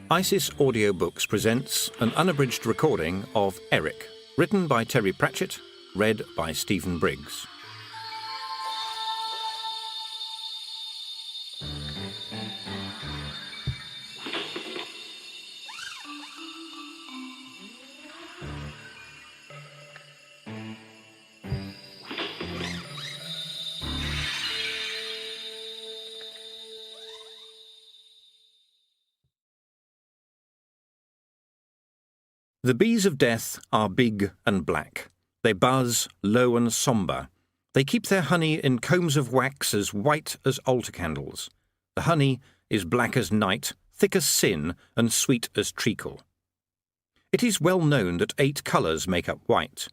ISIS Audiobooks presents an unabridged recording of Eric, written by Terry Pratchett, read by Stephen Briggs. The bees of death are big and black. They buzz, low and sombre. They keep their honey in combs of wax as white as altar candles. The honey is black as night, thick as sin, and sweet as treacle. It is well known that 8 colours make up white,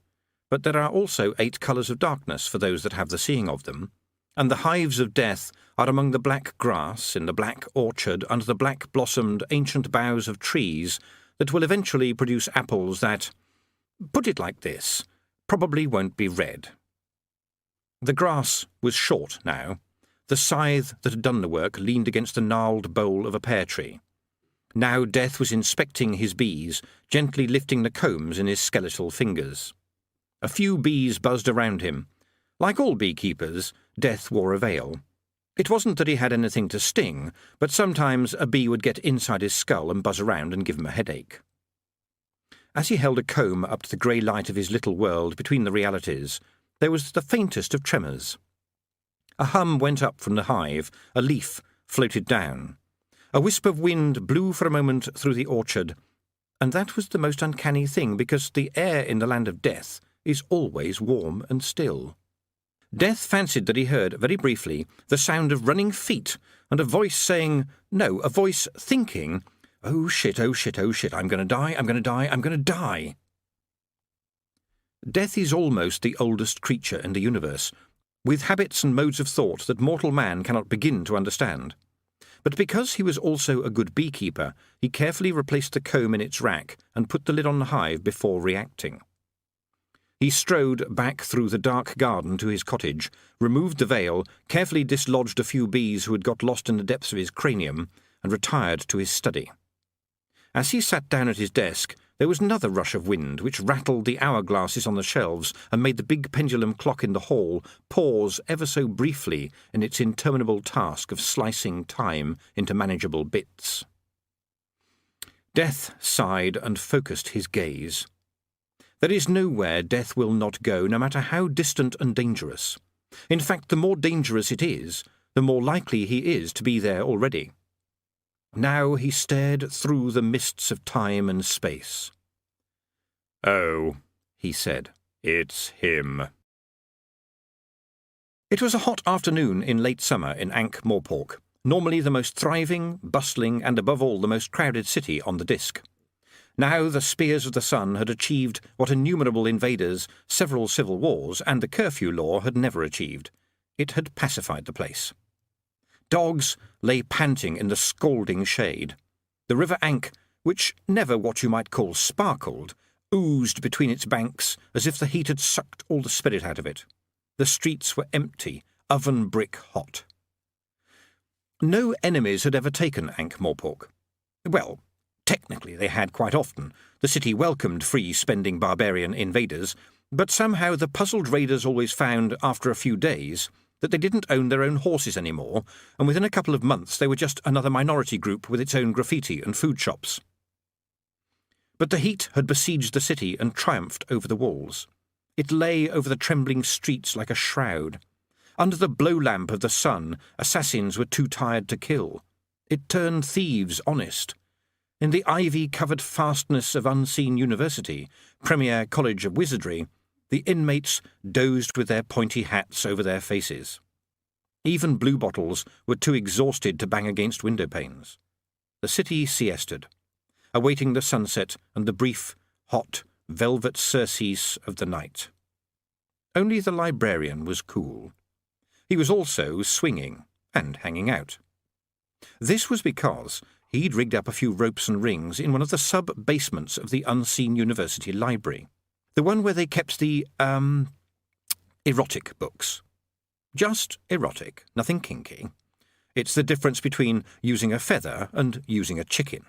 but there are also 8 colours of darkness for those that have the seeing of them, and the hives of death are among the black grass in the black orchard under the black-blossomed ancient boughs of trees that will eventually produce apples that, put it like this, probably won't be red. The grass was short now. The scythe that had done the work leaned against the gnarled bole of a pear tree. Now Death was inspecting his bees, gently lifting the combs in his skeletal fingers. A few bees buzzed around him. Like all beekeepers, Death wore a veil. It wasn't that he had anything to sting, but sometimes a bee would get inside his skull and buzz around and give him a headache. As he held a comb up to the grey light of his little world between the realities, there was the faintest of tremors. A hum went up from the hive, a leaf floated down. A wisp of wind blew for a moment through the orchard, and that was the most uncanny thing, because the air in the land of death is always warm and still. Death fancied that he heard, very briefly, the sound of running feet, and a voice saying, no, a voice thinking, "Oh shit, oh shit, oh shit, I'm going to die, I'm going to die, I'm going to die." Death is almost the oldest creature in the universe, with habits and modes of thought that mortal man cannot begin to understand. But because he was also a good beekeeper, he carefully replaced the comb in its rack and put the lid on the hive before reacting. He strode back through the dark garden to his cottage, removed the veil, carefully dislodged a few bees who had got lost in the depths of his cranium, and retired to his study. As he sat down at his desk, there was another rush of wind which rattled the hourglasses on the shelves and made the big pendulum clock in the hall pause ever so briefly in its interminable task of slicing time into manageable bits. Death sighed and focused his gaze. There is nowhere Death will not go, no matter how distant and dangerous. In fact, the more dangerous it is, the more likely he is to be there already. Now he stared through the mists of time and space. "Oh," he said, "it's him." It was a hot afternoon in late summer in Ankh-Morpork, normally the most thriving, bustling, and above all the most crowded city on the disk. Now the spears of the sun had achieved what innumerable invaders, several civil wars, and the curfew law had never achieved. It had pacified the place. Dogs lay panting in the scalding shade. The river Ankh, which never what you might call sparkled, oozed between its banks as if the heat had sucked all the spirit out of it. The streets were empty, oven-brick hot. No enemies had ever taken Ankh-Morpork. Well, technically they had quite often. The city welcomed free-spending barbarian invaders, but somehow the puzzled raiders always found, after a few days, that they didn't own their own horses anymore, and within a couple of months they were just another minority group with its own graffiti and food shops. But the heat had besieged the city and triumphed over the walls. It lay over the trembling streets like a shroud. Under the blow-lamp of the sun, assassins were too tired to kill. It turned thieves honest. In the ivy-covered fastness of Unseen University, Premier College of Wizardry, the inmates dozed with their pointy hats over their faces. Even bluebottles were too exhausted to bang against window panes. The city siested, awaiting the sunset and the brief, hot, velvet surcease of the night. Only the librarian was cool. He was also swinging and hanging out. This was because he'd rigged up a few ropes and rings in one of the sub-basements of the Unseen University library. The one where they kept the, erotic books. Just erotic, nothing kinky. It's the difference between using a feather and using a chicken.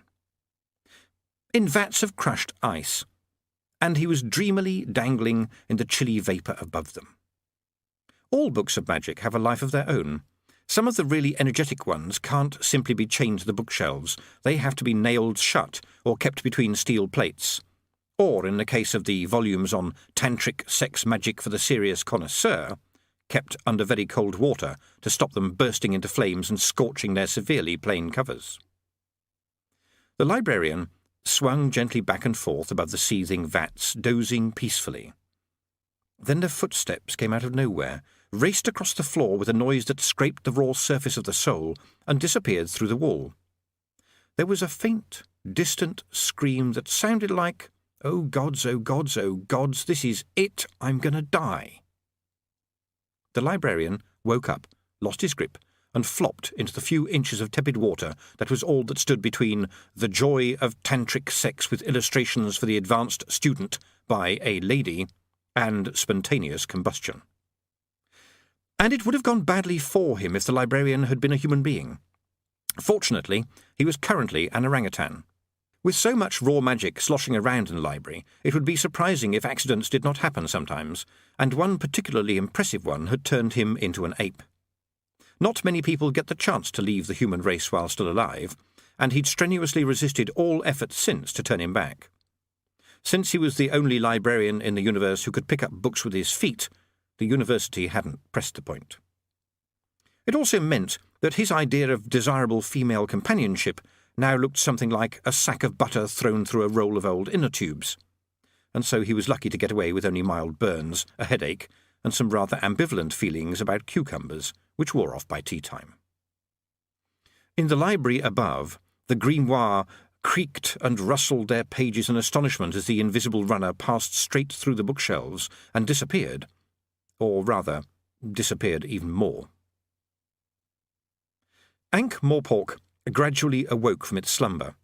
in vats of crushed ice, and he was dreamily dangling in the chilly vapour above them. All books of magic have a life of their own. Some of the really energetic ones can't simply be chained to the bookshelves. They have to be nailed shut or kept between steel plates. Or, in the case of the volumes on tantric sex magic for the serious connoisseur, kept under very cold water to stop them bursting into flames and scorching their severely plain covers. The librarian swung gently back and forth above the seething vats, dozing peacefully. Then their footsteps came out of nowhere, raced across the floor with a noise that scraped the raw surface of the sole, and disappeared through the wall. There was a faint, distant scream that sounded like, "Oh gods, oh gods, oh gods, this is it, I'm gonna die." The librarian woke up, lost his grip, and flopped into the few inches of tepid water that was all that stood between The Joy of Tantric Sex with Illustrations for the Advanced Student by a Lady and spontaneous combustion. And it would have gone badly for him if the librarian had been a human being. Fortunately, he was currently an orangutan. With so much raw magic sloshing around in the library, it would be surprising if accidents did not happen sometimes, and one particularly impressive one had turned him into an ape. Not many people get the chance to leave the human race while still alive, and he'd strenuously resisted all efforts since to turn him back. Since he was the only librarian in the universe who could pick up books with his feet, the university hadn't pressed the point. It also meant that his idea of desirable female companionship now looked something like a sack of butter thrown through a roll of old inner tubes, and so he was lucky to get away with only mild burns, a headache, and some rather ambivalent feelings about cucumbers, which wore off by tea-time. In the library above, the grimoire creaked and rustled their pages in astonishment as the invisible runner passed straight through the bookshelves and disappeared, or rather, disappeared even more. Ankh-Morpork gradually awoke from its slumber.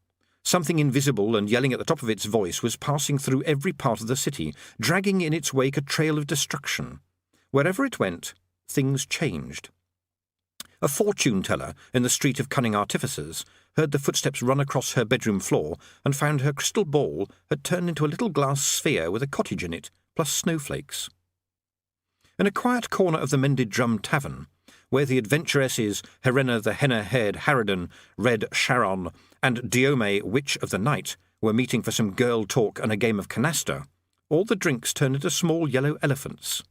Something invisible and yelling at the top of its voice was passing through every part of the city, dragging in its wake a trail of destruction. Wherever it went, things changed. A fortune-teller in the Street of Cunning Artificers heard the footsteps run across her bedroom floor and found her crystal ball had turned into a little glass sphere with a cottage in it, plus snowflakes. In a quiet corner of the Mended Drum Tavern, where the adventuresses Helena the Henna-haired Harridan, Red Sharon, and Diome, Witch of the Night, were meeting for some girl talk and a game of canasta, all the drinks turned into small yellow elephants.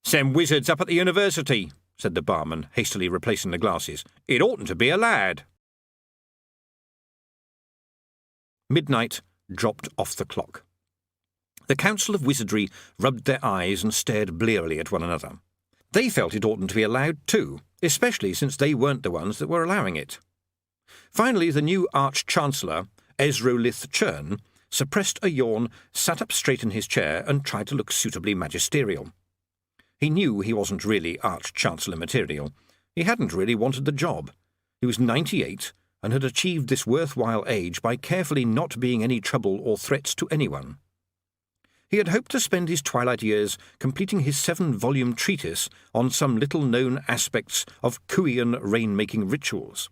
"Some wizards up at the university," said the barman, hastily replacing the glasses. "It oughtn't to be a lad." Midnight dropped off the clock. The Council of Wizardry rubbed their eyes and stared blearily at one another. They felt it oughtn't to be allowed too, especially since they weren't the ones that were allowing it. Finally, the new Arch-Chancellor, Ezrolith Churn, suppressed a yawn, sat up straight in his chair, and tried to look suitably magisterial. He knew he wasn't really Arch-Chancellor material. He hadn't really wanted the job. He was 98 and had achieved this worthwhile age by carefully not being any trouble or threat to anyone. He had hoped to spend his twilight years completing his 7-volume treatise on some little-known aspects of Kuian rain-making rituals,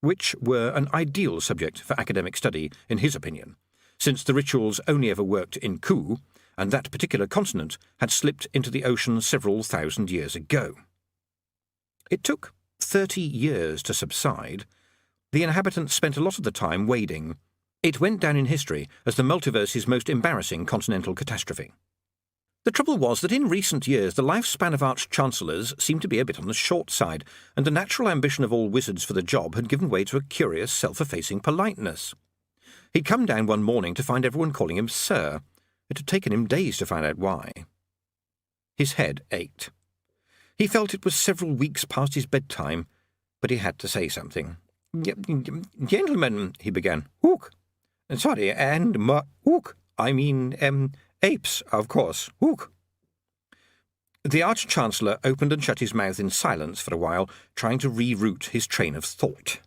which were an ideal subject for academic study, in his opinion, since the rituals only ever worked in Ku, and that particular continent had slipped into the ocean several thousand years ago. It took 30 years to subside. The inhabitants spent a lot of the time wading. It went down in history as the multiverse's most embarrassing continental catastrophe. The trouble was that in recent years the lifespan of Arch-Chancellors seemed to be a bit on the short side, and the natural ambition of all wizards for the job had given way to a curious self-effacing politeness. He'd come down one morning to find everyone calling him Sir. It had taken him days to find out why. His head ached. He felt it was several weeks past his bedtime, but he had to say something. "Gentlemen," he began. "Ook. Sorry, and ook. I mean, apes, of course. Ook." The Arch-Chancellor opened and shut his mouth in silence for a while, trying to reroute his train of thought.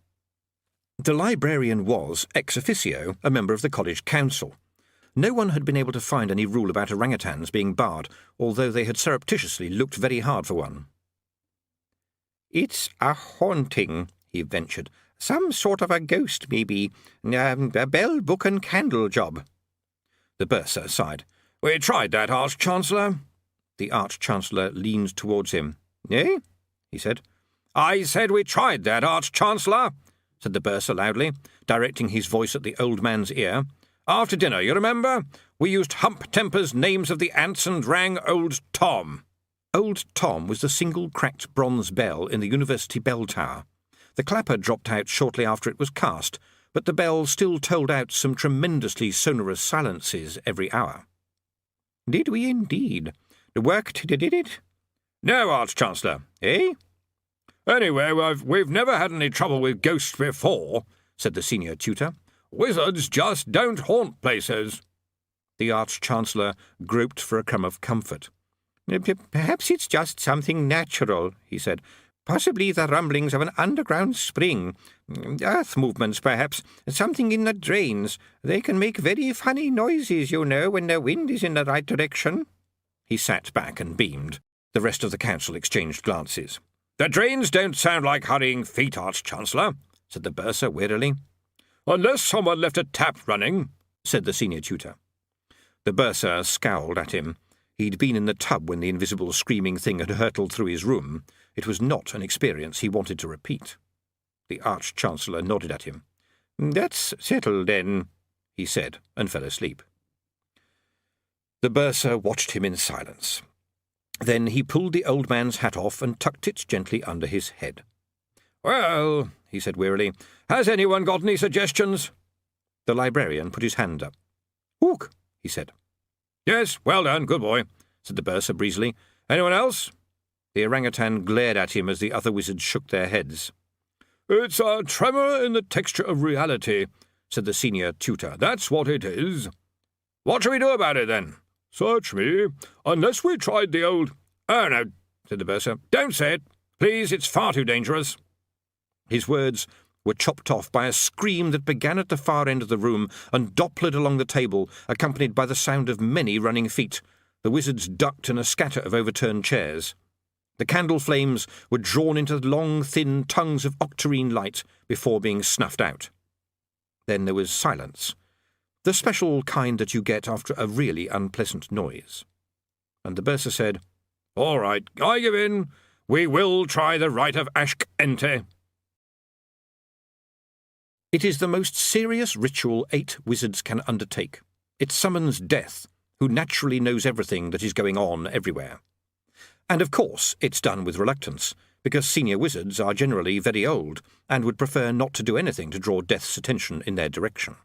The librarian was, ex officio, a member of the college council. No one had been able to find any rule about orangutans being barred, although they had surreptitiously looked very hard for one. "It's a haunting," he ventured. Some sort of a ghost, maybe. A bell, book and candle job. The bursar sighed. We tried that, Arch-Chancellor. The Arch-Chancellor leaned towards him. Eh? He said. I said we tried that, Arch-Chancellor, said the bursar loudly, directing his voice at the old man's ear. After dinner, you remember? We used Hump Temper's names of the ants and rang Old Tom. Old Tom was the single cracked bronze bell in the university bell tower. The clapper dropped out shortly after it was cast, but the bell still tolled out some tremendously sonorous silences every hour. Did we indeed? Worked, did it? No, Arch-Chancellor. Eh? Anyway, we've never had any trouble with ghosts before, said the senior tutor. Wizards just don't haunt places. The Arch-Chancellor groped for a crumb of comfort. Perhaps it's just something natural, he said. Possibly the rumblings of an underground spring. Earth movements, perhaps. Something in the drains. They can make very funny noises, you know, when the wind is in the right direction. He sat back and beamed. The rest of the council exchanged glances. The drains don't sound like hurrying feet, Arch-Chancellor, said the bursar wearily. Unless someone left a tap running, said the senior tutor. The bursar scowled at him. He'd been in the tub when the invisible screaming thing had hurtled through his room. It was not an experience he wanted to repeat. The Arch-Chancellor nodded at him. That's settled, then, he said, and fell asleep. The bursar watched him in silence. Then he pulled the old man's hat off and tucked it gently under his head. Well, he said wearily, has anyone got any suggestions? The librarian put his hand up. Ook, he said. Yes, well done, good boy, said the bursar breezily. Anyone else? The orangutan glared at him as the other wizards shook their heads. It's a tremor in the texture of reality, said the senior tutor. That's what it is. What shall we do about it, then? Search me. Unless we tried the old... Oh, no, said the bursar. Don't say it. Please, it's far too dangerous. His words were chopped off by a scream that began at the far end of the room and dopplered along the table, accompanied by the sound of many running feet. The wizards ducked in a scatter of overturned chairs. The candle flames were drawn into long, thin tongues of octarine light before being snuffed out. Then there was silence, the special kind that you get after a really unpleasant noise. And the bursar said, All right, I give in. We will try the rite of Ashk-Ente. It is the most serious ritual 8 wizards can undertake. It summons Death, who naturally knows everything that is going on everywhere. And of course it's done with reluctance, because senior wizards are generally very old and would prefer not to do anything to draw Death's attention in their direction.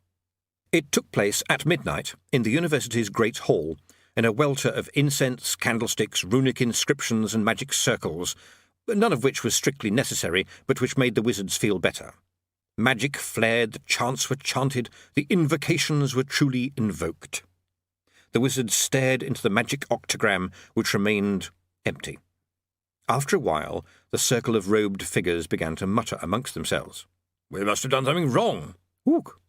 It took place at midnight in the university's great hall, in a welter of incense, candlesticks, runic inscriptions and magic circles, none of which was strictly necessary, but which made the wizards feel better. Magic flared, the chants were chanted, the invocations were truly invoked. The wizards stared into the magic octagram, which remained empty. After a while, the circle of robed figures began to mutter amongst themselves. We must have done something wrong. Ook.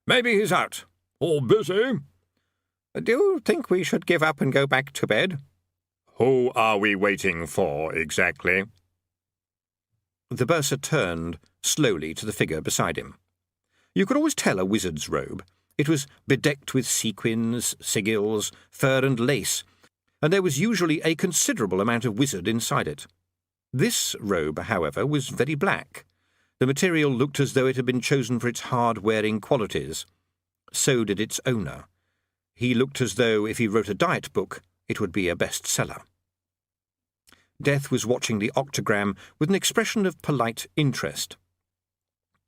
Maybe he's out. Or busy. Do you think we should give up and go back to bed? Who are we waiting for, exactly? The bursar turned slowly to the figure beside him. You could always tell a wizard's robe. It was bedecked with sequins, sigils, fur and lace, and there was usually a considerable amount of wizard inside it. This robe, however, was very black. The material looked as though it had been chosen for its hard-wearing qualities. So did its owner. He looked as though, if he wrote a diet book, it would be a bestseller. Death was watching the octagram with an expression of polite interest.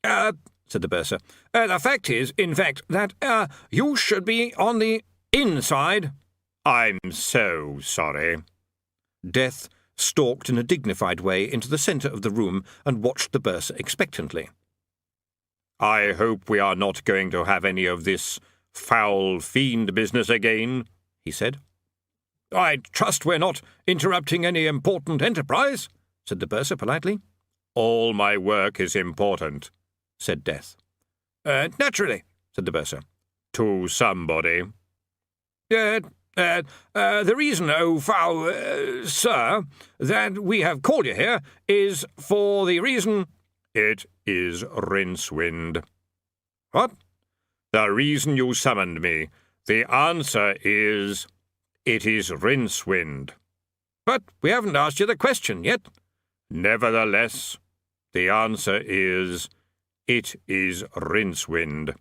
Said the bursar, the fact is, in fact, that, you should be on the inside. I'm so sorry. Death stalked in a dignified way into the centre of the room and watched the bursar expectantly. I hope we are not going to have any of this foul fiend business again, he said. I trust we're not interrupting any important enterprise, said the bursar politely. All my work is important, said Death. Naturally, said the bursar. To somebody. The reason, sir, that we have called you here is for the reason... It is Rincewind. What? The reason you summoned me. The answer is, it is Rincewind. But we haven't asked you the question yet. Nevertheless, the answer is, it is Rincewind.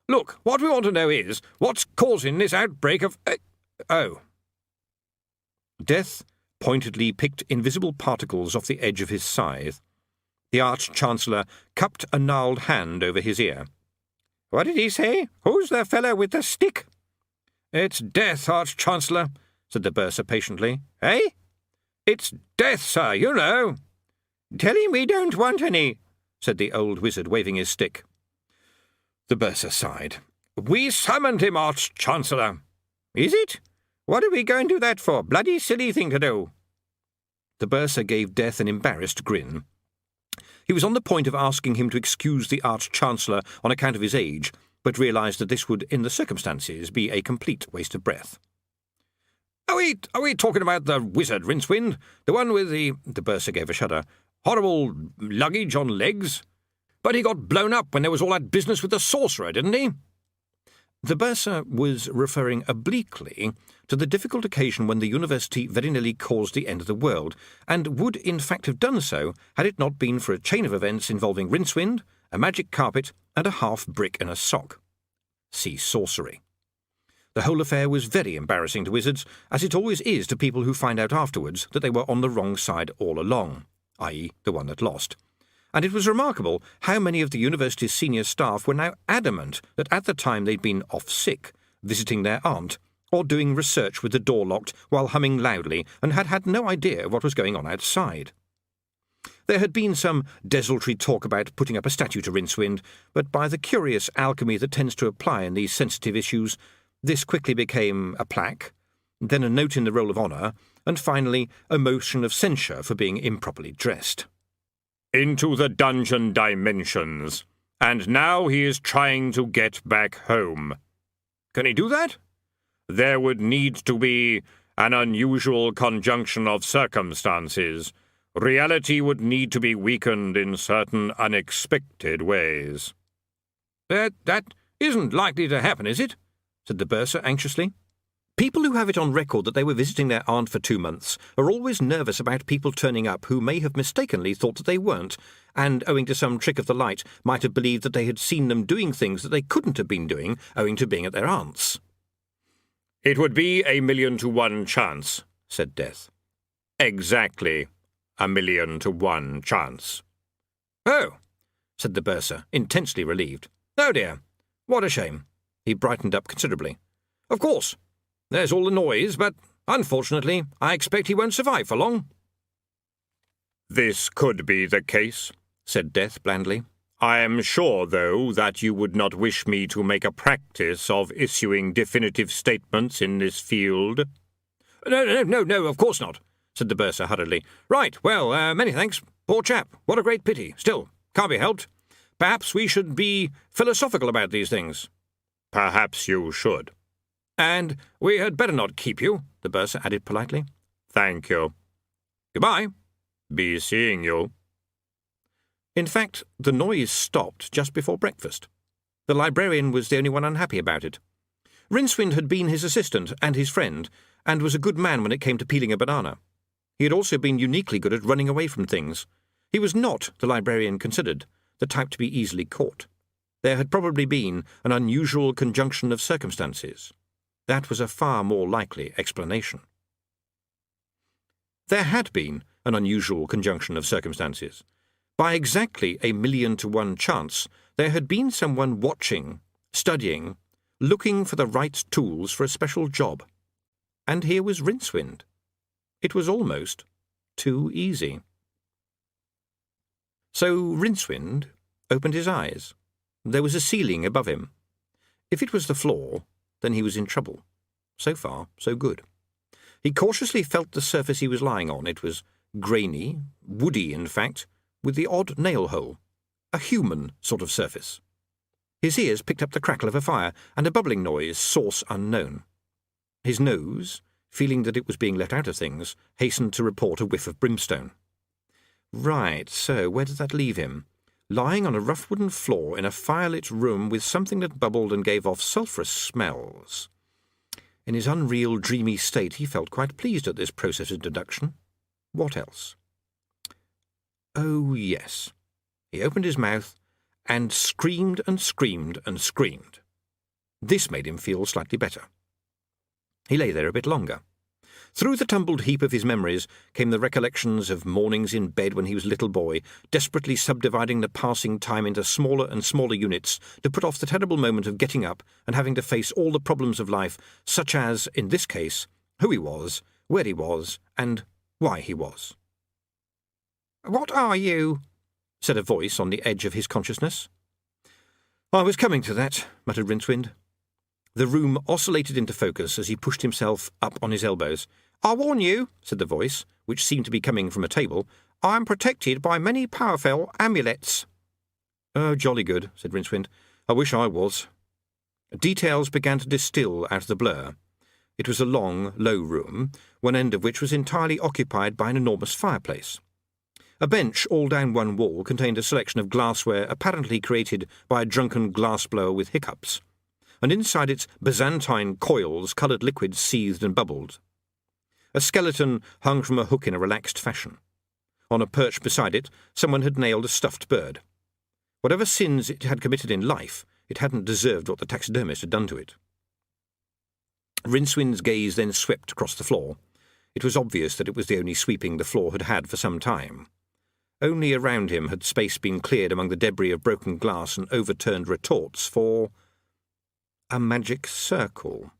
Look, what we want to know is, what's causing this outbreak of... oh. Death pointedly picked invisible particles off the edge of his scythe. The Arch-Chancellor cupped a gnarled hand over his ear. What did he say? Who's the fellow with the stick? It's Death, Arch-Chancellor, said the Bursar patiently. Eh? It's Death, sir, you know. Tell him we don't want any, said the old wizard, waving his stick. The Bursar sighed. We summoned him, Arch-Chancellor. Is it? What are we going to do that for? Bloody silly thing to do. The Bursar gave Death an embarrassed grin. He was on the point of asking him to excuse the Arch-Chancellor on account of his age, but realised that this would, in the circumstances, be a complete waste of breath. Are we talking about the wizard, Rincewind? The one with the Bursar gave a shudder, horrible luggage on legs? But he got blown up when there was all that business with the sorcerer, didn't he? The Bursar was referring obliquely to the difficult occasion when the university very nearly caused the end of the world, and would in fact have done so had it not been for a chain of events involving Rincewind, a magic carpet, and a half-brick and a sock. See sorcery. The whole affair was very embarrassing to wizards, as it always is to people who find out afterwards that they were on the wrong side all along, i.e. the one that lost. And it was remarkable how many of the university's senior staff were now adamant that at the time they'd been off sick, visiting their aunt, or doing research with the door locked while humming loudly, and had had no idea of what was going on outside. There had been some desultory talk about putting up a statue to Rincewind, but by the curious alchemy that tends to apply in these sensitive issues, this quickly became a plaque, then a note in the Roll of Honour, and finally a motion of censure for being improperly dressed. Into the dungeon dimensions, and now he is trying to get back home. Can he do that? There would need to be an unusual conjunction of circumstances. Reality would need to be weakened in certain unexpected ways. That isn't likely to happen, is it? Said the Bursar anxiously. People who have it on record that they were visiting their aunt for 2 months are always nervous about people turning up who may have mistakenly thought that they weren't, and, owing to some trick of the light, might have believed that they had seen them doing things that they couldn't have been doing, owing to being at their aunt's. It would be 1,000,000 to 1 chance, said Death. Exactly 1,000,000 to 1 chance. Oh, said the Bursar, intensely relieved. Oh dear, what a shame. He brightened up considerably. Of course. There's all the noise, but, unfortunately, I expect he won't survive for long. This could be the case, said Death blandly. I am sure, though, that you would not wish me to make a practice of issuing definitive statements in this field. No, of course not, said the Bursar hurriedly. Right, well, many thanks. Poor chap, what a great pity. Still, can't be helped. Perhaps we should be philosophical about these things. Perhaps you should. And we had better not keep you, the Bursar added politely. Thank you. Goodbye. Be seeing you. In fact, the noise stopped just before breakfast. The librarian was the only one unhappy about it. Rincewind had been his assistant and his friend, and was a good man when it came to peeling a banana. He had also been uniquely good at running away from things. He was not, the librarian considered, the type to be easily caught. There had probably been an unusual conjunction of circumstances. That was a far more likely explanation. There had been an unusual conjunction of circumstances. By exactly 1,000,000 to 1 chance, there had been someone watching, studying, looking for the right tools for a special job. And here was Rincewind. It was almost too easy. So Rincewind opened his eyes. There was a ceiling above him. If it was the floor, then he was in trouble. So far, so good. He cautiously felt the surface he was lying on. It was grainy, woody in fact, with the odd nail hole. A human sort of surface. His ears picked up the crackle of a fire and a bubbling noise, source unknown. His nose, feeling that it was being let out of things, hastened to report a whiff of brimstone. Right, so where did that leave him? lying on a rough wooden floor in a firelit room with something that bubbled and gave off sulphurous smells. In his unreal, dreamy state, he felt quite pleased at this process of deduction. What else? Oh, yes. He opened his mouth and screamed and screamed and screamed. This made him feel slightly better. He lay there a bit longer. Through the tumbled heap of his memories came the recollections of mornings in bed when he was a little boy, desperately subdividing the passing time into smaller and smaller units to put off the terrible moment of getting up and having to face all the problems of life, such as, in this case, who he was, where he was, and why he was. "What are you?" said a voice on the edge of his consciousness. "I was coming to that," muttered Rincewind. The room oscillated into focus as he pushed himself up on his elbows. "I warn you," said the voice, which seemed to be coming from a table, "I am protected by many powerful amulets." "Oh, jolly good," said Rincewind. "I wish I was." Details began to distill out of the blur. It was a long, low room, one end of which was entirely occupied by an enormous fireplace. A bench all down one wall contained a selection of glassware apparently created by a drunken glassblower with hiccups, and inside its Byzantine coils coloured liquids seethed and bubbled. A skeleton hung from a hook in a relaxed fashion. On a perch beside it, someone had nailed a stuffed bird. Whatever sins it had committed in life, it hadn't deserved what the taxidermist had done to it. Rincewind's gaze then swept across the floor. It was obvious that it was the only sweeping the floor had had for some time. Only around him had space been cleared among the debris of broken glass and overturned retorts for a magic circle.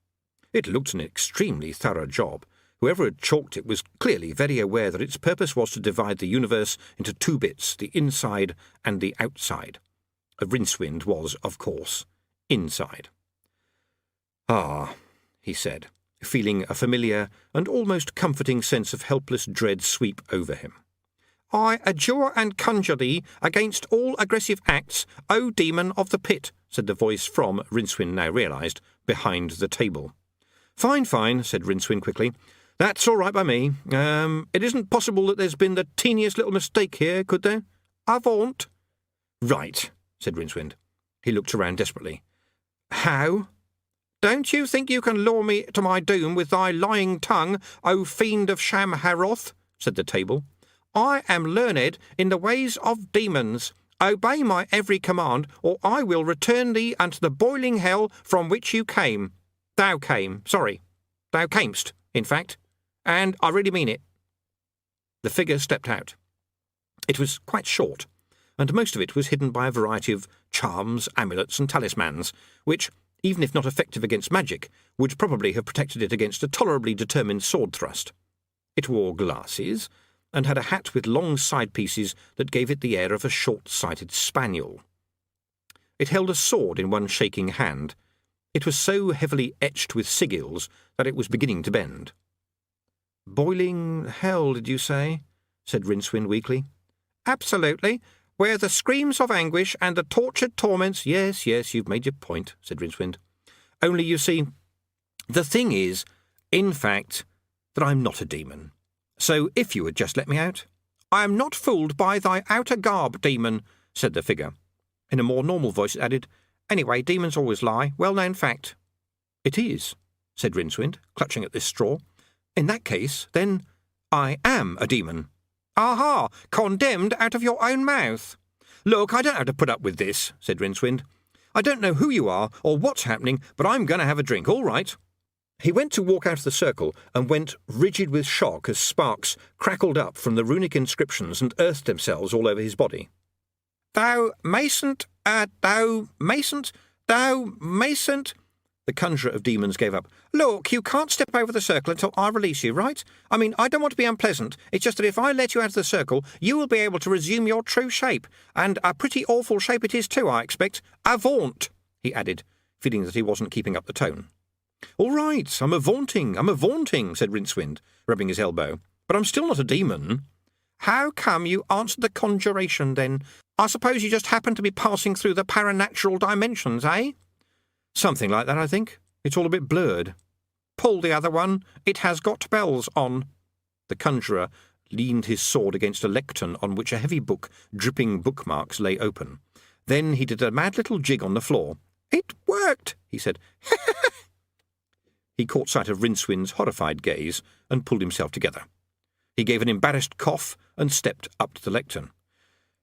It looked an extremely thorough job. Whoever had chalked it was clearly very aware that its purpose was to divide the universe into two bits, the inside and the outside. Rincewind was, of course, inside. "Ah," he said, feeling a familiar and almost comforting sense of helpless dread sweep over him. "I adjure and conjure thee against all aggressive acts, O demon of the pit," said the voice from, Rincewind now realised, behind the table. "Fine, fine," said Rincewind quickly. "That's all right by me. It isn't possible that there's been the teeniest little mistake here, could there? Avaunt." "Right," said Rincewind. He looked around desperately. "How?" "Don't you think you can lure me to my doom with thy lying tongue, O fiend of Sham-Haroth?" said the table. "I am learned in the ways of demons. Obey my every command, or I will return thee unto the boiling hell from which you came. Thou camest, in fact, and I really mean it." The figure stepped out. It was quite short, and most of it was hidden by a variety of charms, amulets, and talismans, which, even if not effective against magic, would probably have protected it against a tolerably determined sword thrust. It wore glasses, and had a hat with long side pieces that gave it the air of a short-sighted spaniel. It held a sword in one shaking hand. It was so heavily etched with sigils that it was beginning to bend. "Boiling hell, did you say?" said Rincewind weakly. "Absolutely. Where the screams of anguish and the tortured torments—" Yes, you've made your point," said Rincewind. "Only, you see, the thing is, in fact, that I'm not a demon. So if you would just let me out." "I am not fooled by thy outer garb, demon," said the figure. In a more normal voice it added, "Anyway, demons always lie. Well-known fact." "It is," said Rincewind, clutching at this straw. "In that case, then, I am a demon." "Aha! Condemned out of your own mouth." "Look, I don't have to put up with this," said Rincewind. "I don't know who you are or what's happening, but I'm going to have a drink, all right." He went to walk out of the circle and went rigid with shock as sparks crackled up from the runic inscriptions and earthed themselves all over his body. Thou mayn't. The conjurer of demons gave up. "Look, you can't step over the circle until I release you, right? I mean, I don't want to be unpleasant. It's just that if I let you out of the circle, you will be able to resume your true shape. And a pretty awful shape it is too, I expect. Avaunt," he added, feeling that he wasn't keeping up the tone. "All right, I'm a-vaunting, said Rincewind, rubbing his elbow. "But I'm still not a demon." "How come you answered the conjuration, then? I suppose you just happened to be passing through the paranatural dimensions, eh?" "Something like that, I think. It's all a bit blurred." "Pull the other one. It has got bells on." The conjurer leaned his sword against a lectern on which a heavy book, dripping bookmarks, lay open. Then he did a mad little jig on the floor. "It worked," he said. He caught sight of Rincewind's horrified gaze and pulled himself together. He gave an embarrassed cough and stepped up to the lectern.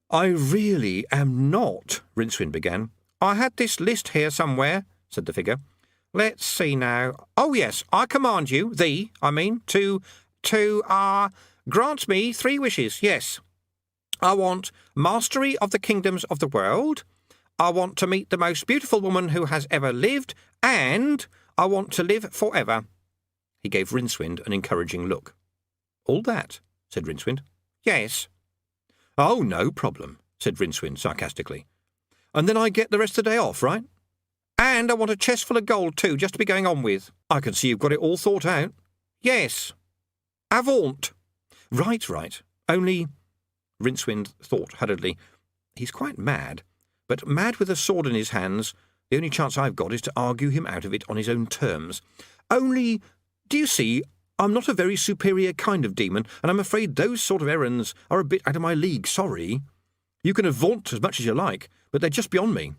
"I really am not," Rincewind began. "I had this list here somewhere," said the figure. "Let's see now. Oh, yes, I command you, to grant me 3 wishes, yes. I want mastery of the kingdoms of the world, I want to meet the most beautiful woman who has ever lived, and I want to live forever." He gave Rincewind an encouraging look. "All that?" said Rincewind. "Yes." "Oh, no problem," said Rincewind sarcastically. "And then I get the rest of the day off, right? And I want a chest full of gold, too, just to be going on with. I can see you've got it all thought out." "Yes. Avaunt." Right. Only," Rincewind thought hurriedly, "he's quite mad, but mad with a sword in his hands, the only chance I've got is to argue him out of it on his own terms. Only, do you see, I'm not a very superior kind of demon, and I'm afraid those sort of errands are a bit out of my league, sorry. You can avaunt as much as you like, but they're just beyond me."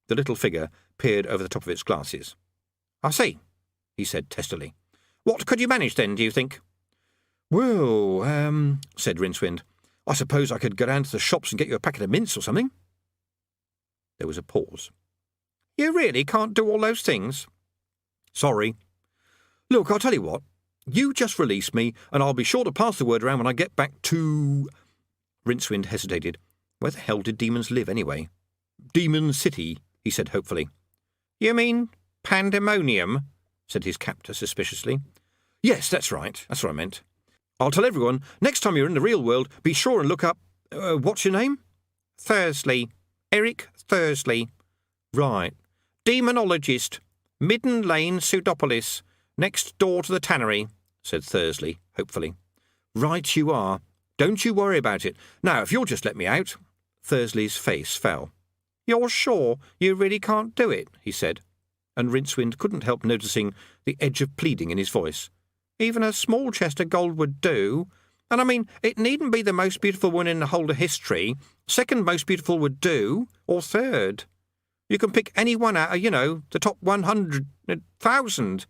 The little figure peered over the top of its glasses. "I see," he said testily. "What could you manage then, do you think?" "Well, said Rincewind, "I suppose I could go down to the shops and get you a packet of mints or something." There was a pause. "You really can't do all those things?" "Sorry. Look, I'll tell you what. You just release me, and I'll be sure to pass the word around when I get back to—" Rincewind hesitated. Where the hell did demons live, anyway? "Demon City," he said hopefully. "You mean Pandemonium?" said his captor suspiciously. "Yes, that's right. That's what I meant. I'll tell everyone, next time you're in the real world, be sure and look up— what's your name?" "Thursley. Eric Thursley." "Right. Demonologist. Midden Lane, Pseudopolis. Next door to the tannery," said Thursley hopefully. "Right you are. Don't you worry about it. Now, if you'll just let me out—" Thursley's face fell. "You're sure you really can't do it?" he said, and Rincewind couldn't help noticing the edge of pleading in his voice. "Even a small chest of gold would do. And I mean, it needn't be the most beautiful one in the whole of history. Second most beautiful would do, or third. You can pick any one out of, the top 100,000.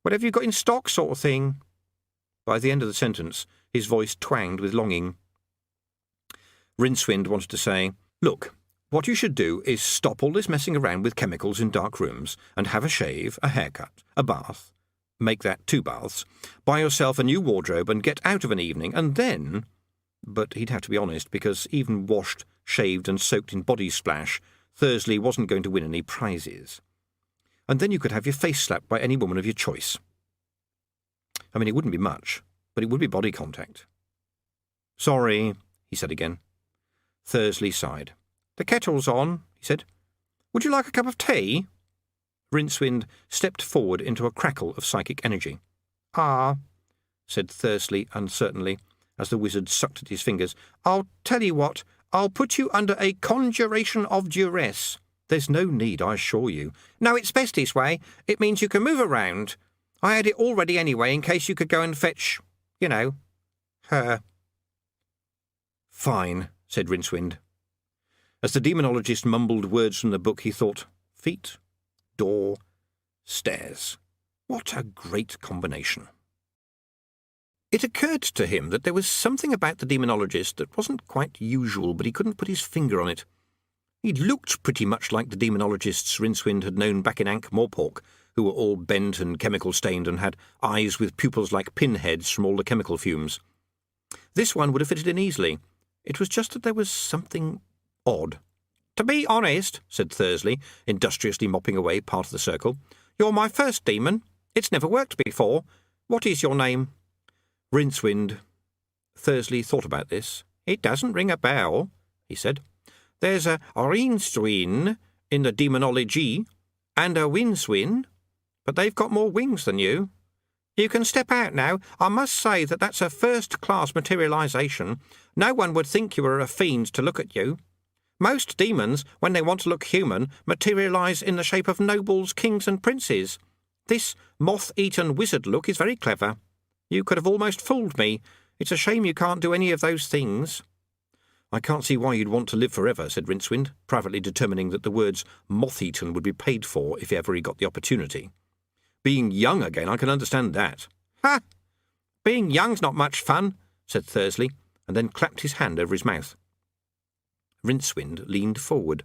Whatever you've got in stock sort of thing." By the end of the sentence, his voice twanged with longing. Rincewind wanted to say, "Look, what you should do is stop all this messing around with chemicals in dark rooms and have a shave, a haircut, a bath. Make that 2 baths. Buy yourself a new wardrobe and get out of an evening, and then—" But he'd have to be honest, because even washed, shaved and soaked in body splash, Thursley wasn't going to win any prizes. "And then you could have your face slapped by any woman of your choice. I mean, it wouldn't be much, but it would be body contact." "Sorry," he said again. Thursley sighed. "The kettle's on," he said. "Would you like a cup of tea?" Rincewind stepped forward into a crackle of psychic energy. "Ah," said Thursley uncertainly, as the wizard sucked at his fingers. "I'll tell you what, I'll put you under a conjuration of duress." "There's no need, I assure you." "No, it's best this way. It means you can move around. I had it all ready anyway, in case you could go and fetch, her." "Fine," said Rincewind. As the demonologist mumbled words from the book, he thought, feet, door, stairs. What a great combination. It occurred to him that there was something about the demonologist that wasn't quite usual, but he couldn't put his finger on it. He'd looked pretty much like the demonologists Rincewind had known back in Ankh-Morpork, who were all bent and chemical-stained and had eyes with pupils like pinheads from all the chemical fumes. This one would have fitted in easily. It was just that there was something odd. "To be honest," said Thursley, industriously mopping away part of the circle, "you're my first demon. It's never worked before. What is your name?" "Rincewind." Thursley thought about this. "It doesn't ring a bell," he said. "There's a Rincewin in the demonology, and a Wincewin, but they've got more wings than you. You can step out now. I must say that's a first-class materialisation. No one would think you were a fiend to look at you. Most demons, when they want to look human, materialise in the shape of nobles, kings and princes. This moth-eaten wizard look is very clever. You could have almost fooled me. It's a shame you can't do any of those things. I can't see why you'd want to live forever, said Rincewind, privately determining that the words moth-eaten would be paid for if ever he got the opportunity. Being young again, I can understand that. Ha! Being young's not much fun, said Thursley, and then clapped his hand over his mouth. Rincewind leaned forward.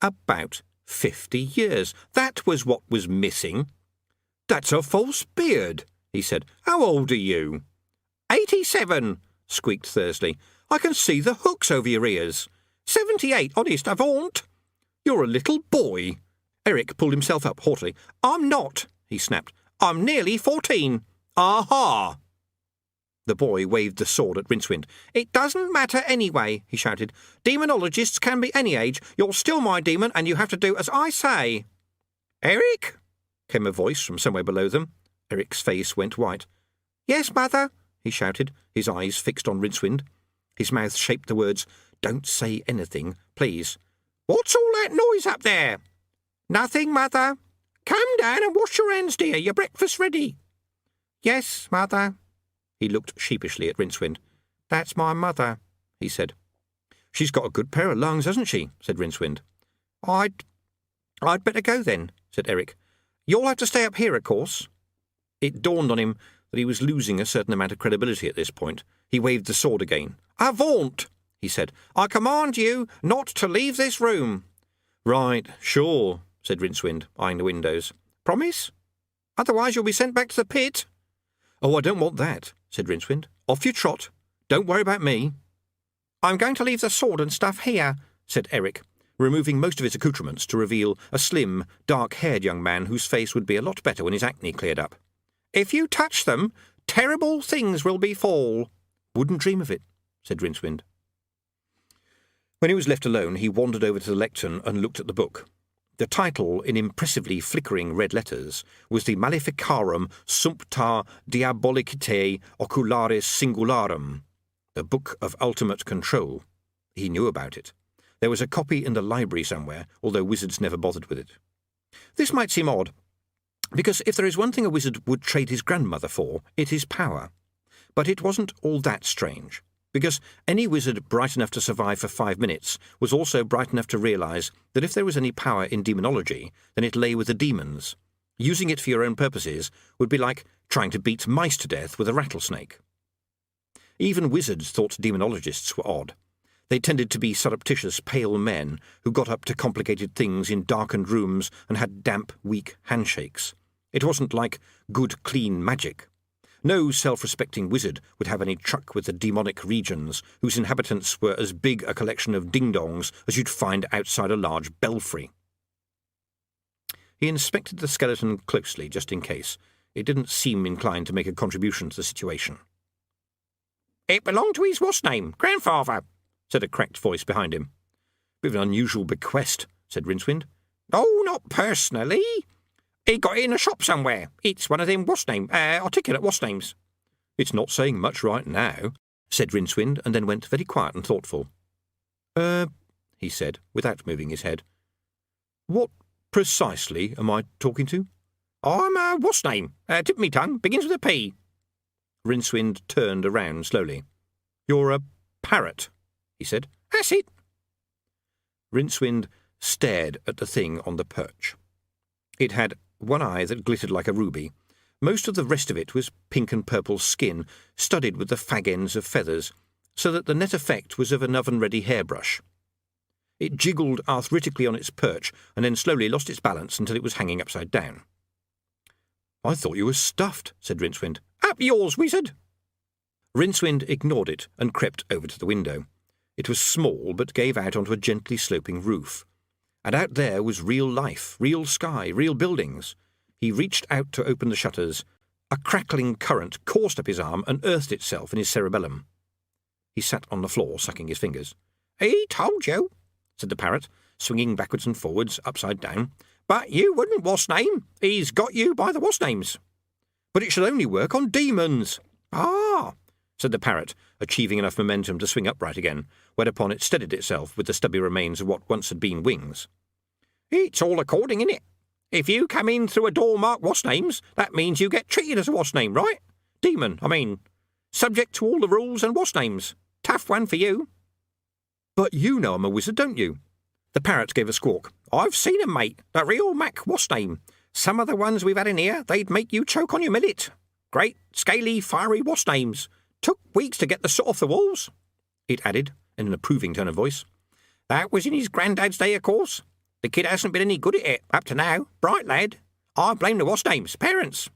About 50 years. That was what was missing. That's a false beard, he said. How old are you? 87, squeaked Thursley. I can see the hooks over your ears. 78, honest, I won't. You're a little boy. Eric pulled himself up haughtily. I'm not, he snapped. I'm nearly 14. Aha! The boy waved the sword at Rincewind. It doesn't matter anyway, he shouted. Demonologists can be any age. You're still my demon, and you have to do as I say. Eric? Came a voice from somewhere below them. Eric's face went white. Yes, Mother, he shouted, his eyes fixed on Rincewind. His mouth shaped the words, Don't say anything, please. What's all that noise up there? Nothing, Mother. Come down and wash your hands, dear. Your breakfast's ready. Yes, Mother. He looked sheepishly at Rincewind. That's my mother, he said. She's got a good pair of lungs, hasn't she? Said Rincewind. I'd better go then, said Eric. You'll have to stay up here, of course. It dawned on him that he was losing a certain amount of credibility at this point. He waved the sword again. I won't, he said. I command you not to leave this room. Right, sure, said Rincewind, eyeing the windows. Promise? Otherwise you'll be sent back to the pit. Oh, I don't want that, said Rincewind. Off you trot. Don't worry about me. I'm going to leave the sword and stuff here, said Eric, removing most of his accoutrements to reveal a slim, dark-haired young man whose face would be a lot better when his acne cleared up. If you touch them, terrible things will befall. Wouldn't dream of it, said Rincewind. When he was left alone, he wandered over to the lectern and looked at the book. The title, in impressively flickering red letters, was the Maleficarum Sumpta Diabolicite Ocularis Singularum, the Book of Ultimate Control. He knew about it. There was a copy in the library somewhere, although wizards never bothered with it. This might seem odd, because if there is one thing a wizard would trade his grandmother for, it is power. But it wasn't all that strange, because any wizard bright enough to survive for 5 minutes was also bright enough to realise that if there was any power in demonology, then it lay with the demons. Using it for your own purposes would be like trying to beat mice to death with a rattlesnake. Even wizards thought demonologists were odd. They tended to be surreptitious, pale men who got up to complicated things in darkened rooms and had damp, weak handshakes. It wasn't like good, clean magic. No self-respecting wizard would have any truck with the demonic regions, whose inhabitants were as big a collection of ding-dongs as you'd find outside a large belfry. He inspected the skeleton closely, just in case. It didn't seem inclined to make a contribution to the situation. It belonged to his what's-name, grandfather, said a cracked voice behind him. Bit of an unusual bequest, said Rincewind. Oh, not personally. He got it in a shop somewhere. It's one of them articulate what's-names. It's not saying much right now, said Rincewind, and then went very quiet and thoughtful. He said, without moving his head. What precisely am I talking to? I'm a what's-name. Tip of me tongue, begins with a P. Rincewind turned around slowly. You're a parrot, he said. That's it. Rincewind stared at the thing on the perch. It had one eye that glittered like a ruby. Most of the rest of it was pink and purple skin, studded with the fag ends of feathers, so that the net effect was of an oven-ready hairbrush. It jiggled arthritically on its perch, and then slowly lost its balance until it was hanging upside down. I thought you were stuffed, said Rincewind. Up yours, wizard! Rincewind ignored it and crept over to the window. It was small, but gave out onto a gently sloping roof. And out there was real life, real sky, real buildings. He reached out to open the shutters. A crackling current coursed up his arm and earthed itself in his cerebellum. He sat on the floor, sucking his fingers. He told you, said the parrot, swinging backwards and forwards, upside down. But you wouldn't what's-name. He's got you by the what's-names. But it should only work on demons. Ah, said the parrot, achieving enough momentum to swing upright again, whereupon it steadied itself with the stubby remains of what once had been wings. It's all according, innit? If you come in through a door marked what's-names, that means you get treated as a what's-name, right? Demon, I mean. subject to all the rules and what's names. Tough one for you. But you know I'm a wizard, don't you? The parrot gave a squawk. I've seen 'em, mate. The real Mac what's name. Some of the ones we've had in here, they'd make you choke on your millet. Great, scaly, fiery what's names. Took weeks to get the soot off the walls, it added, in an approving tone of voice. That was in his granddad's day, of course. The kid hasn't been any good at it up to now. Bright lad. I blame the what's names, parents.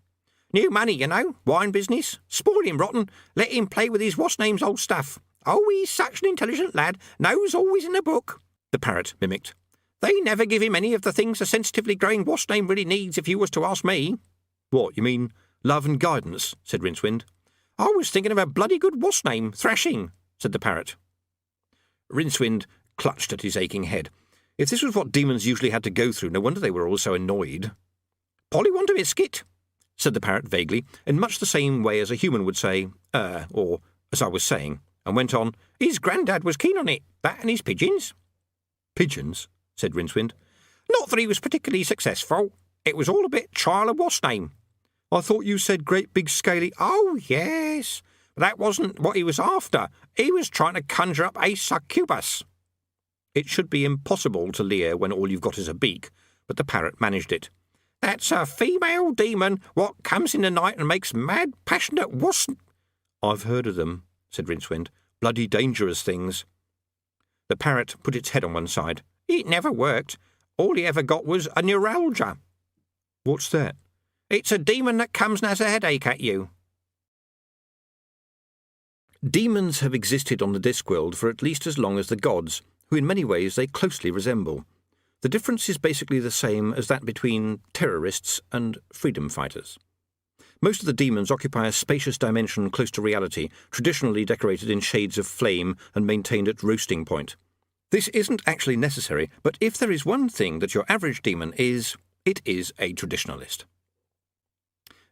New money, you know, wine business. Spoil him rotten. Let him play with his what's name's old stuff. Oh, he's such an intelligent lad. Knows always in a book, the parrot mimicked. They never give him any of the things a sensitively growing what's name really needs, if you was to ask me. What, you mean love and guidance? Said Rincewind. I was thinking of a bloody good what's name, thrashing, said the parrot. Rincewind clutched at his aching head. If this was what demons usually had to go through, no wonder they were all so annoyed. Polly want a biscuit, said the parrot vaguely, in much the same way as a human would say, or as I was saying, and went on, his granddad was keen on it, that and his pigeons. Pigeons? Said Rincewind. Not that he was particularly successful. It was all a bit trial of what's name. I thought you said great big scaly... Oh, yes. But that wasn't what he was after. He was trying to conjure up a succubus. It should be impossible to leer when all you've got is a beak, but the parrot managed it. That's a female demon what comes in the night and makes mad, passionate wasp... I've heard of them, said Rincewind. Bloody dangerous things. The parrot put its head on one side. It never worked. All he ever got was a neuralgia. What's that? It's a demon that comes and has a headache at you. Demons have existed on the Discworld for at least as long as the gods, who in many ways they closely resemble. The difference is basically the same as that between terrorists and freedom fighters. Most of the demons occupy a spacious dimension close to reality, traditionally decorated in shades of flame and maintained at roasting point. This isn't actually necessary, but if there is one thing that your average demon is, it is a traditionalist.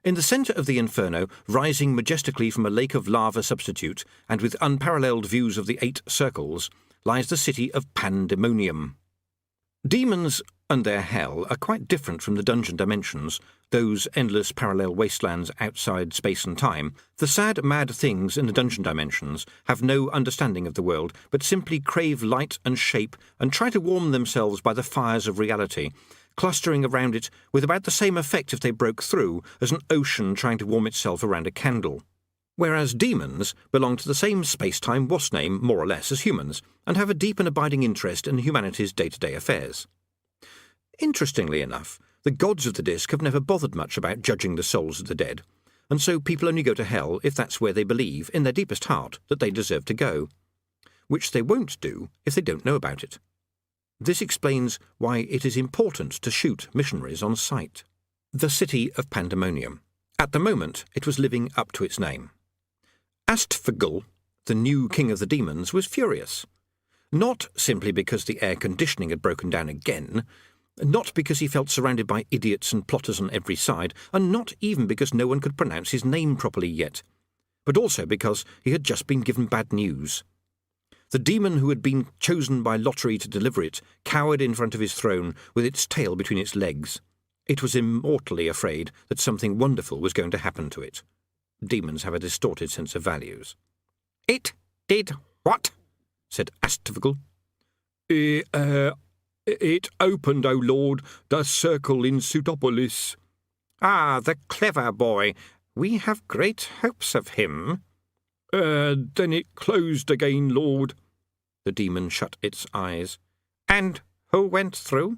In the centre of the inferno, rising majestically from a lake of lava substitute, and with unparalleled views of the 8 circles, lies the city of Pandemonium. Demons and their hell are quite different from the dungeon dimensions, those endless parallel wastelands outside space and time. The sad, mad things in the dungeon dimensions have no understanding of the world, but simply crave light and shape and try to warm themselves by the fires of reality, clustering around it with about the same effect if they broke through as an ocean trying to warm itself around a candle. Whereas demons belong to the same space-time wasp-name, more or less, as humans, and have a deep and abiding interest in humanity's day-to-day affairs. Interestingly enough, the gods of the Disc have never bothered much about judging the souls of the dead, and so people only go to hell if that's where they believe, in their deepest heart, that they deserve to go, which they won't do if they don't know about it. This explains why it is important to shoot missionaries on sight. The city of Pandemonium. At the moment, it was living up to its name. Astfagul, the new king of the demons, was furious. Not simply because the air conditioning had broken down again, not because he felt surrounded by idiots and plotters on every side, and not even because no one could pronounce his name properly yet, but also because he had just been given bad news. The demon who had been chosen by lottery to deliver it cowered in front of his throne with its tail between its legs. It was immortally afraid that something wonderful was going to happen to it. Demons have a distorted sense of values. "It did what?" said Astfagul. It opened, O Lord, the circle in Pseudopolis." "Ah, the clever boy. We have great hopes of him." Then it closed again, Lord." The demon shut its eyes. "And who went through?"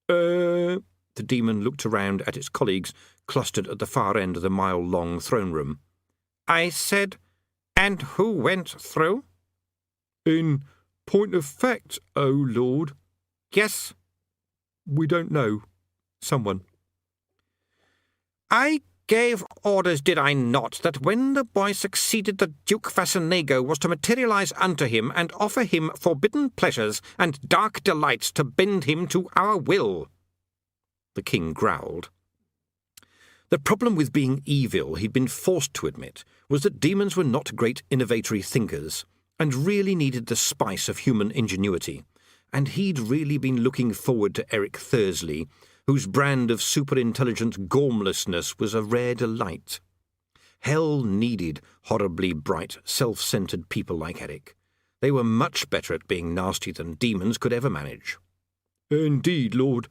The demon looked around at its colleagues, clustered at the far end of the mile-long throne room. "I said, and who went through?" "In point of fact, O Lord." "Yes." "We don't know. Someone." "I gave orders, did I not, that when the boy succeeded the Duke Fascinego was to materialize unto him and offer him forbidden pleasures and dark delights to bend him to our will?" The king growled. The problem with being evil, he'd been forced to admit, was that demons were not great innovatory thinkers, and really needed the spice of human ingenuity, and he'd really been looking forward to Eric Thursley, whose brand of super-intelligent gormlessness was a rare delight. Hell needed horribly bright, self-centred people like Eric. They were much better at being nasty than demons could ever manage. "Indeed, Lord,"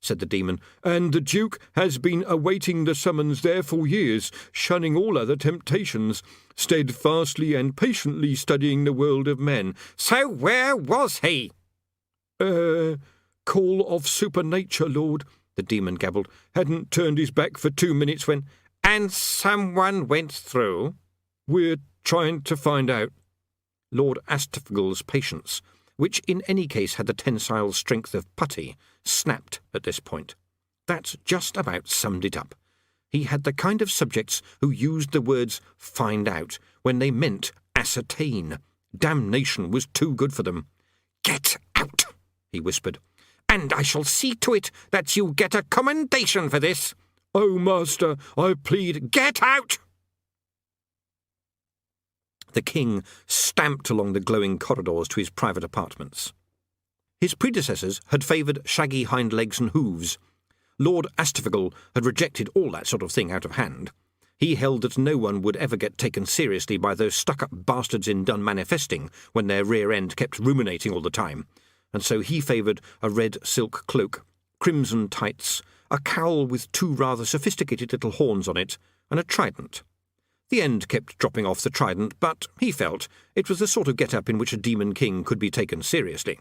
said the demon, "and the Duke has been awaiting the summons there for years, shunning all other temptations, steadfastly and patiently studying the world of men." "So where was he?" Call of supernature, Lord," the demon gabbled. "Hadn't turned his back for 2 minutes when—" "And someone went through?" "We're trying to find out." Lord Astafgel's patience, which in any case had the tensile strength of putty, snapped at this point. That just about summed it up. He had the kind of subjects who used the words "find out" when they meant ascertain. Damnation was too good for them. "Get out," he whispered. "And I shall see to it that you get a commendation for this." "Oh, master, I plead—" "Get out!" The king stamped along the glowing corridors to his private apartments. His predecessors had favoured shaggy hind legs and hooves. Lord Astafgel had rejected all that sort of thing out of hand. He held that no one would ever get taken seriously by those stuck-up bastards in done manifesting when their rear end kept ruminating all the time, and so he favoured a red silk cloak, crimson tights, a cowl with 2 rather sophisticated little horns on it, and a trident. The end kept dropping off the trident, but he felt it was the sort of get-up in which a demon king could be taken seriously.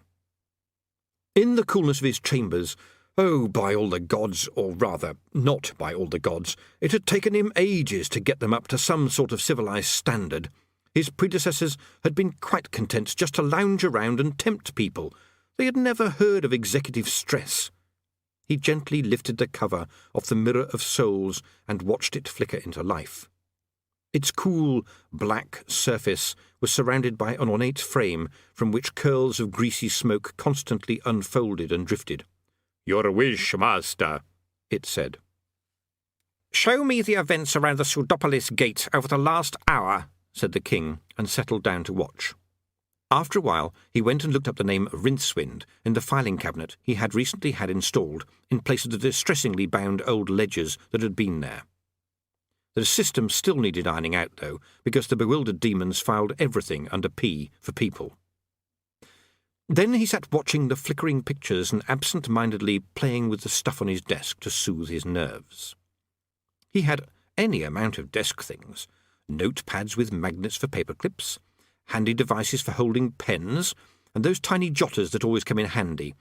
In the coolness of his chambers, oh, by all the gods, or rather, not by all the gods, it had taken him ages to get them up to some sort of civilised standard. His predecessors had been quite content just to lounge around and tempt people. They had never heard of executive stress. He gently lifted the cover off the Mirror of Souls and watched it flicker into life. Its cool, black surface was surrounded by an ornate frame from which curls of greasy smoke constantly unfolded and drifted. "Your wish, master," it said. "Show me the events around the Pseudopolis Gate over the last hour," said the king, and settled down to watch. After a while, he went and looked up the name Rincewind in the filing cabinet he had recently had installed in place of the distressingly bound old ledgers that had been there. The system still needed ironing out, though, because the bewildered demons filed everything under P for people. Then he sat watching the flickering pictures and absent-mindedly playing with the stuff on his desk to soothe his nerves. He had any amount of desk things: notepads with magnets for paperclips, handy devices for holding pens, and those tiny jotters that always come in handy,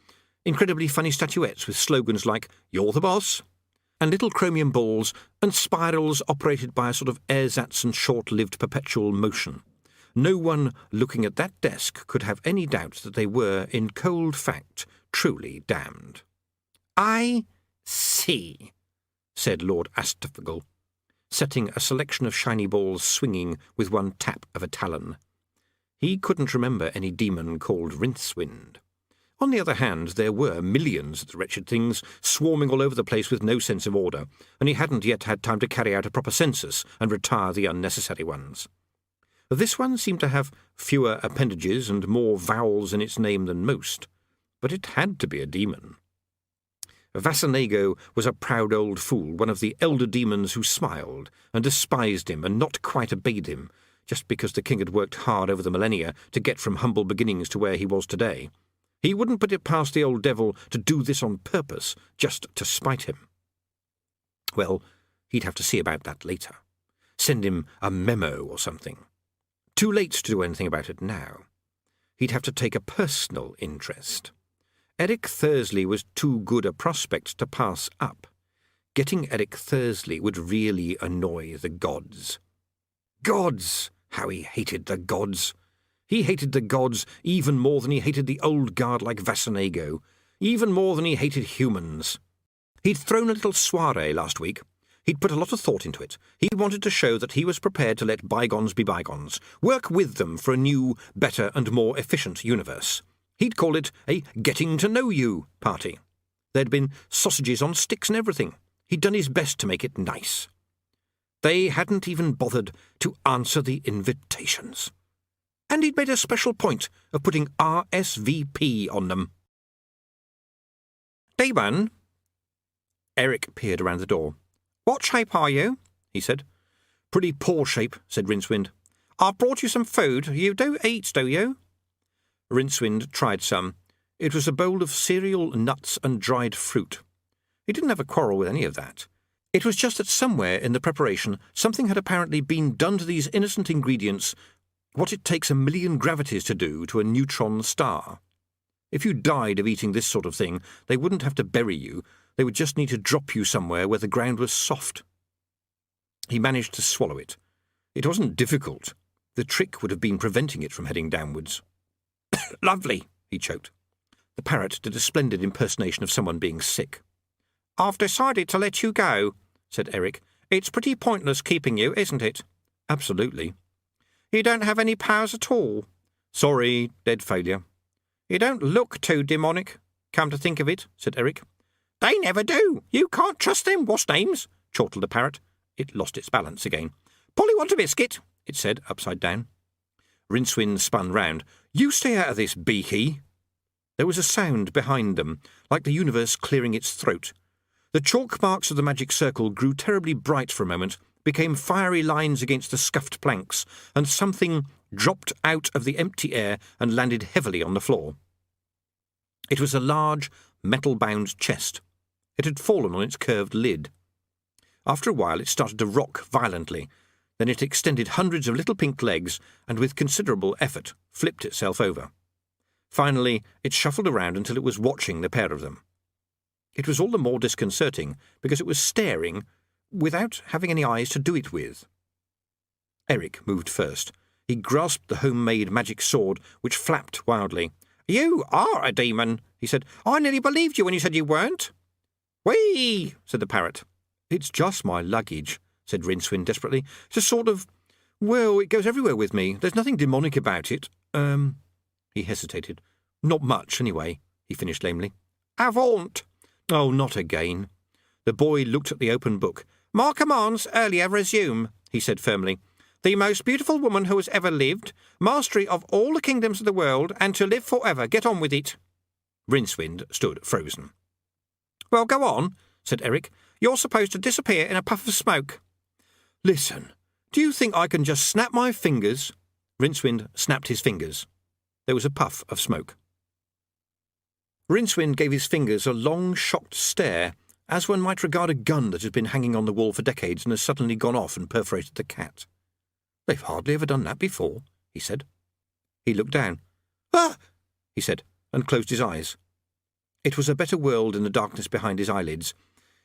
incredibly funny statuettes with slogans like "You're the boss," and little chromium balls and spirals operated by a sort of ersatz and short-lived perpetual motion. No one looking at that desk could have any doubt that they were, in cold fact, truly damned. "I see," said Lord Astafgel, setting a selection of shiny balls swinging with one tap of a talon. He couldn't remember any demon called Rincewind. On the other hand, there were millions of the wretched things swarming all over the place with no sense of order, and he hadn't yet had time to carry out a proper census and retire the unnecessary ones. This one seemed to have fewer appendages and more vowels in its name than most, but it had to be a demon. Vassanego was a proud old fool, one of the elder demons who smiled and despised him and not quite obeyed him, just because the king had worked hard over the millennia to get from humble beginnings to where he was today. He wouldn't put it past the old devil to do this on purpose, just to spite him. Well, he'd have to see about that later. Send him a memo or something. Too late to do anything about it now. He'd have to take a personal interest. Eric Thursley was too good a prospect to pass up. Getting Eric Thursley would really annoy the gods. Gods! How he hated the gods! He hated the gods even more than he hated the old guard like Vassanego, even more than he hated humans. He'd thrown a little soirée last week. He'd put a lot of thought into it. He wanted to show that he was prepared to let bygones be bygones, work with them for a new, better and more efficient universe. He'd call it a getting-to-know-you party. There'd been sausages on sticks and everything. He'd done his best to make it nice. They hadn't even bothered to answer the invitations. And he'd made a special point of putting RSVP on them. "Demon?" Eric peered around the door. "What shape are you?" he said. Pretty poor shape, said Rincewind. I've brought you some food. You do eat, do you? Rincewind tried some. It was a bowl of cereal, nuts, and dried fruit. He didn't have a quarrel with any of that. It was just that somewhere in the preparation something had apparently been done to these innocent ingredients what it takes 1,000,000 gravities to do to a neutron star. If you died of eating this sort of thing, they wouldn't have to bury you. They would just need to drop you somewhere where the ground was soft. He managed to swallow it. It wasn't difficult. The trick would have been preventing it from heading downwards. Lovely, he choked. The parrot did a splendid impersonation of someone being sick. I've decided to let you go, said Eric. It's pretty pointless keeping you, isn't it? Absolutely. You don't have any powers at all. Sorry, dead failure. You don't look too demonic, come to think of it, said Eric. They never do. You can't trust them, what's-names, chortled the parrot. It lost its balance again. Polly want a biscuit, it said, upside down. Rincewind spun round. You stay out of this, Beaky. There was a sound behind them, like the universe clearing its throat. The chalk marks of the magic circle grew terribly bright for a moment, became fiery lines against the scuffed planks, and something dropped out of the empty air and landed heavily on the floor. It was a large, metal-bound chest. It had fallen on its curved lid. After a while it started to rock violently. Then it extended hundreds of little pink legs and, with considerable effort, flipped itself over. Finally, it shuffled around until it was watching the pair of them. It was all the more disconcerting because it was staring without having any eyes to do it with. Eric moved first. He grasped the homemade magic sword, which flapped wildly. You are a demon, he said. I nearly believed you when you said you weren't. Whee! Said the parrot. It's just my luggage, said Rincewind desperately. It's a sort of... well, it goes everywhere with me. There's nothing demonic about it. He hesitated. Not much, anyway, he finished lamely. Avaunt! Oh, not again. The boy looked at the open book. My commands earlier resume, he said firmly. The most beautiful woman who has ever lived, mastery of all the kingdoms of the world, and to live forever. Get on with it. Rincewind stood frozen. Well, go on, said Eric. You're supposed to disappear in a puff of smoke. Listen, do you think I can just snap my fingers? Rincewind snapped his fingers. There was a puff of smoke. Rincewind gave his fingers a long, shocked stare, as one might regard a gun that has been hanging on the wall for decades and has suddenly gone off and perforated the cat. They've hardly ever done that before, he said. He looked down. Ah! He said, and closed his eyes. It was a better world in the darkness behind his eyelids.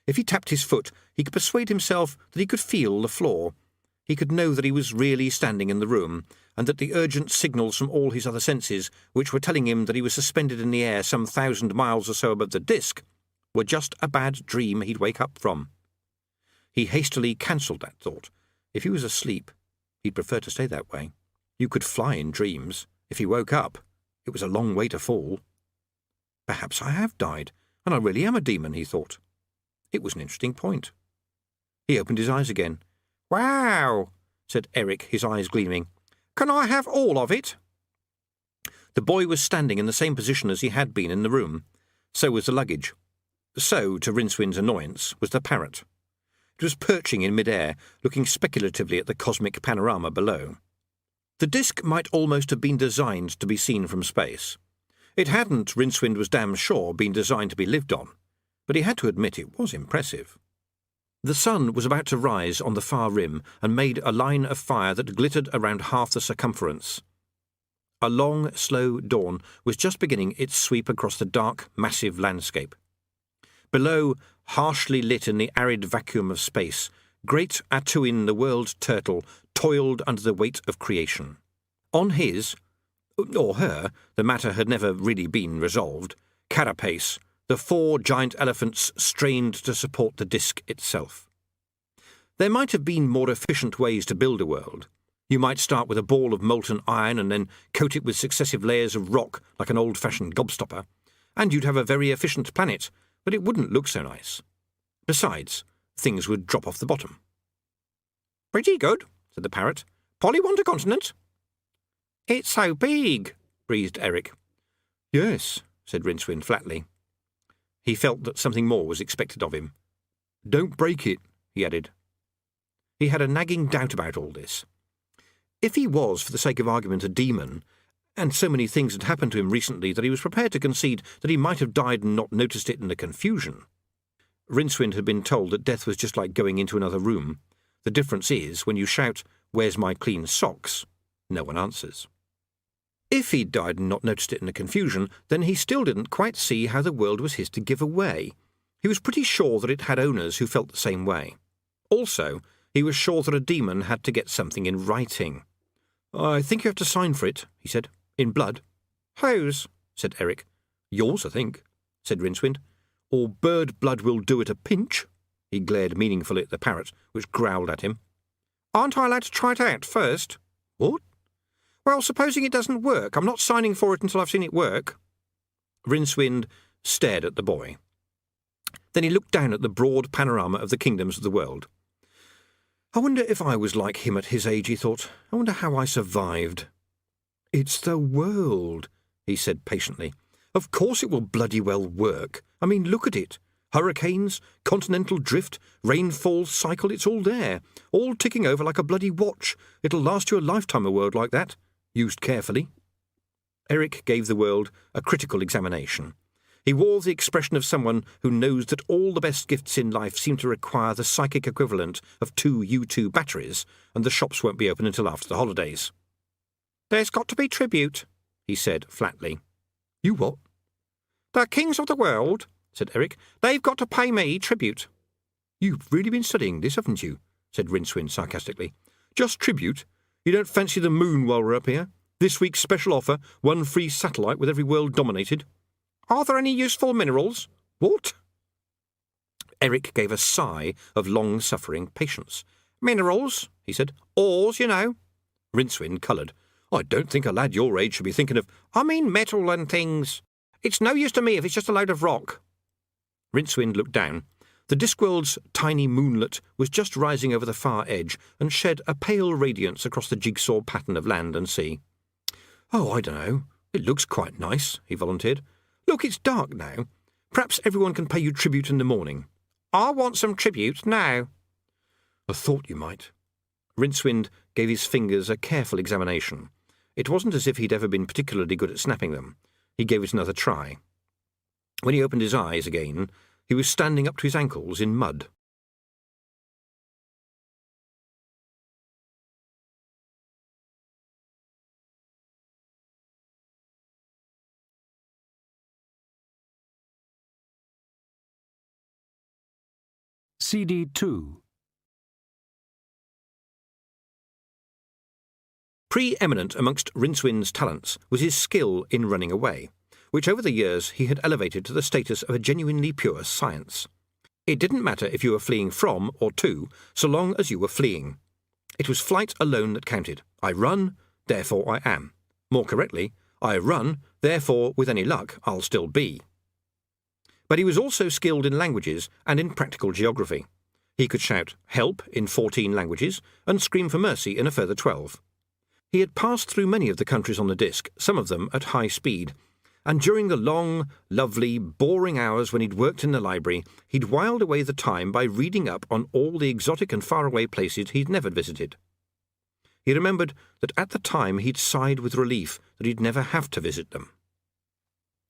If he tapped his foot, he could persuade himself that he could feel the floor. He could know that he was really standing in the room, and that the urgent signals from all his other senses, which were telling him that he was suspended in the air some 1,000 miles or so above the disk, were just a bad dream he'd wake up from. He hastily cancelled that thought. If he was asleep, he'd prefer to stay that way. You could fly in dreams. If he woke up, it was a long way to fall. Perhaps I have died, and I really am a demon, he thought. It was an interesting point. He opened his eyes again. Wow, said Eric, his eyes gleaming. Can I have all of it? The boy was standing in the same position as he had been in the room. So was the luggage. So, to Rincewind's annoyance, was the parrot. It was perching in mid-air, looking speculatively at the cosmic panorama below. The disk might almost have been designed to be seen from space. It hadn't, Rincewind was damn sure, been designed to be lived on, but he had to admit it was impressive. The sun was about to rise on the far rim and made a line of fire that glittered around half the circumference. A long, slow dawn was just beginning its sweep across the dark, massive landscape. Below, harshly lit in the arid vacuum of space, great Atuin the world turtle toiled under the weight of creation. On his, or her, the matter had never really been resolved, carapace, the 4 giant elephants strained to support the disk itself. There might have been more efficient ways to build a world. You might start with a ball of molten iron and then coat it with successive layers of rock like an old-fashioned gobstopper, and you'd have a very efficient planet, but it wouldn't look so nice. Besides, things would drop off the bottom. Pretty good, said the parrot. Polly want a continent? It's so big, breathed Eric. Yes, said Rincewind flatly. He felt that something more was expected of him. Don't break it, he added. He had a nagging doubt about all this. If he was, for the sake of argument, a demon, and so many things had happened to him recently that he was prepared to concede that he might have died and not noticed it in the confusion. Rincewind had been told that death was just like going into another room. The difference is, when you shout, "Where's my clean socks?" no one answers. If he'd died and not noticed it in the confusion, then he still didn't quite see how the world was his to give away. He was pretty sure that it had owners who felt the same way. Also, he was sure that a demon had to get something in writing. "I think you have to sign for it," he said. "In blood." "Whose?" said Eric. "Yours, I think," said Rincewind. "Or bird blood will do at a pinch." He glared meaningfully at the parrot, which growled at him. "Aren't I allowed to try it out first?" "What?" "Well, supposing it doesn't work. I'm not signing for it until I've seen it work." Rincewind stared at the boy. Then he looked down at the broad panorama of the kingdoms of the world. "I wonder if I was like him at his age," he thought. "I wonder how I survived." "It's the world," he said patiently. "Of course it will bloody well work. I mean, look at it. Hurricanes, continental drift, rainfall cycle, it's all there. All ticking over like a bloody watch. It'll last you a lifetime, a world like that, used carefully." Eric gave the world a critical examination. He wore the expression of someone who knows that all the best gifts in life seem to require the psychic equivalent of 2 U2 batteries, and the shops won't be open until after the holidays. "There's got to be tribute," he said flatly. "You what?" "The kings of the world," said Eric. "They've got to pay me tribute." "You've really been studying this, haven't you?" said Rincewind sarcastically. "Just tribute? You don't fancy the moon while we're up here? This week's special offer, 1 free satellite with every world dominated." "Are there any useful minerals?" "What?" Eric gave a sigh of long-suffering patience. "Minerals," he said. "Ores, you know." Rincewind coloured. "I don't think a lad your age should be thinking of—" "I mean metal and things. It's no use to me if it's just a load of rock." Rincewind looked down. The Discworld's tiny moonlet was just rising over the far edge and shed a pale radiance across the jigsaw pattern of land and sea. "Oh, I don't know. It looks quite nice," he volunteered. "Look, it's dark now. Perhaps everyone can pay you tribute in the morning." "I want some tribute now." "I thought you might." Rincewind gave his fingers a careful examination. It wasn't as if he'd ever been particularly good at snapping them. He gave it another try. When he opened his eyes again, he was standing up to his ankles in mud. CD 2. Pre-eminent amongst Rincewind's talents was his skill in running away, which over the years he had elevated to the status of a genuinely pure science. It didn't matter if you were fleeing from or to, so long as you were fleeing. It was flight alone that counted. I run, therefore I am. More correctly, I run, therefore, with any luck, I'll still be. But he was also skilled in languages and in practical geography. He could shout "help" in 14 languages and scream for mercy in a further 12. He had passed through many of the countries on the disc, some of them at high speed, and during the long, lovely, boring hours when he'd worked in the library, he'd whiled away the time by reading up on all the exotic and faraway places he'd never visited. He remembered that at the time he'd sighed with relief that he'd never have to visit them.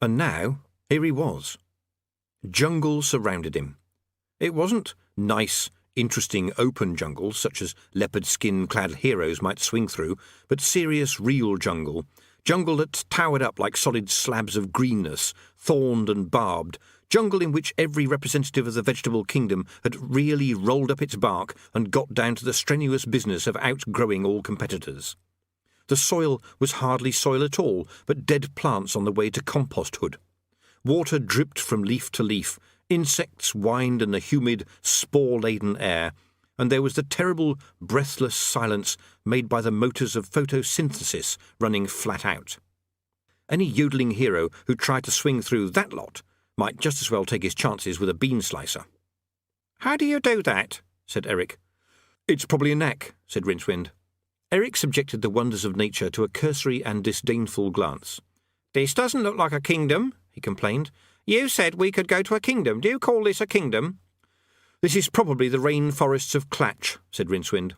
And now, here he was. Jungle surrounded him. It wasn't nice, interesting, open jungle, such as leopard skin-clad heroes might swing through, but serious, real jungle that towered up like solid slabs of greenness, thorned and barbed, jungle in which every representative of the vegetable kingdom had really rolled up its bark and got down to the strenuous business of outgrowing all competitors. The soil was hardly soil at all, but dead plants on the way to composthood. Water dripped from leaf to leaf, insects whined in the humid, spore-laden air, and there was the terrible, breathless silence made by the motors of photosynthesis running flat out. Any yodeling hero who tried to swing through that lot might just as well take his chances with a bean slicer. "How do you do that?" said Eric. "It's probably a knack," said Rincewind. Eric subjected the wonders of nature to a cursory and disdainful glance. "This doesn't look like a kingdom," he complained. "You said we could go to a kingdom. Do you call this a kingdom?" "This is probably the rainforests of Clatch," said Rincewind.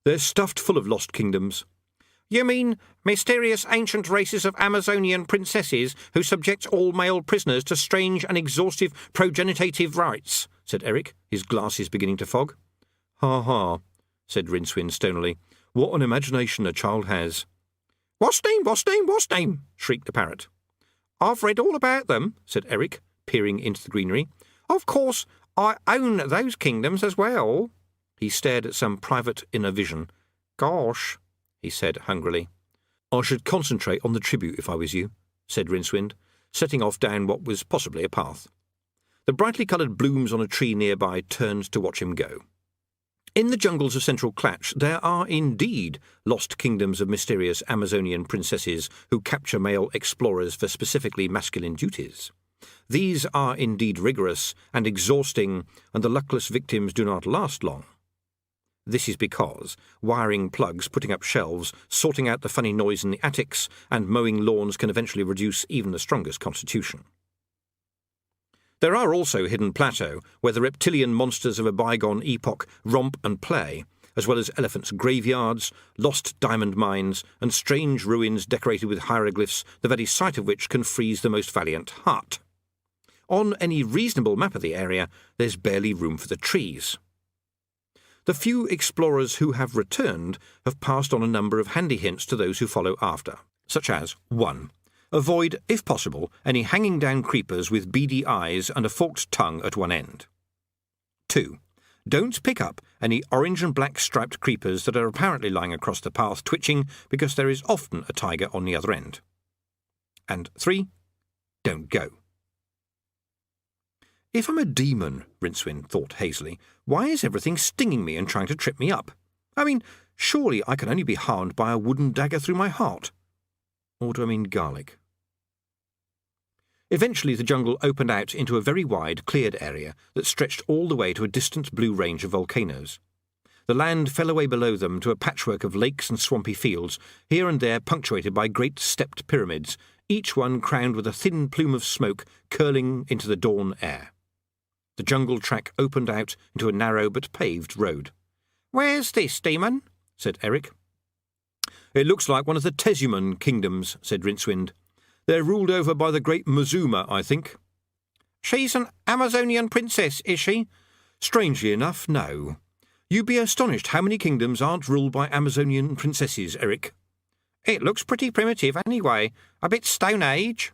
"They're stuffed full of lost kingdoms." "You mean mysterious ancient races of Amazonian princesses who subject all male prisoners to strange and exhaustive progenitative rites?" said Eric, his glasses beginning to fog. "Ha ha," said Rincewind stonily. "What an imagination a child has." "What's name?" shrieked the parrot. "I've read all about them," said Eric, peering into the greenery. "Of course, I own those kingdoms as well." He stared at some private inner vision. "Gosh," he said hungrily. "I should concentrate on the tribute if I was you," said Rincewind, setting off down what was possibly a path. The brightly coloured blooms on a tree nearby turned to watch him go. In the jungles of central Clatch there are indeed lost kingdoms of mysterious Amazonian princesses who capture male explorers for specifically masculine duties. These are indeed rigorous and exhausting, and the luckless victims do not last long. This is because wiring plugs, putting up shelves, sorting out the funny noise in the attics, and mowing lawns can eventually reduce even the strongest constitution. There are also hidden plateaux where the reptilian monsters of a bygone epoch romp and play, as well as elephants' graveyards, lost diamond mines, and strange ruins decorated with hieroglyphs, the very sight of which can freeze the most valiant heart. On any reasonable map of the area, there's barely room for the trees. The few explorers who have returned have passed on a number of handy hints to those who follow after, such as 1. Avoid, if possible, any hanging-down creepers with beady eyes and a forked tongue at one end. 2. Don't pick up any orange and black striped creepers that are apparently lying across the path twitching because there is often a tiger on the other end. And 3. Don't go. If I'm a demon, Rincewind thought hazily, why is everything stinging me and trying to trip me up? I mean, surely I can only be harmed by a wooden dagger through my heart. Or do I mean garlic? Eventually the jungle opened out into a very wide, cleared area that stretched all the way to a distant blue range of volcanoes. The land fell away below them to a patchwork of lakes and swampy fields, here and there punctuated by great stepped pyramids, each one crowned with a thin plume of smoke curling into the dawn air. The jungle track opened out into a narrow but paved road. "Where's this, demon?" said Eric. "It looks like one of the Tezuman kingdoms," said Rincewind. "They're ruled over by the great Mazuma, I think." "She's an Amazonian princess, is she?" "Strangely enough, no. You'd be astonished how many kingdoms aren't ruled by Amazonian princesses, Eric." "It looks pretty primitive anyway, a bit Stone Age."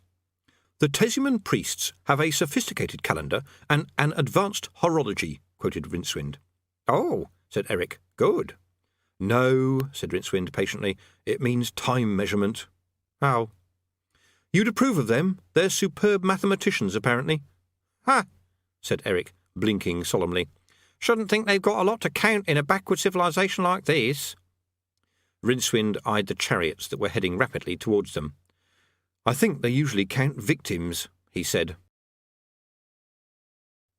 "The Tezuman priests have a sophisticated calendar and an advanced horology," quoted Rincewind. "Oh," said Eric. "Good." "No," said Rincewind patiently. "It means time measurement." "Oh." "You'd approve of them. They're superb mathematicians, apparently." "Huh," said Eric, blinking solemnly. "Shouldn't think they've got a lot to count in a backward civilization like this." Rincewind eyed the chariots that were heading rapidly towards them. "I think they usually count victims," he said.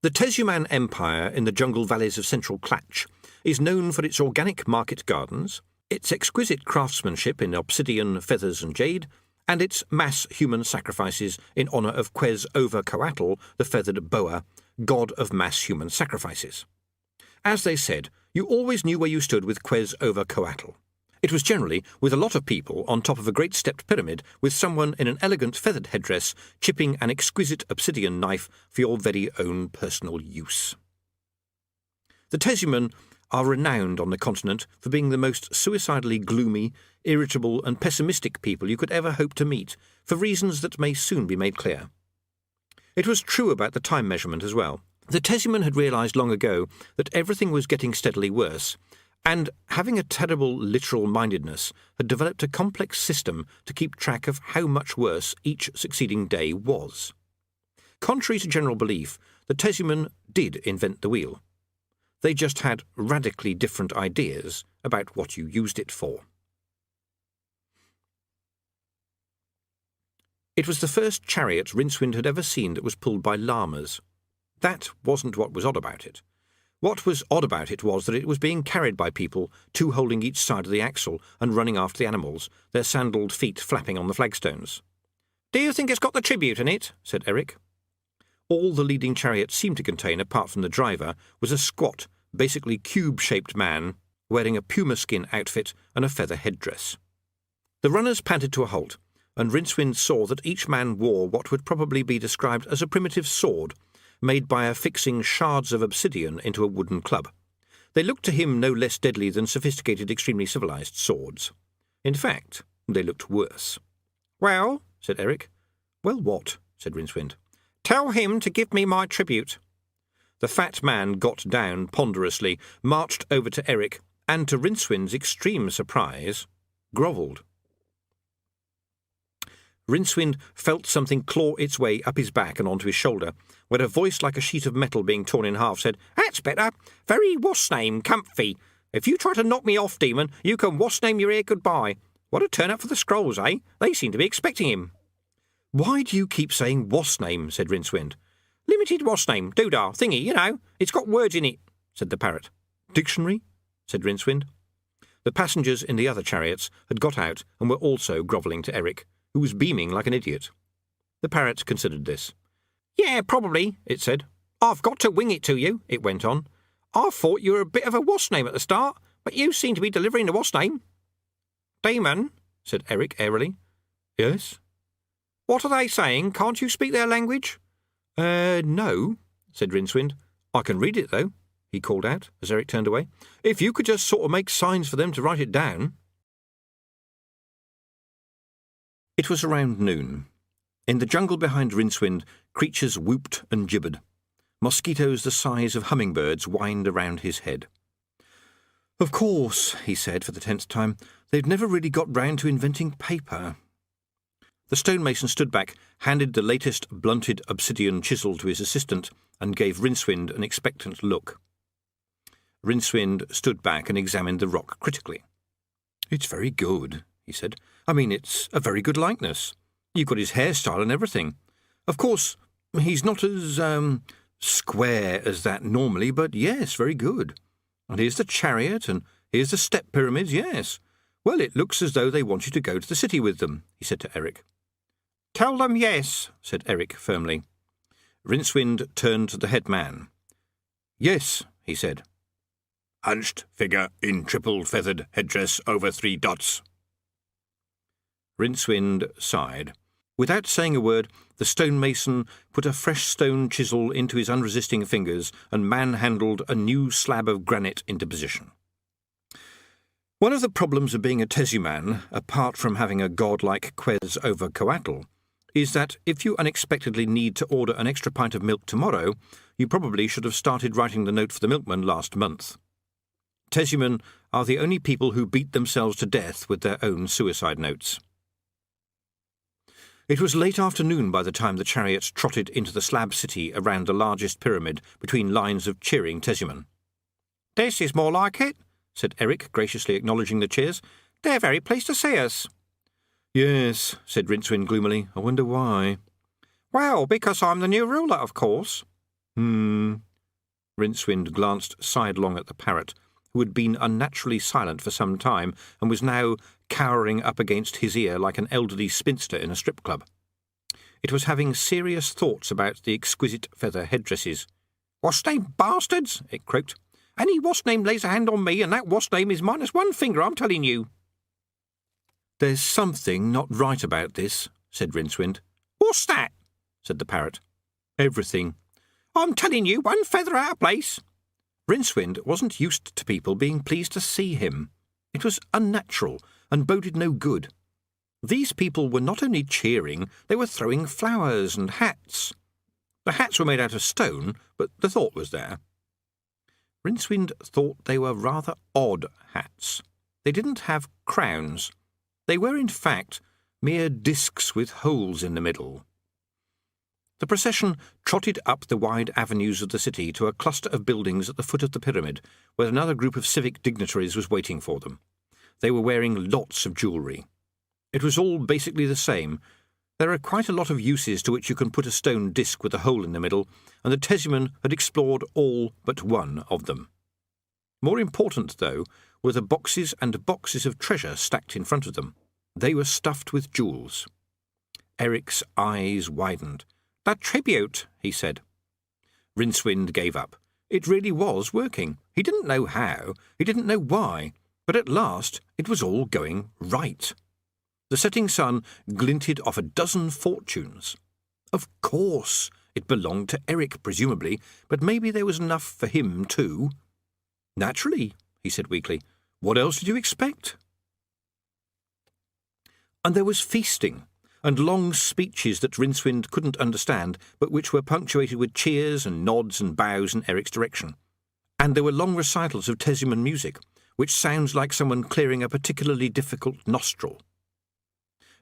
The Tezuman Empire in the jungle valleys of central Clatch is known for its organic market gardens, its exquisite craftsmanship in obsidian, feathers and jade, and its mass human sacrifices in honour of Quez-Over-Coatl, the feathered boa, god of mass human sacrifices. As they said, you always knew where you stood with Quez-Over-Coatl. It was generally with a lot of people on top of a great stepped pyramid with someone in an elegant feathered headdress chipping an exquisite obsidian knife for your very own personal use. The Tezuman are renowned on the continent for being the most suicidally gloomy, irritable and pessimistic people you could ever hope to meet, for reasons that may soon be made clear. It was true about the time measurement as well. The Tezuman had realised long ago that everything was getting steadily worse, and, having a terrible literal-mindedness, had developed a complex system to keep track of how much worse each succeeding day was. Contrary to general belief, the Tezuman did invent the wheel. They just had radically different ideas about what you used it for. It was the first chariot Rincewind had ever seen that was pulled by llamas. That wasn't what was odd about it. What was odd about it was that it was being carried by people, two holding each side of the axle and running after the animals, their sandalled feet flapping on the flagstones. "Do you think it's got the tribute in it?" said Eric. All the leading chariot seemed to contain, apart from the driver, was a squat, basically cube-shaped man wearing a puma skin outfit and a feather headdress. The runners panted to a halt, and Rincewind saw that each man wore what would probably be described as a primitive sword, made by affixing shards of obsidian into a wooden club. They looked to him no less deadly than sophisticated, extremely civilized swords. In fact, they looked worse. "Well," said Eric. "Well, what?" said Rincewind. "Tell him to give me my tribute." The fat man got down ponderously, marched over to Eric, and to Rincewind's extreme surprise, grovelled. Rincewind felt something claw its way up his back and onto his shoulder, where a voice like a sheet of metal being torn in half said, "That's better. Very what's-name, comfy. If you try to knock me off, demon, you can what's-name your ear goodbye. What a turn-up for the scrolls, eh? They seem to be expecting him." "Why do you keep saying what's-name?" said Rincewind. "Limited what's-name, doodah, thingy, you know. It's got words in it," said the parrot. "Dictionary?" said Rincewind. The passengers in the other chariots had got out and were also grovelling to Eric, who was beaming like an idiot. The parrot considered this. "Yeah, probably," it said. "I've got to wing it to you," it went on. "I thought you were a bit of a what's-name at the start, but you seem to be delivering the what's-name." "Demon," said Eric airily. "Yes?" "What are they saying? Can't you speak their language?" No," said Rincewind. "I can read it, though," he called out, as Eric turned away. "If you could just sort of make signs for them to write it down." It was around noon. In the jungle behind Rincewind, creatures whooped and gibbered. Mosquitoes the size of hummingbirds whined around his head. "Of course," he said for the 10th time, "they've never really got round to inventing paper." The stonemason stood back, handed the latest blunted obsidian chisel to his assistant, and gave Rincewind an expectant look. Rincewind stood back and examined the rock critically. "It's very good," he said. "I mean, it's a very good likeness. You've got his hairstyle and everything. Of course, he's not as, square as that normally, but yes, very good. And here's the chariot, and here's the step pyramids, yes. Well, it looks as though they want you to go to the city with them," he said to Eric. "Tell them yes," said Eric firmly. Rincewind turned to the head man. "Yes," he said. Hunched figure in triple feathered headdress over 3 dots. Rincewind sighed. Without saying a word, the stonemason put a fresh stone chisel into his unresisting fingers and manhandled a new slab of granite into position. One of the problems of being a Tezuman, apart from having a godlike quez over coatl, is that if you unexpectedly need to order an extra pint of milk tomorrow, you probably should have started writing the note for the milkman last month. Tezumen are the only people who beat themselves to death with their own suicide notes. It was late afternoon by the time the chariots trotted into the slab city around the largest pyramid between lines of cheering Tezumen. "This is more like it," said Eric, graciously acknowledging the cheers. "They're very pleased to see us." "Yes," said Rincewind gloomily. "I wonder why." "Well, because I'm the new ruler, of course." Rincewind glanced sidelong at the parrot, who had been unnaturally silent for some time and was now cowering up against his ear like an elderly spinster in a strip club. It was having serious thoughts about the exquisite feather headdresses. "What's-name bastards?" it croaked. "Any what's-name lays a hand on me, and that what's-name is minus 1 finger, I'm telling you." "There's something not right about this," said Rincewind. "What's that?" said the parrot. "Everything." "I'm telling you, 1 feather out of place." Rincewind wasn't used to people being pleased to see him. It was unnatural and boded no good. These people were not only cheering, they were throwing flowers and hats. The hats were made out of stone, but the thought was there. Rincewind thought they were rather odd hats. They didn't have crowns. They were, in fact, mere discs with holes in the middle. The procession trotted up the wide avenues of the city to a cluster of buildings at the foot of the pyramid, where another group of civic dignitaries was waiting for them. They were wearing lots of jewellery. It was all basically the same. There are quite a lot of uses to which you can put a stone disc with a hole in the middle, and the Tezumen had explored all but one of them. More important, though, were the boxes and boxes of treasure stacked in front of them. They were stuffed with jewels. Eric's eyes widened. "That tribute," he said. Rincewind gave up. It really was working. He didn't know how, he didn't know why, but at last it was all going right. The setting sun glinted off a dozen fortunes. Of course, it belonged to Eric, presumably, but maybe there was enough for him too. "Naturally," he said weakly. "What else did you expect?" And there was feasting, and long speeches that Rincewind couldn't understand, but which were punctuated with cheers and nods and bows in Eric's direction. And there were long recitals of Tesiman music, which sounds like someone clearing a particularly difficult nostril.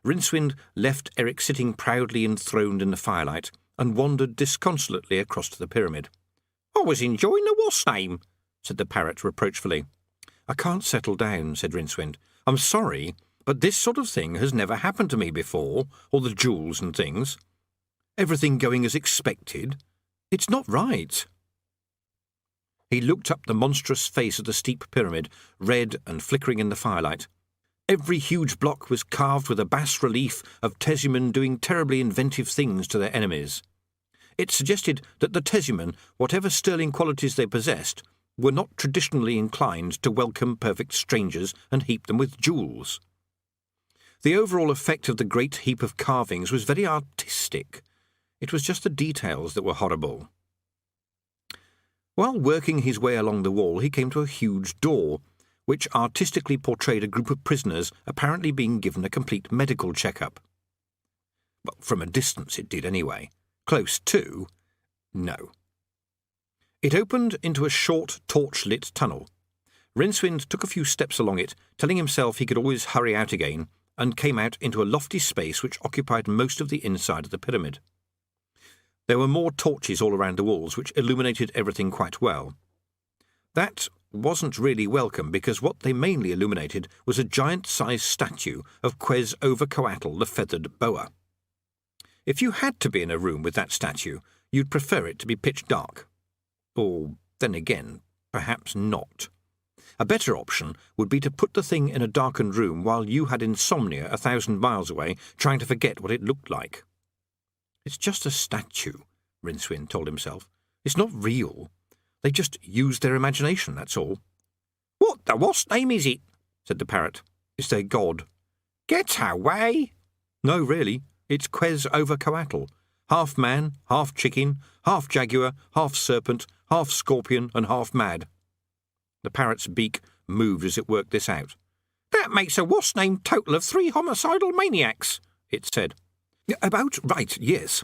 Rincewind left Eric sitting proudly enthroned in the firelight and wandered disconsolately across to the pyramid. "I was enjoying the what's name," said the parrot reproachfully. "I can't settle down," said Rincewind. "I'm sorry, but this sort of thing has never happened to me before, all the jewels and things. Everything going as expected. It's not right." He looked up the monstrous face of the steep pyramid, red and flickering in the firelight. Every huge block was carved with a bas-relief of Tesiman doing terribly inventive things to their enemies. It suggested that the Tesiman, whatever sterling qualities they possessed, were not traditionally inclined to welcome perfect strangers and heap them with jewels. The overall effect of the great heap of carvings was very artistic. It was just the details that were horrible. While working his way along the wall, he came to a huge door, which artistically portrayed a group of prisoners apparently being given a complete medical check-up. Well, from a distance it did anyway. Close to, no. It opened into a short, torch-lit tunnel. Rincewind took a few steps along it, telling himself he could always hurry out again, and came out into a lofty space which occupied most of the inside of the pyramid. There were more torches all around the walls, which illuminated everything quite well. That wasn't really welcome, because what they mainly illuminated was a giant-sized statue of Quez-Over-Coatl, the feathered boa. If you had to be in a room with that statue, you'd prefer it to be pitch dark. Or, then again, perhaps not. A better option would be to put the thing in a darkened room while you had insomnia 1,000 miles away, trying to forget what it looked like. "It's just a statue," Rincewind told himself. "It's not real. They just used their imagination, that's all." "What the what's name is it?" said the parrot. "It's their god." "Get away!" "No, really. It's Quez-Over-Coatl. Half man, half chicken, half jaguar, half serpent, half scorpion, and half mad." The parrot's beak moved as it worked this out. "That makes a what's name total of 3 homicidal maniacs," it said. "About right, yes,"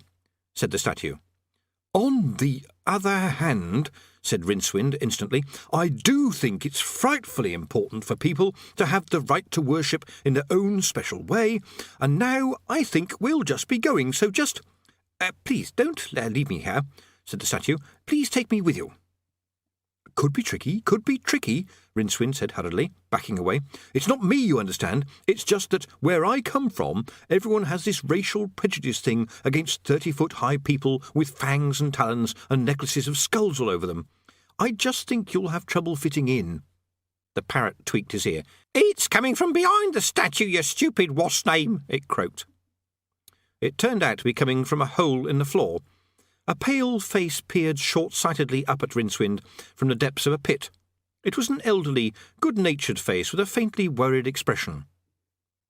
said the statue. "On the other hand," said Rincewind instantly, "I do think it's frightfully important for people to have the right to worship in their own special way, and now I think we'll just be going, so just— please don't leave me here," said the statue. "Please take me with you." Could be tricky, Rincewind said hurriedly, backing away. "It's not me, you understand. It's just that where I come from, everyone has this racial prejudice thing against 30-foot-high people with fangs and talons and necklaces of skulls all over them. I just think you'll have trouble fitting in." The parrot tweaked his ear. "It's coming from behind the statue, you stupid what's name," it croaked. It turned out to be coming from a hole in the floor. A pale face peered short-sightedly up at Rincewind from the depths of a pit. It was an elderly, good-natured face with a faintly worried expression.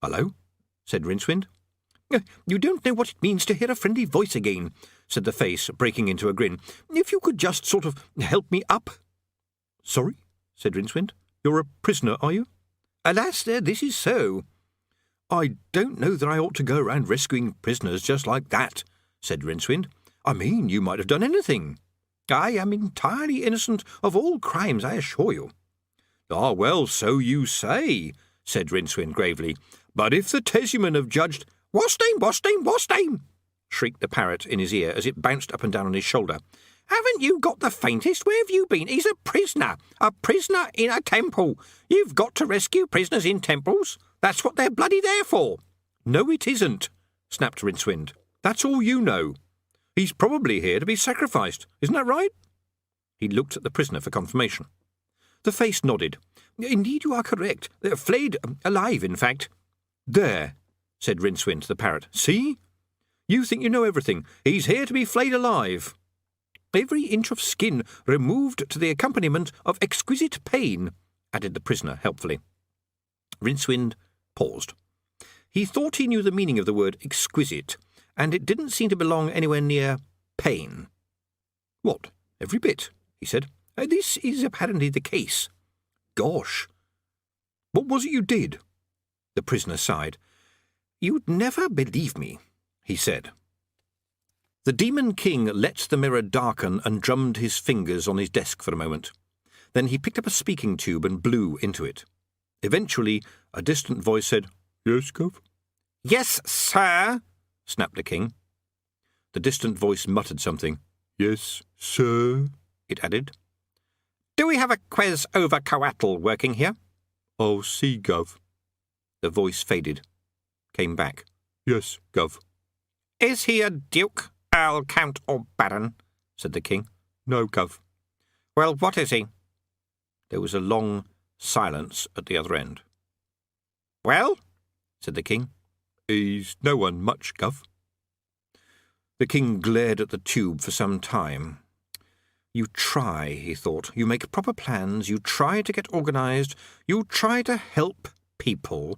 "Hello?" said Rincewind. "You don't know what it means to hear a friendly voice again," said the face, breaking into a grin. "If you could just sort of help me up." "Sorry?" said Rincewind. "You're a prisoner, are you?" "Alas, this is so." "I don't know that I ought to go around rescuing prisoners just like that," said Rincewind. "I mean, you might have done anything." "I am entirely innocent of all crimes, I assure you." "Ah, well, so you say," said Rincewind gravely. "But if the Tesiman have judged—" "What's name?" shrieked the parrot in his ear as it bounced up and down on his shoulder. "Haven't you got the faintest? Where have you been? He's a prisoner in a temple. You've got to rescue prisoners in temples. That's what they're bloody there for." "No, it isn't," snapped Rincewind. "That's all you know. He's probably here to be sacrificed. Isn't that right?" He looked at the prisoner for confirmation. The face nodded. "Indeed, you are correct. They're flayed alive, in fact." "There," said Rincewind to the parrot. "See? You think you know everything. He's here to be flayed alive. Every inch of skin removed to the accompaniment of exquisite pain, added the prisoner helpfully. Rincewind paused. He thought he knew the meaning of the word exquisite, and it didn't seem to belong anywhere near pain. What? Every bit, he said. This is apparently the case. Gosh. What was it you did? The prisoner sighed. You'd never believe me, he said. The Demon King let the mirror darken and drummed his fingers on his desk for a moment. Then he picked up a speaking tube and blew into it. Eventually, a distant voice said, Yes, Gov? Yes, sir, snapped the king. The distant voice muttered something. Yes, sir, it added. Do we have a Quez over Coatl working here? Oh, see, Gov. The voice faded. Came back. Yes, Gov. Is he a duke, earl, count, or baron? Said the king. No, Gov. Well, what is he? There was a long silence at the other end. Well? Said the king. He's no one much, Gov. The king glared at the tube for some time. You try, he thought. You make proper plans, you try to get organised, you try to help people,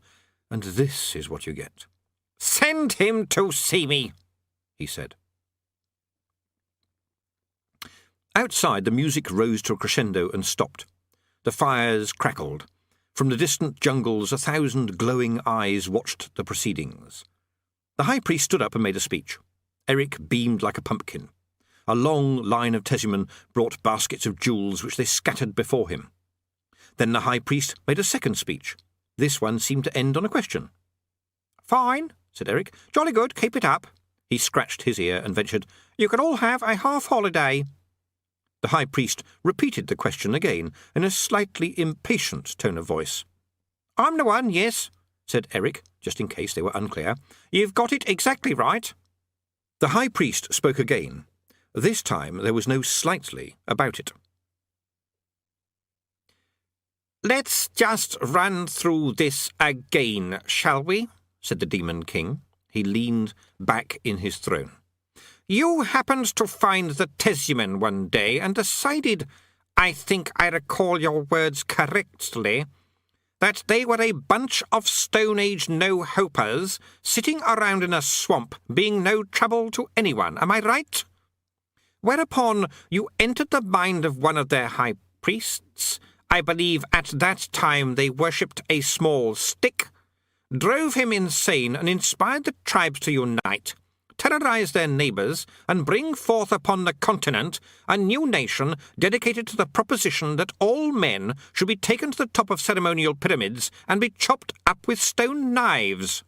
and this is what you get. Send him to see me, he said. Outside, the music rose to a crescendo and stopped. The fires crackled. From the distant jungles, 1,000 glowing eyes watched the proceedings. The high priest stood up and made a speech. Eric beamed like a pumpkin. A long line of Tessuman brought baskets of jewels which they scattered before him. Then the high priest made a second speech. This one seemed to end on a question. Fine, said Eric. Jolly good, keep it up. He scratched his ear and ventured, You can all have a half-holiday. The high priest repeated the question again in a slightly impatient tone of voice. I'm the one, yes, said Eric, just in case they were unclear. You've got it exactly right. The high priest spoke again. This time there was no slightly about it. Let's just run through this again, shall we? Said the Demon King. He leaned back in his throne. You happened to find the Tessuman one day and decided, I think I recall your words correctly, that they were a bunch of Stone Age no-hopers sitting around in a swamp being no trouble to anyone, am I right? Whereupon you entered the mind of one of their high priests, I believe at that time they worshipped a small stick, drove him insane and inspired the tribes to unite, terrorize their neighbours, and bring forth upon the continent a new nation dedicated to the proposition that all men should be taken to the top of ceremonial pyramids and be chopped up with stone knives.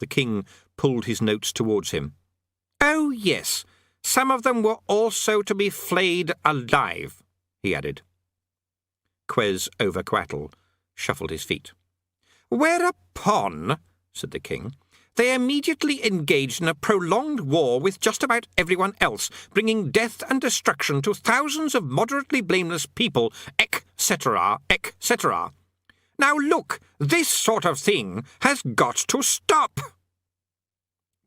The king pulled his notes towards him. Oh, yes, some of them were also to be flayed alive, he added. Quez over Coatl shuffled his feet. Whereupon, said the king, they immediately engaged in a prolonged war with just about everyone else, bringing death and destruction to thousands of moderately blameless people, etc., etc. Now look, this sort of thing has got to stop.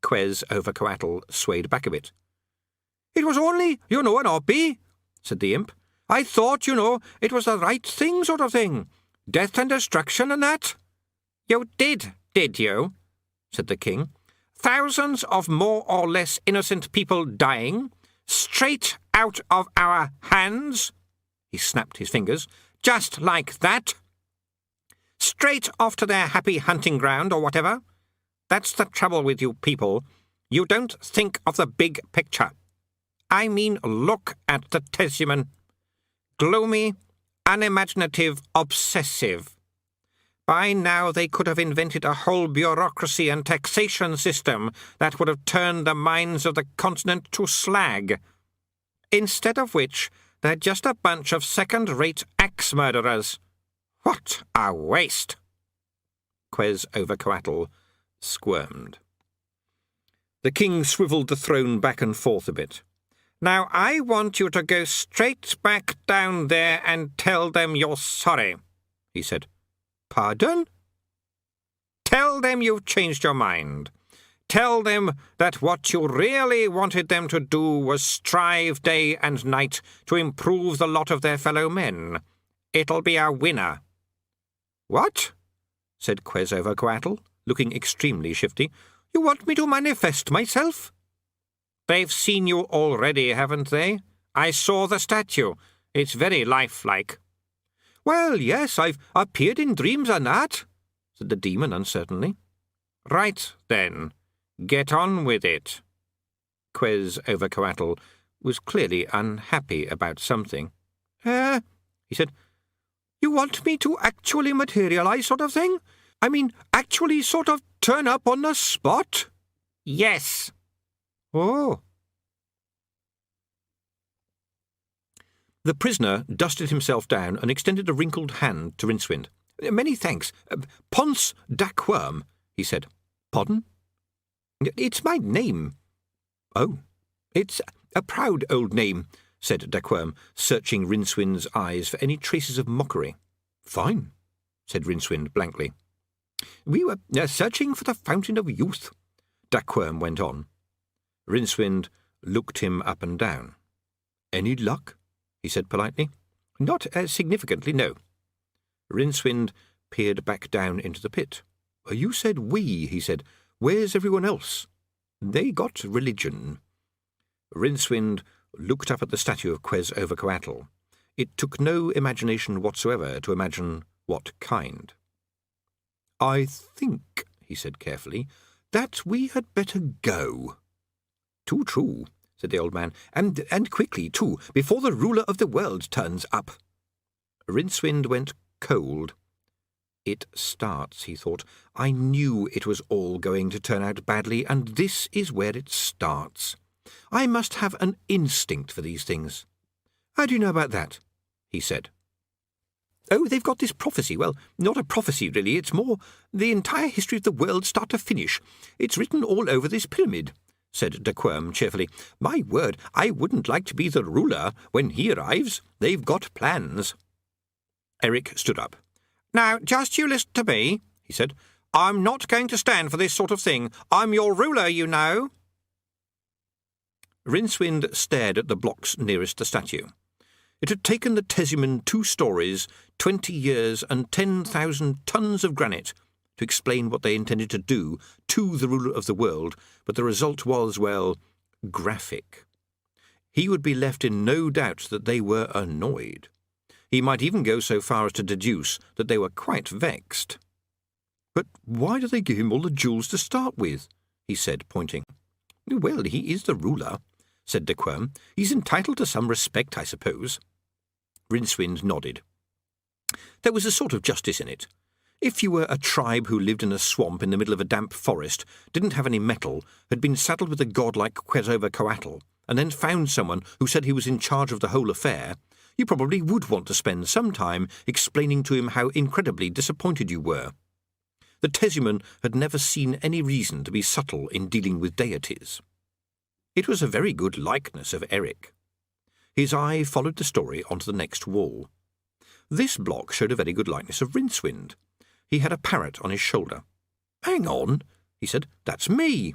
Quez over Coatl swayed back a bit. It was only, an hobby, said the imp. I thought, it was the right thing sort of thing. Death and destruction and that. You did you? Said the king. Thousands of more or less innocent people dying, straight out of our hands. He snapped his fingers. Just like that. Straight off to their happy hunting ground or whatever. That's the trouble with you people. You don't think of the big picture. I mean, look at the Tessuman. Gloomy, unimaginative, obsessive. By now they could have invented a whole bureaucracy and taxation system that would have turned the minds of the continent to slag. Instead of which, they're just a bunch of second-rate axe murderers. What a waste! Quez over Coatl squirmed. The king swivelled the throne back and forth a bit. Now I want you to go straight back down there and tell them you're sorry, he said. Pardon? Tell them you've changed your mind. Tell them that what you really wanted them to do was strive day and night to improve the lot of their fellow men. It'll be a winner." "What?" said Quetzalcoatl, looking extremely shifty. "You want me to manifest myself?" "They've seen you already, haven't they? I saw the statue. It's very lifelike." "Well, yes, I've appeared in dreams and that," said the demon uncertainly. "Right, then. Get on with it." Quetzalcoatl was clearly unhappy about something. He said, "you want me to actually materialize sort of thing? I mean, actually sort of turn up on the spot?" "Yes." "Oh." The prisoner dusted himself down and extended a wrinkled hand to Rincewind. "Many thanks. Ponce Daquirm," he said. "Pardon?" "It's my name." "Oh, it's a proud old name," said Daquirm, searching Rincewind's eyes for any traces of mockery. "Fine," said Rincewind blankly. "We were searching for the Fountain of Youth," Daquirm went on. Rincewind looked him up and down. "Any luck?" he said politely. "Not significantly, no." Rincewind peered back down into the pit. "You said we," he said. "Where's everyone else?" "They got religion." Rincewind looked up at the statue of Quetzalcoatl. It took no imagination whatsoever to imagine what kind. "I think," he said carefully, "that we had better go." "Too true," said the old man, and quickly, too, before the ruler of the world turns up." Rincewind went cold. It starts, he thought. I knew it was all going to turn out badly, and this is where it starts. I must have an instinct for these things. "How do you know about that?" he said. "Oh, they've got this prophecy. Well, not a prophecy, really. It's more the entire history of the world start to finish. It's written all over this pyramid," said Daquirm cheerfully. "My word, I wouldn't like to be the ruler when he arrives. They've got plans." Eric stood up. "Now, just you listen to me," he said. "I'm not going to stand for this sort of thing. I'm your ruler, you know." Rincewind stared at the blocks nearest the statue. It had taken the Teziman 2 stories, 20 years, and 10,000 tons of granite to explain what they intended to do to the ruler of the world, but the result was, well, graphic. He would be left in no doubt that they were annoyed. He might even go so far as to deduce that they were quite vexed. "But why do they give him all the jewels to start with?" he said, pointing. "Well, he is the ruler," said Daquirm. "He's entitled to some respect, I suppose." Rincewind nodded. There was a sort of justice in it. If you were a tribe who lived in a swamp in the middle of a damp forest, didn't have any metal, had been saddled with a god like Quetzalcoatl, and then found someone who said he was in charge of the whole affair, you probably would want to spend some time explaining to him how incredibly disappointed you were. The Teziman had never seen any reason to be subtle in dealing with deities. It was a very good likeness of Eric. His eye followed the story onto the next wall. This block showed a very good likeness of Rincewind. He had a parrot on his shoulder. "Hang on," he said. "That's me."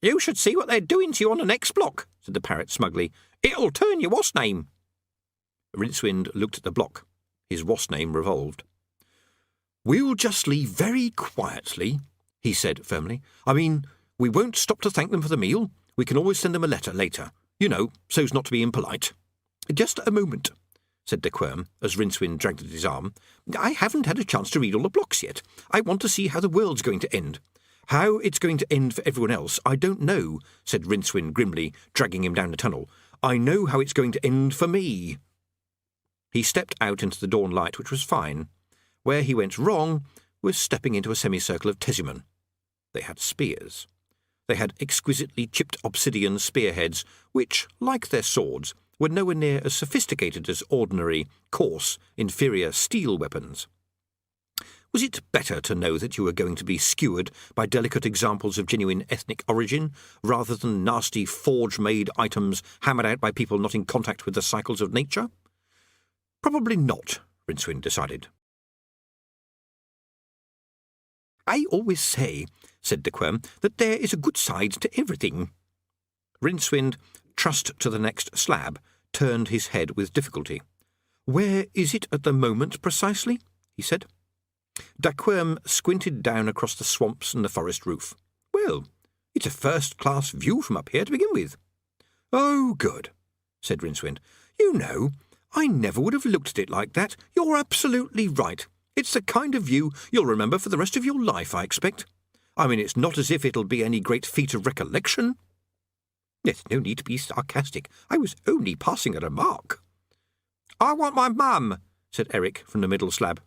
"You should see what they're doing to you on the next block," said the parrot smugly. "It'll turn your what's name." Rincewind looked at the block. His what's name revolved. "We'll just leave very quietly," he said firmly. "I mean, we won't stop to thank them for the meal. We can always send them a letter later. You know, so's not to be impolite." "Just a moment," said Daquirm, as Rincewind dragged at his arm. "I haven't had a chance to read all the blocks yet. I want to see how the world's going to end." "How it's going to end for everyone else, I don't know," said Rincewind grimly, dragging him down the tunnel. "I know how it's going to end for me." He stepped out into the dawn light, which was fine. Where he went wrong was stepping into a semicircle of Teziman. They had spears. They had exquisitely chipped obsidian spearheads, which, like their swords, were nowhere near as sophisticated as ordinary, coarse, inferior steel weapons. Was it better to know that you were going to be skewered by delicate examples of genuine ethnic origin, rather than nasty forge-made items hammered out by people not in contact with the cycles of nature? Probably not, Rincewind decided. "I always say," said de Quirm, "that there is a good side to everything." Rincewind, trussed to the next slab, turned his head with difficulty. "Where is it at the moment, precisely?" he said. De Quirm squinted down across the swamps and the forest roof. "Well, it's a first-class view from up here to begin with." "Oh, good," said Rincewind. "You know, I never would have looked at it like that. You're absolutely right. It's the kind of view you'll remember for the rest of your life, I expect. I mean, it's not as if it'll be any great feat of recollection." "There's no need to be sarcastic. I was only passing a remark." "I want my mum," said Eric from the middle slab.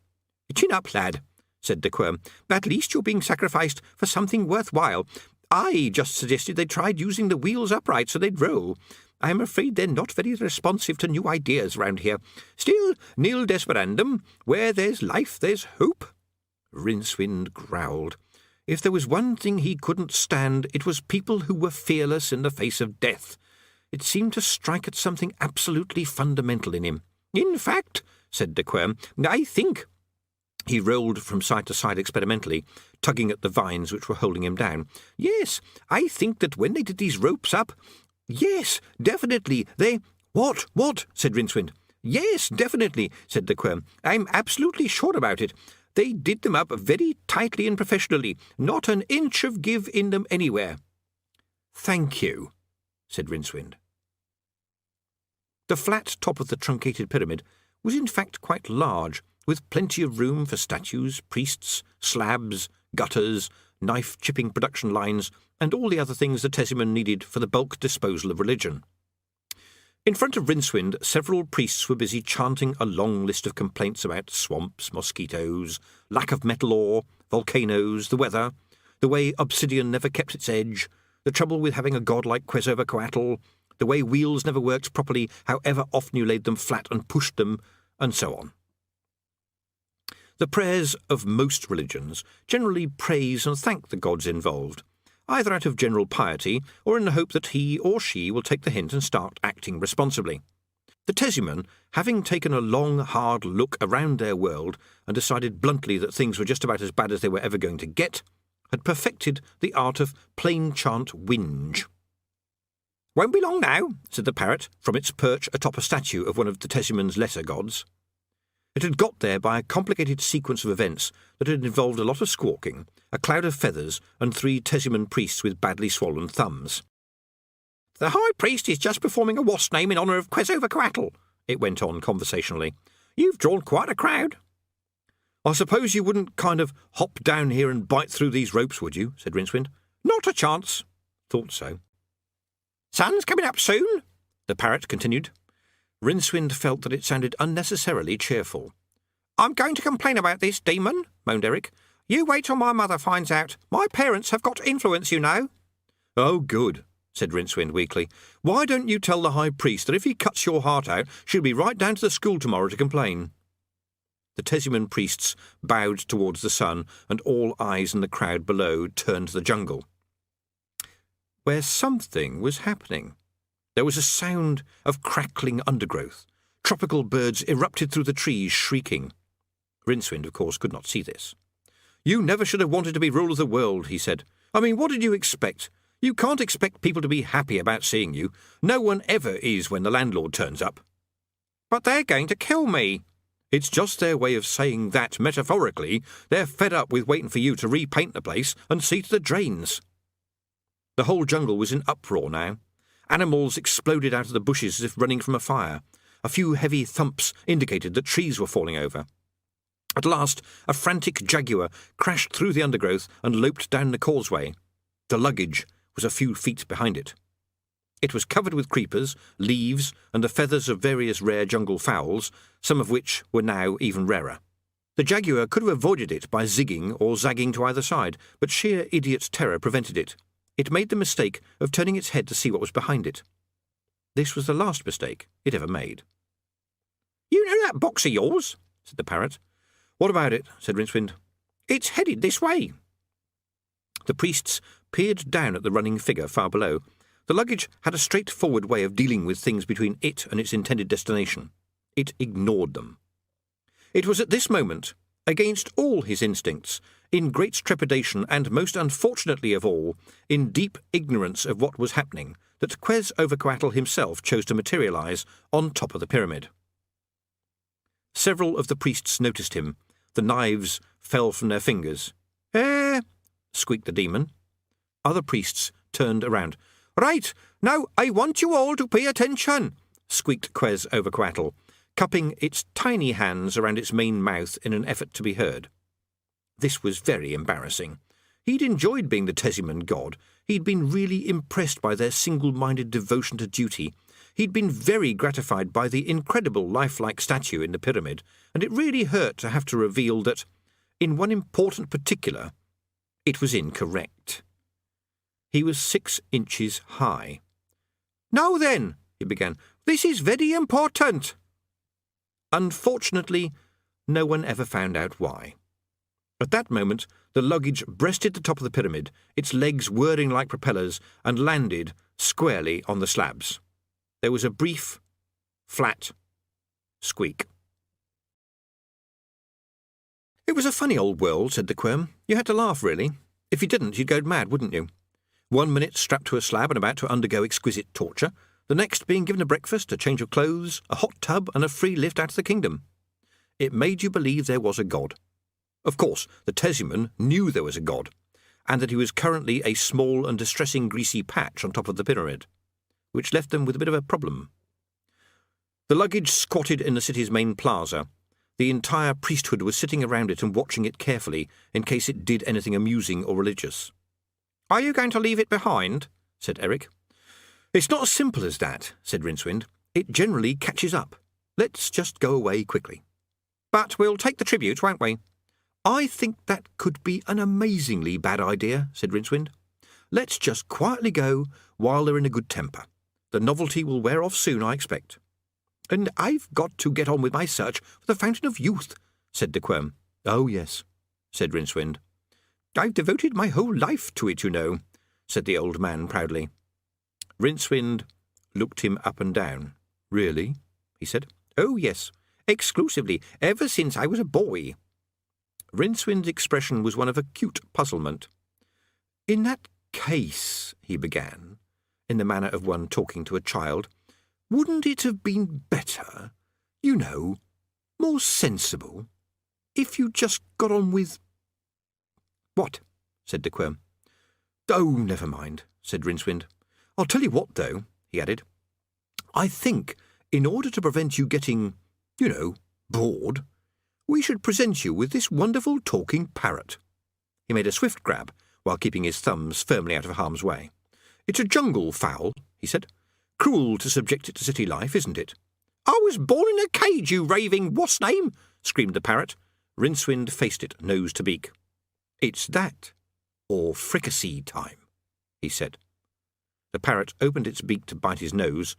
"Chin up, lad," said de Quirm. "At least you're being sacrificed for something worthwhile. I just suggested they tried using the wheels upright so they'd roll. I'm afraid they're not very responsive to new ideas round here. Still, nil desperandum. Where there's life, there's hope." Rincewind growled. If there was one thing he couldn't stand, it was people who were fearless in the face of death. It seemed to strike at something absolutely fundamental in him. "In fact," said de Quirm, "I think—" He rolled from side to side experimentally, tugging at the vines which were holding him down. "Yes, I think that when they did these ropes up— Yes, definitely, they—" What?" said Rincewind. "Yes, definitely," said de Quirm. "I'm absolutely sure about it. They did them up very tightly and professionally. Not an inch of give in them anywhere." "Thank you," said Rincewind. The flat top of the truncated pyramid was in fact quite large, with plenty of room for statues, priests, slabs, gutters, knife-chipping production lines, and all the other things the Tesiman needed for the bulk disposal of religion. In front of Rincewind, several priests were busy chanting a long list of complaints about swamps, mosquitoes, lack of metal ore, volcanoes, the weather, the way obsidian never kept its edge, the trouble with having a god like Quetzalcoatl, the way wheels never worked properly, however often you laid them flat and pushed them, and so on. The prayers of most religions generally praise and thank the gods involved, either out of general piety or in the hope that he or she will take the hint and start acting responsibly. The Tesiman, having taken a long, hard look around their world and decided bluntly that things were just about as bad as they were ever going to get, had perfected the art of plain chant whinge. "Won't be long now," said the parrot from its perch atop a statue of one of the Tesiman's lesser gods. It had got there by a complicated sequence of events that had involved a lot of squawking, a cloud of feathers, and 3 Tesiman priests with badly swollen thumbs. "The High Priest is just performing a wasp name in honour of Quetzalcoatl," it went on conversationally. "You've drawn quite a crowd." "I suppose you wouldn't kind of hop down here and bite through these ropes, would you?" said Rincewind. "Not a chance." "Thought so." "Sun's coming up soon," the parrot continued. Rincewind felt that it sounded unnecessarily cheerful. "I'm going to complain about this demon," moaned Eric. "You wait till my mother finds out. My parents have got influence, you know." "Oh, good," said Rincewind weakly. "Why don't you tell the High Priest that if he cuts your heart out, she'll be right down to the school tomorrow to complain?" The Tesiman priests bowed towards the sun, and all eyes in the crowd below turned to the jungle, where something was happening. There was a sound of crackling undergrowth. Tropical birds erupted through the trees, shrieking. Rincewind, of course, could not see this. "You never should have wanted to be ruler of the world," he said. "I mean, what did you expect? You can't expect people to be happy about seeing you. No one ever is when the landlord turns up." "But they're going to kill me." "It's just their way of saying that, metaphorically. They're fed up with waiting for you to repaint the place and see to the drains." The whole jungle was in uproar now. Animals exploded out of the bushes as if running from a fire. A few heavy thumps indicated that trees were falling over. At last, a frantic jaguar crashed through the undergrowth and loped down the causeway. The luggage was a few feet behind it. It was covered with creepers, leaves, and the feathers of various rare jungle fowls, some of which were now even rarer. The jaguar could have avoided it by zigging or zagging to either side, but sheer idiot terror prevented it. It made the mistake of turning its head to see what was behind it. This was the last mistake it ever made. "You know that box of yours?" said the parrot. "What about it?" said Rincewind. "It's headed this way." The priests peered down at the running figure far below. The luggage had a straightforward way of dealing with things between it and its intended destination. It ignored them. It was at this moment, against all his instincts, In great trepidation, and most unfortunately of all, in deep ignorance of what was happening, that Quetzalcoatl himself chose to materialize on top of the pyramid. Several of the priests noticed him. The knives fell from their fingers. "Eh!" squeaked the demon. Other priests turned around. "Right, now I want you all to pay attention," squeaked Quetzalcoatl, cupping its tiny hands around its main mouth in an effort to be heard. This was very embarrassing. He'd enjoyed being the Teziman god. He'd been really impressed by their single-minded devotion to duty. He'd been very gratified by the incredible lifelike statue in the pyramid, and it really hurt to have to reveal that, in one important particular, it was incorrect. He was 6 inches high. "Now then," he began, "this is very important." Unfortunately, no one ever found out why. At that moment, the luggage breasted the top of the pyramid, its legs whirring like propellers, and landed squarely on the slabs. There was a brief, flat squeak. "It was a funny old world," said the Quern. "You had to laugh, really. If you didn't, you'd go mad, wouldn't you? 1 minute strapped to a slab and about to undergo exquisite torture, the next being given a breakfast, a change of clothes, a hot tub, and a free lift out of the kingdom. It made you believe there was a god. Of course, the Teziman knew there was a god, and that he was currently a small and distressing greasy patch on top of the pyramid, which left them with a bit of a problem. The luggage squatted in the city's main plaza. The entire priesthood was sitting around it and watching it carefully in case it did anything amusing or religious. "Are you going to leave it behind?" said Eric. "It's not as simple as that," said Rincewind. "It generally catches up. Let's just go away quickly." "But we'll take the tribute, won't we?" "I think that could be an amazingly bad idea," said Rincewind. "Let's just quietly go while they're in a good temper. The novelty will wear off soon, I expect." "And I've got to get on with my search for the Fountain of Youth," said the Quern. "Oh, yes," said Rincewind. "I've devoted my whole life to it, you know," said the old man proudly. Rincewind looked him up and down. "Really?" he said. "Oh, yes, exclusively, ever since I was a boy." Rincewind's expression was one of acute puzzlement. "In that case," he began, in the manner of one talking to a child, "wouldn't it have been better, you know, more sensible, if you just got on with—" "What?" said the Quern. "Oh, never mind," said Rincewind. "I'll tell you what, though," he added. "I think, in order to prevent you getting, bored, we should present you with this wonderful talking parrot." He made a swift grab, while keeping his thumbs firmly out of harm's way. "It's a jungle fowl," he said. "Cruel to subject it to city life, isn't it?" "I was born in a cage, you raving what's-name!" screamed the parrot. Rincewind faced it, nose to beak. "It's that, or fricassee time," he said. The parrot opened its beak to bite his nose,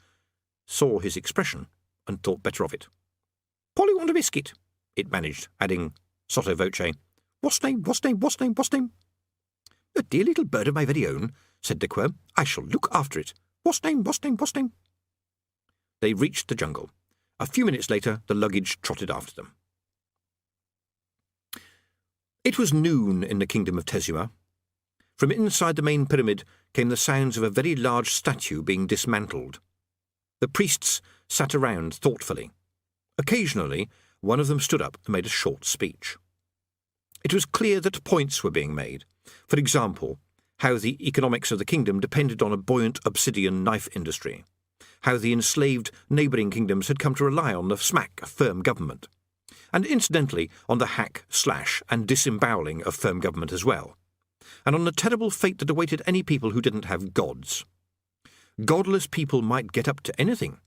saw his expression, and thought better of it. "Polly want a biscuit," it managed, adding, sotto voce, "What's-name, what's-name, what's-name, what's-name?" "A dear little bird of my very own," said the Quern. "I shall look after it. What's-name, what's-name, what's-name?" They reached the jungle. A few minutes later, the luggage trotted after them. It was noon in the kingdom of Tezuma. From inside the main pyramid came the sounds of a very large statue being dismantled. The priests sat around thoughtfully. Occasionally, one of them stood up and made a short speech. It was clear that points were being made. For example, how the economics of the kingdom depended on a buoyant obsidian knife industry, how the enslaved neighbouring kingdoms had come to rely on the smack of firm government, and incidentally on the hack, slash, and disemboweling of firm government as well, and on the terrible fate that awaited any people who didn't have gods. Godless people might get up to anything.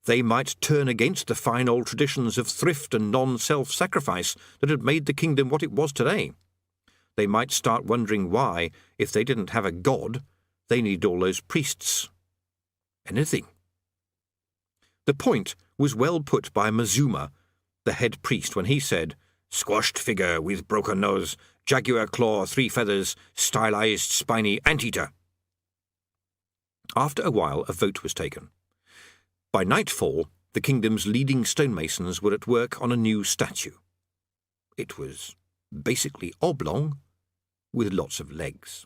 They might turn against the fine old traditions of thrift and non-self-sacrifice that had made the kingdom what it was today. They might start wondering why, if they didn't have a god, they needed all those priests. Anything. The point was well put by Mazuma, the head priest, when he said, "Squashed figure with broken nose, jaguar claw, 3 feathers, stylized spiny anteater." After a while, a vote was taken. By nightfall, the kingdom's leading stonemasons were at work on a new statue. It was basically oblong, with lots of legs.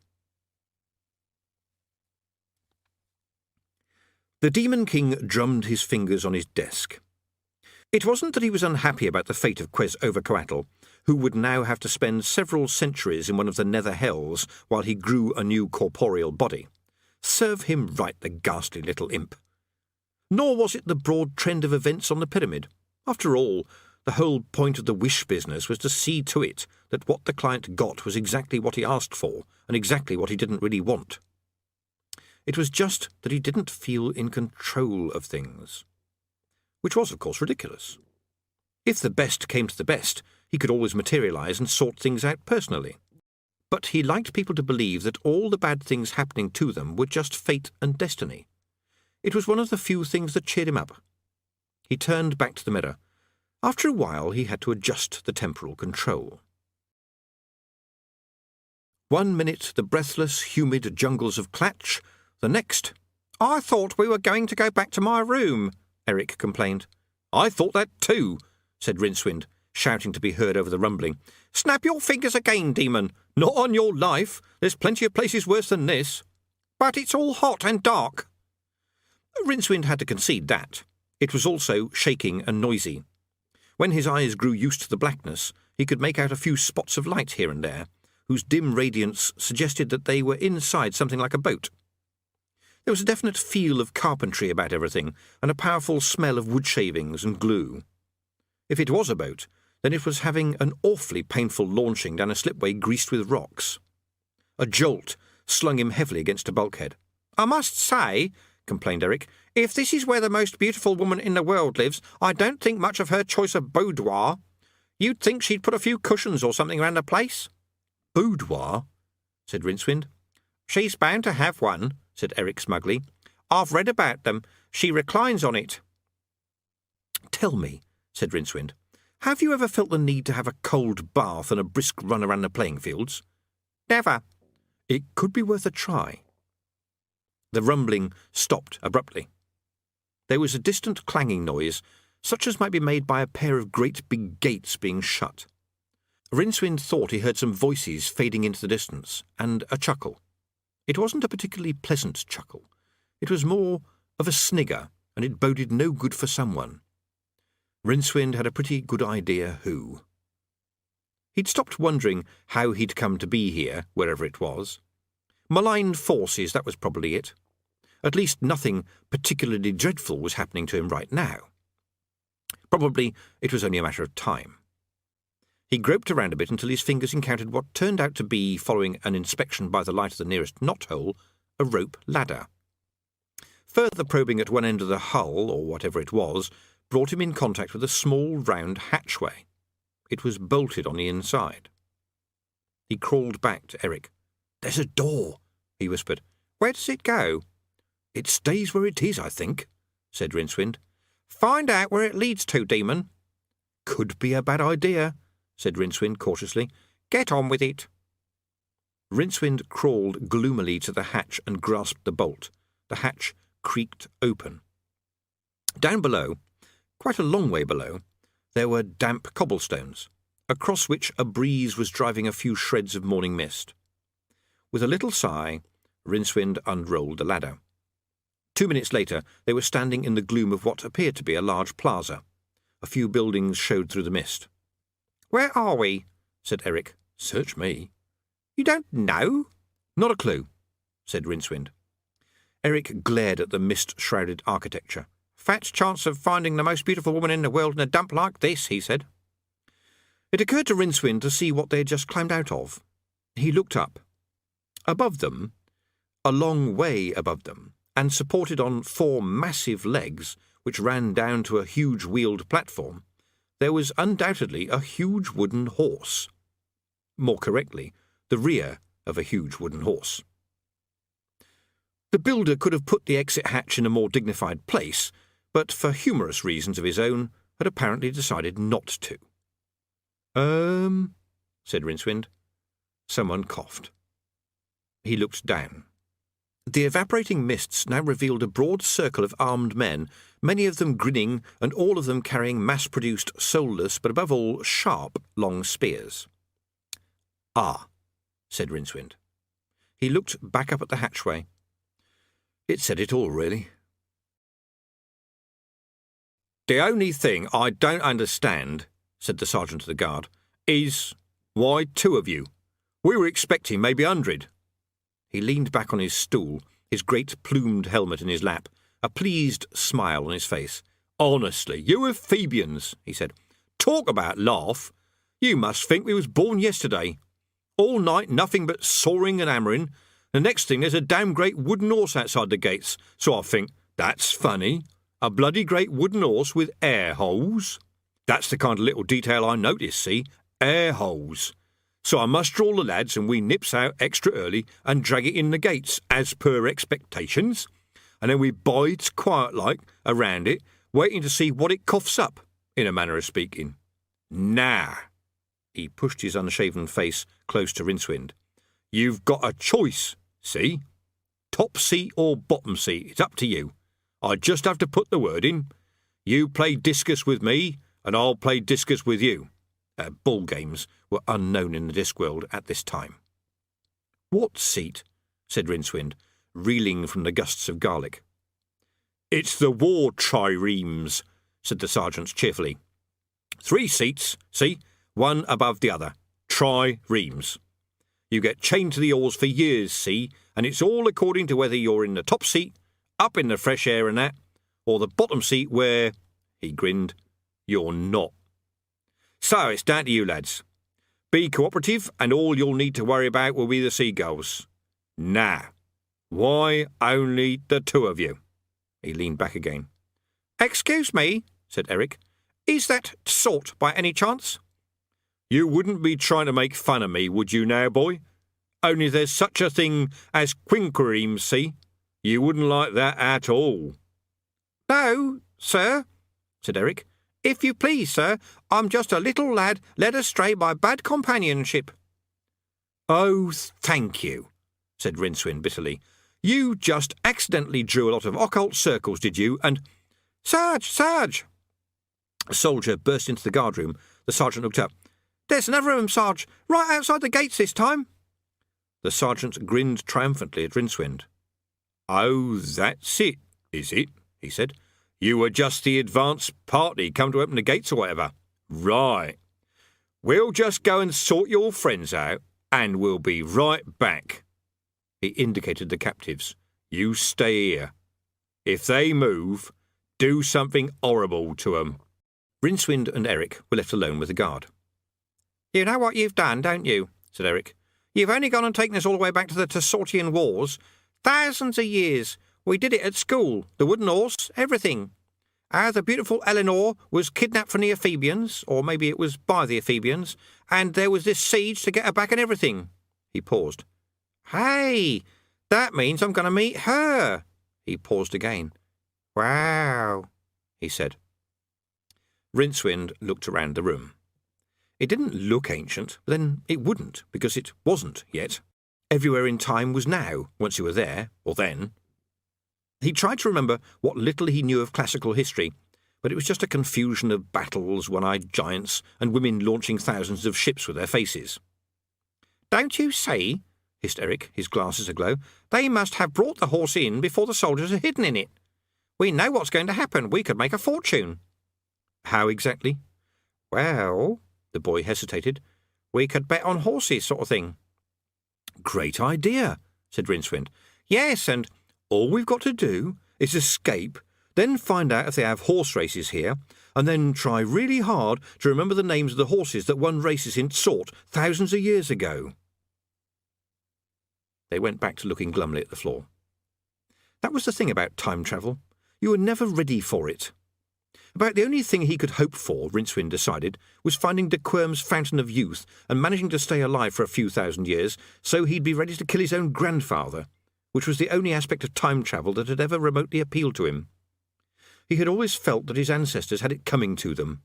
The Demon King drummed his fingers on his desk. It wasn't that he was unhappy about the fate of Quetzalcoatl, who would now have to spend several centuries in one of the nether hells while he grew a new corporeal body. Serve him right, the ghastly little imp. Nor was it the broad trend of events on the pyramid. After all, the whole point of the wish business was to see to it that what the client got was exactly what he asked for, and exactly what he didn't really want. It was just that he didn't feel in control of things. Which was, of course, ridiculous. If the best came to the best, he could always materialise and sort things out personally. But he liked people to believe that all the bad things happening to them were just fate and destiny. It was one of the few things that cheered him up. He turned back to the mirror. After a while, he had to adjust the temporal control. 1 minute, the breathless, humid jungles of Clatch. The next, "I thought we were going to go back to my room," Eric complained. "I thought that too," said Rincewind, shouting to be heard over the rumbling. "Snap your fingers again, demon. Not on your life. There's plenty of places worse than this. But it's all hot and dark." Rincewind had to concede that. It was also shaking and noisy. When his eyes grew used to the blackness, he could make out a few spots of light here and there, whose dim radiance suggested that they were inside something like a boat. There was a definite feel of carpentry about everything, and a powerful smell of wood shavings and glue. If it was a boat, then it was having an awfully painful launching down a slipway greased with rocks. A jolt slung him heavily against a bulkhead. "I must say," complained Eric, "if this is where the most beautiful woman in the world lives, I don't think much of her choice of boudoir. You'd think she'd put a few cushions or something around the place." "Boudoir?" said Rincewind. "She's bound to have one," said Eric smugly. "I've read about them. She reclines on it." "Tell me," said Rincewind, "have you ever felt the need to have a cold bath and a brisk run around the playing fields?" "Never." "It could be worth a try." The rumbling stopped abruptly. There was a distant clanging noise, such as might be made by a pair of great big gates being shut. Rincewind thought he heard some voices fading into the distance, and a chuckle. It wasn't a particularly pleasant chuckle. It was more of a snigger, and it boded no good for someone. Rincewind had a pretty good idea who. He'd stopped wondering how he'd come to be here, wherever it was. Malign forces, that was probably it. At least nothing particularly dreadful was happening to him right now. Probably it was only a matter of time. He groped around a bit until his fingers encountered what turned out to be, following an inspection by the light of the nearest knothole, a rope ladder. Further probing at one end of the hull, or whatever it was, brought him in contact with a small round hatchway. It was bolted on the inside. He crawled back to Eric. "There's a door," he whispered. "Where does it go?" "It stays where it is, I think," said Rincewind. "Find out where it leads to, demon." "Could be a bad idea," said Rincewind cautiously. "Get on with it." Rincewind crawled gloomily to the hatch and grasped the bolt. The hatch creaked open. Down below, quite a long way below, there were damp cobblestones, across which a breeze was driving a few shreds of morning mist. With a little sigh, Rincewind unrolled the ladder. 2 minutes later, they were standing in the gloom of what appeared to be a large plaza. A few buildings showed through the mist. "Where are we?" said Eric. "Search me." "You don't know?" "Not a clue," said Rincewind. Eric glared at the mist-shrouded architecture. "Fat chance of finding the most beautiful woman in the world in a dump like this," he said. It occurred to Rincewind to see what they had just climbed out of. He looked up. Above them, a long way above them, and supported on 4 massive legs which ran down to a huge wheeled platform, there was undoubtedly a huge wooden horse. More correctly, the rear of a huge wooden horse. The builder could have put the exit hatch in a more dignified place, but for humorous reasons of his own had apparently decided not to. Said Rincewind. Someone coughed. He looked down. The evaporating mists now revealed a broad circle of armed men, many of them grinning and all of them carrying mass-produced, soulless, but above all sharp, long spears. "Ah," said Rincewind. He looked back up at the hatchway. It said it all, really. "The only thing I don't understand," said the sergeant of the guard, "is why 2 of you? We were expecting maybe 100. He leaned back on his stool, his great plumed helmet in his lap, a pleased smile on his face. "Honestly, you Ephebians," he said. "Talk about laugh. You must think we was born yesterday. All night nothing but sawing and hammering. The next thing there's a damn great wooden horse outside the gates. So I think, that's funny. A bloody great wooden horse with air holes. That's the kind of little detail I noticed, see? Air holes. So I muster all the lads and we nips out extra early and drag it in the gates, as per expectations. And then we bides quiet-like around it, waiting to see what it coughs up, in a manner of speaking. Now," he pushed his unshaven face close to Rincewind, "you've got a choice, see? Top seat or bottom seat, it's up to you. I just have to put the word in. You play discus with me, and I'll play discus with you." Ball games were unknown in the Discworld at this time. "What seat?" said Rincewind, reeling from the gusts of garlic. "It's the war triremes," said the sergeant cheerfully. 3 seats, see? One above the other. Triremes. You get chained to the oars for years, see? And it's all according to whether you're in the top seat, up in the fresh air and that, or the bottom seat where," he grinned, "you're not. So it's down to you, lads. Be cooperative, and all you'll need to worry about will be the seagulls. Now, why only the 2 of you?" He leaned back again. "Excuse me," said Eric. "Is that salt by any chance?" "You wouldn't be trying to make fun of me, would you now, boy? Only there's such a thing as quinquiremes, see? You wouldn't like that at all." "No, sir," said Eric. "If you please, sir, I'm just a little lad led astray by bad companionship." "Oh, thank you," said Rincewind bitterly. "You just accidentally drew a lot of occult circles, did you? And—" "Sarge!" A soldier burst into the guardroom. The sergeant looked up. "There's another of 'em, Sarge, right outside the gates this time." The sergeant grinned triumphantly at Rincewind. "Oh, that's it, is it?" he said. "You were just the advance party come to open the gates or whatever. Right. We'll just go and sort your friends out, and we'll be right back." He indicated the captives. "You stay here. If they move, do something horrible to 'em." Rincewind and Eric were left alone with the guard. "You know what you've done, don't you?" said Eric. "You've only gone and taken us all the way back to the Tessortian Wars. Thousands of years. We did it at school, the wooden horse, everything. How the beautiful Eleanor was kidnapped from the Ephebians, or maybe it was by the Ephebians, and there was this siege to get her back and everything." He paused. "Hey, that means I'm going to meet her." He paused again. "Wow," he said. Rincewind looked around the room. It didn't look ancient, but then it wouldn't, because it wasn't yet. Everywhere in time was now, once you were there, or then. He tried to remember what little he knew of classical history, but it was just a confusion of battles, one-eyed giants, and women launching thousands of ships with their faces. "Don't you see?" hissed Eric, his glasses aglow. "They must have brought the horse in before the soldiers are hidden in it. We know what's going to happen. We could make a fortune." "How exactly?" "Well," the boy hesitated, "we could bet on horses, sort of thing." "Great idea," said Rincewind. "Yes, and all we've got to do is escape, then find out if they have horse races here, and then try really hard to remember the names of the horses that won races in Tsort thousands of years ago." They went back to looking glumly at the floor. That was the thing about time travel. You were never ready for it. About the only thing he could hope for, Rincewind decided, was finding de Quirm's fountain of youth and managing to stay alive for a few thousand years so he'd be ready to kill his own grandfather, which was the only aspect of time travel that had ever remotely appealed to him. He had always felt that his ancestors had it coming to them.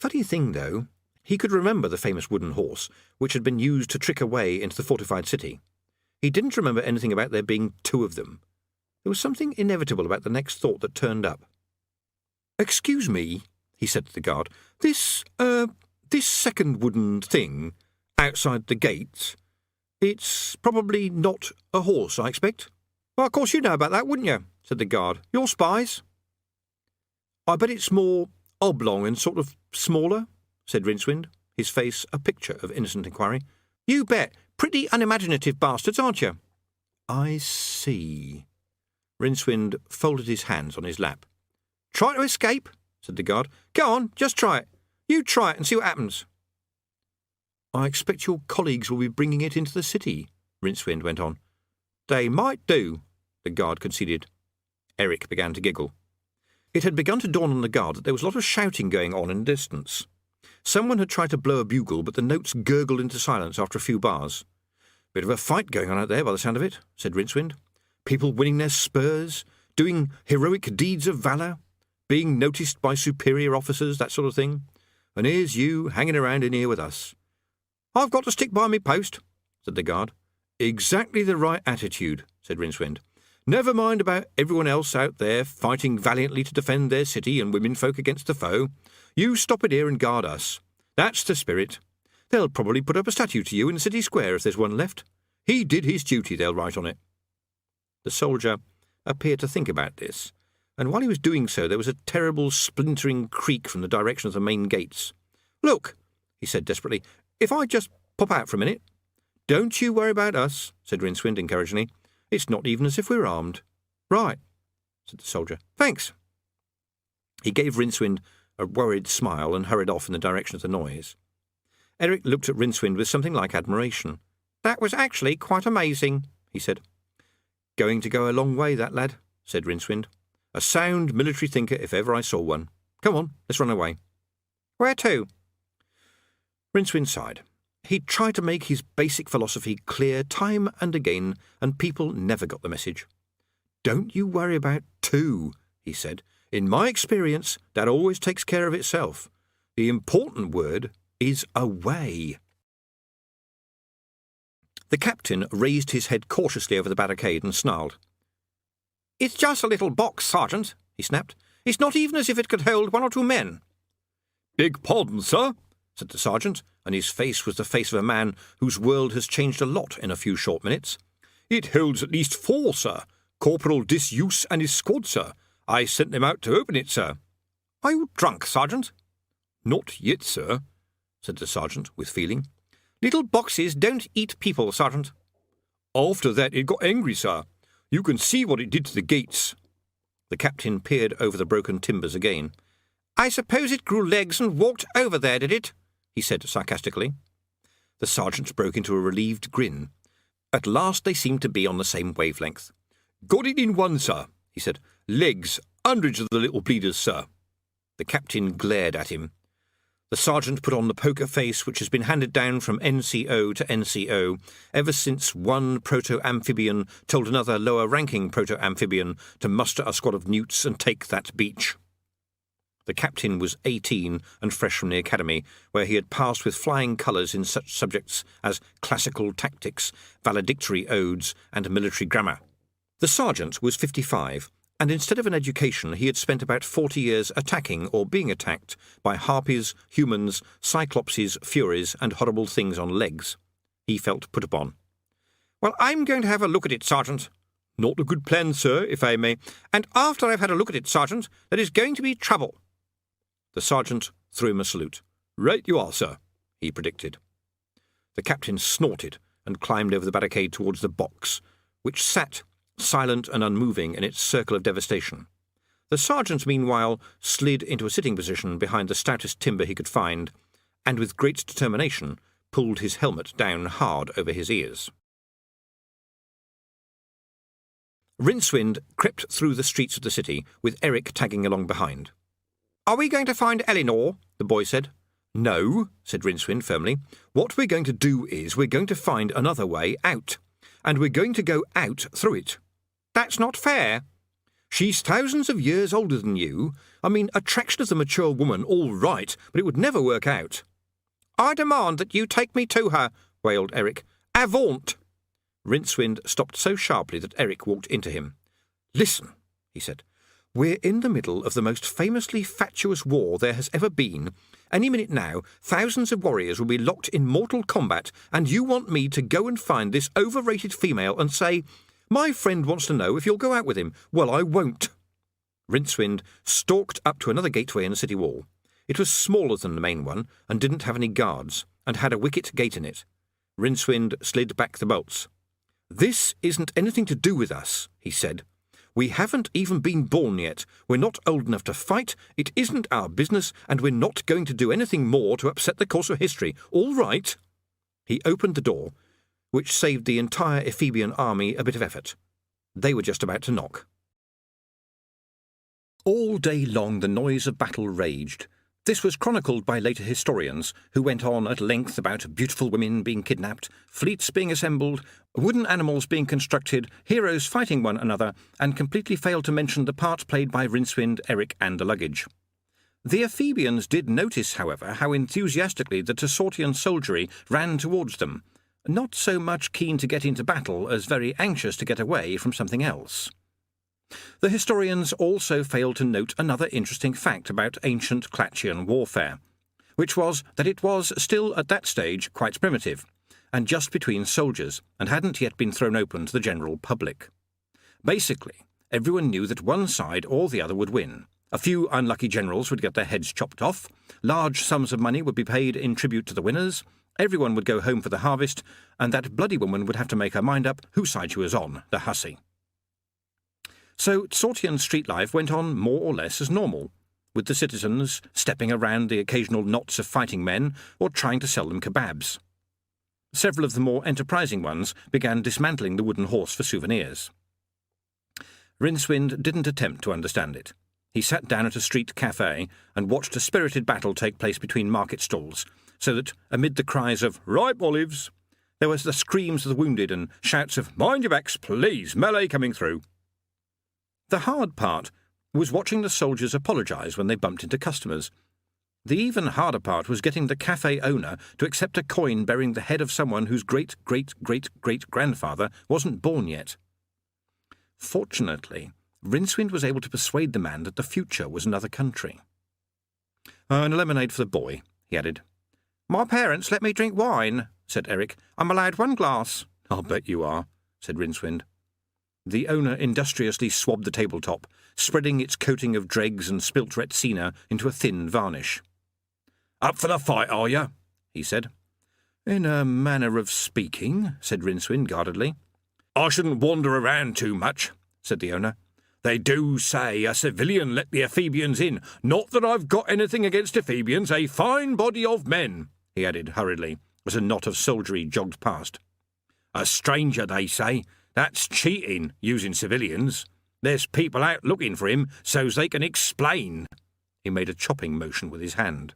Funny thing, though, he could remember the famous wooden horse, which had been used to trick a way into the fortified city. He didn't remember anything about there being 2 of them. There was something inevitable about the next thought that turned up. "Excuse me," he said to the guard. This second wooden thing, Outside the gates. It's probably not a horse, I expect. Well, of course you know about that, wouldn't you? Said the guard. You're spies. I bet it's more oblong and sort of smaller, said Rincewind, his face a picture of innocent inquiry. You bet. Pretty unimaginative bastards, aren't you? I see. Rincewind folded his hands on his lap. Try to escape, said the guard. Go on, just try it. You try it and see what happens. I expect your colleagues will be bringing it into the city, Rincewind went on. They might do, the guard conceded. Eric began to giggle. It had begun to dawn on the guard that there was a lot of shouting going on in the distance. Someone had tried to blow a bugle, but the notes gurgled into silence after a few bars. Bit of a fight going on out there by the sound of it, said Rincewind. People winning their spurs, doing heroic deeds of valour, being noticed by superior officers, that sort of thing. And here's you hanging around in here with us. I've got to stick by me post, said the guard. Exactly the right attitude, said Rincewind. Never mind about everyone else out there fighting valiantly to defend their city and womenfolk against the foe. You stop it here and guard us. That's the spirit. They'll probably put up a statue to you in the city square if there's one left. He did his duty, they'll write on it. The soldier appeared to think about this, and while he was doing so there was a terrible splintering creak from the direction of the main gates. Look, he said desperately, if I just pop out for a minute. Don't you worry about us, said Rincewind encouragingly. It's not even as if we're armed. Right, said the soldier. Thanks. He gave Rincewind a worried smile and hurried off in the direction of the noise. Eric looked at Rincewind with something like admiration. That was actually quite amazing, he said. Going to go a long way, that lad, said Rincewind. A sound military thinker if ever I saw one. Come on, let's run away. Where to? Rincewind sighed. He'd tried to make his basic philosophy clear time and again, and people never got the message. Don't you worry about to, he said. In my experience, that always takes care of itself. The important word is away. The captain raised his head cautiously over the barricade and snarled. It's just a little box, Sergeant, he snapped. It's not even as if it could hold 1 or 2 men. Beg pardon, sir, said the sergeant, and his face was the face of a man whose world has changed a lot in a few short minutes. It holds at least 4, sir. Corporal Disuse and his squad, sir. I sent them out to open it, sir. Are you drunk, Sergeant? Not yet, sir, said the sergeant with feeling. Little boxes don't eat people, Sergeant. After that it got angry, sir. You can see what it did to the gates. The captain peered over the broken timbers again. I suppose it grew legs and walked over there, did it? He said sarcastically. The sergeant broke into a relieved grin. At last they seemed to be on the same wavelength. Got it in one, sir, he said. Legs, hundreds of the little bleeders, sir. The captain glared at him. The sergeant put on the poker face which has been handed down from NCO to NCO ever since one proto-amphibian told another lower-ranking proto-amphibian to muster a squad of newts and take that beach. The captain was 18 and fresh from the academy, where he had passed with flying colours in such subjects as classical tactics, valedictory odes, and military grammar. The sergeant was 55, and instead of an education he had spent about 40 years attacking or being attacked by harpies, humans, cyclopses, furies, and horrible things on legs. He felt put upon. Well, I'm going to have a look at it, Sergeant. Not a good plan, sir, if I may. And after I've had a look at it, Sergeant, there is going to be trouble. The sergeant threw him a salute. Right you are, sir, he predicted. The captain snorted and climbed over the barricade towards the box, which sat, silent and unmoving in its circle of devastation. The sergeant, meanwhile, slid into a sitting position behind the stoutest timber he could find, and with great determination pulled his helmet down hard over his ears. Rincewind crept through the streets of the city, with Eric tagging along behind. Are we going to find Eleanor? The boy said. No, said Rincewind firmly. What we're going to do is we're going to find another way out, and we're going to go out through it. That's not fair. She's thousands of years older than you. I mean, attraction of the mature woman, all right, but it would never work out. I demand that you take me to her, wailed Eric. Avaunt! Rincewind stopped so sharply that Eric walked into him. Listen, he said. We're in the middle of the most famously fatuous war there has ever been. Any minute now, thousands of warriors will be locked in mortal combat, and you want me to go and find this overrated female and say, 'My friend wants to know if you'll go out with him.' Well, I won't." Rincewind stalked up to another gateway in the city wall. It was smaller than the main one, and didn't have any guards, and had a wicket gate in it. Rincewind slid back the bolts. "This isn't anything to do with us," he said. "We haven't even been born yet. We're not old enough to fight. It isn't our business, and we're not going to do anything more to upset the course of history. All right?" He opened the door, which saved the entire Ephebian army a bit of effort. They were just about to knock. All day long the noise of battle raged. This was chronicled by later historians, who went on at length about beautiful women being kidnapped, fleets being assembled, wooden animals being constructed, heroes fighting one another, and completely failed to mention the part played by Rincewind, Eric, and the luggage. The Ephebians did notice, however, how enthusiastically the Tessortian soldiery ran towards them, not so much keen to get into battle as very anxious to get away from something else. The historians also failed to note another interesting fact about ancient Clatchian warfare, which was that it was still at that stage quite primitive, and just between soldiers, and hadn't yet been thrown open to the general public. Basically, everyone knew that one side or the other would win. A few unlucky generals would get their heads chopped off, large sums of money would be paid in tribute to the winners, everyone would go home for the harvest, and that bloody woman would have to make her mind up whose side she was on, the hussy. So Tessortian street life went on more or less as normal, with the citizens stepping around the occasional knots of fighting men or trying to sell them kebabs. Several of the more enterprising ones began dismantling the wooden horse for souvenirs. Rincewind didn't attempt to understand it. He sat down at a street cafe and watched a spirited battle take place between market stalls, so that, amid the cries of "Ripe olives," there was the screams of the wounded and shouts of "Mind your backs, please, melee coming through." The hard part was watching the soldiers apologise when they bumped into customers. The even harder part was getting the cafe owner to accept a coin bearing the head of someone whose great-great-great-great-grandfather wasn't born yet. Fortunately, Rincewind was able to persuade the man that the future was another country. "And a lemonade for the boy," he added. "My parents let me drink wine," said Eric. "I'm allowed one glass." "I'll bet you are," said Rincewind. The owner industriously swabbed the tabletop, spreading its coating of dregs and spilt retsina into a thin varnish. "Up for the fight, are you?" he said. "In a manner of speaking," said Rincewind guardedly. "I shouldn't wander around too much," said the owner. "They do say a civilian let the Ephebians in. Not that I've got anything against Ephebians, a fine body of men," he added hurriedly, as a knot of soldiery jogged past. "A stranger, they say. That's cheating, using civilians. There's people out looking for him so's they can explain." He made a chopping motion with his hand.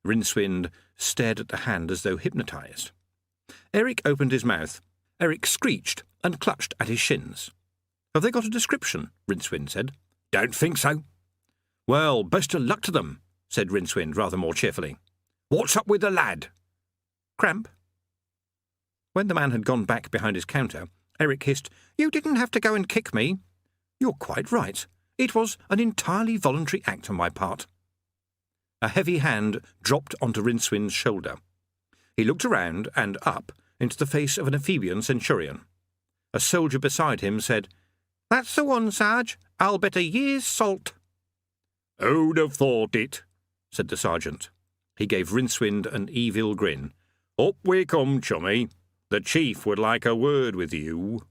Rincewind stared at the hand as though hypnotised. Eric opened his mouth. Eric screeched and clutched at his shins. "Have they got a description?" Rincewind said. "Don't think so." "Well, best of luck to them," said Rincewind rather more cheerfully. "What's up with the lad?" "Cramp." When the man had gone back behind his counter, Eric hissed, "You didn't have to go and kick me." "You're quite right. It was an entirely voluntary act on my part." A heavy hand dropped onto Rincewind's shoulder. He looked around and up into the face of an Ephebian centurion. A soldier beside him said, "That's the one, Sarge. I'll bet a year's salt." "Who'd have thought it?" said the sergeant. He gave Rincewind an evil grin. "Up we come, chummy. The chief would like a word with you."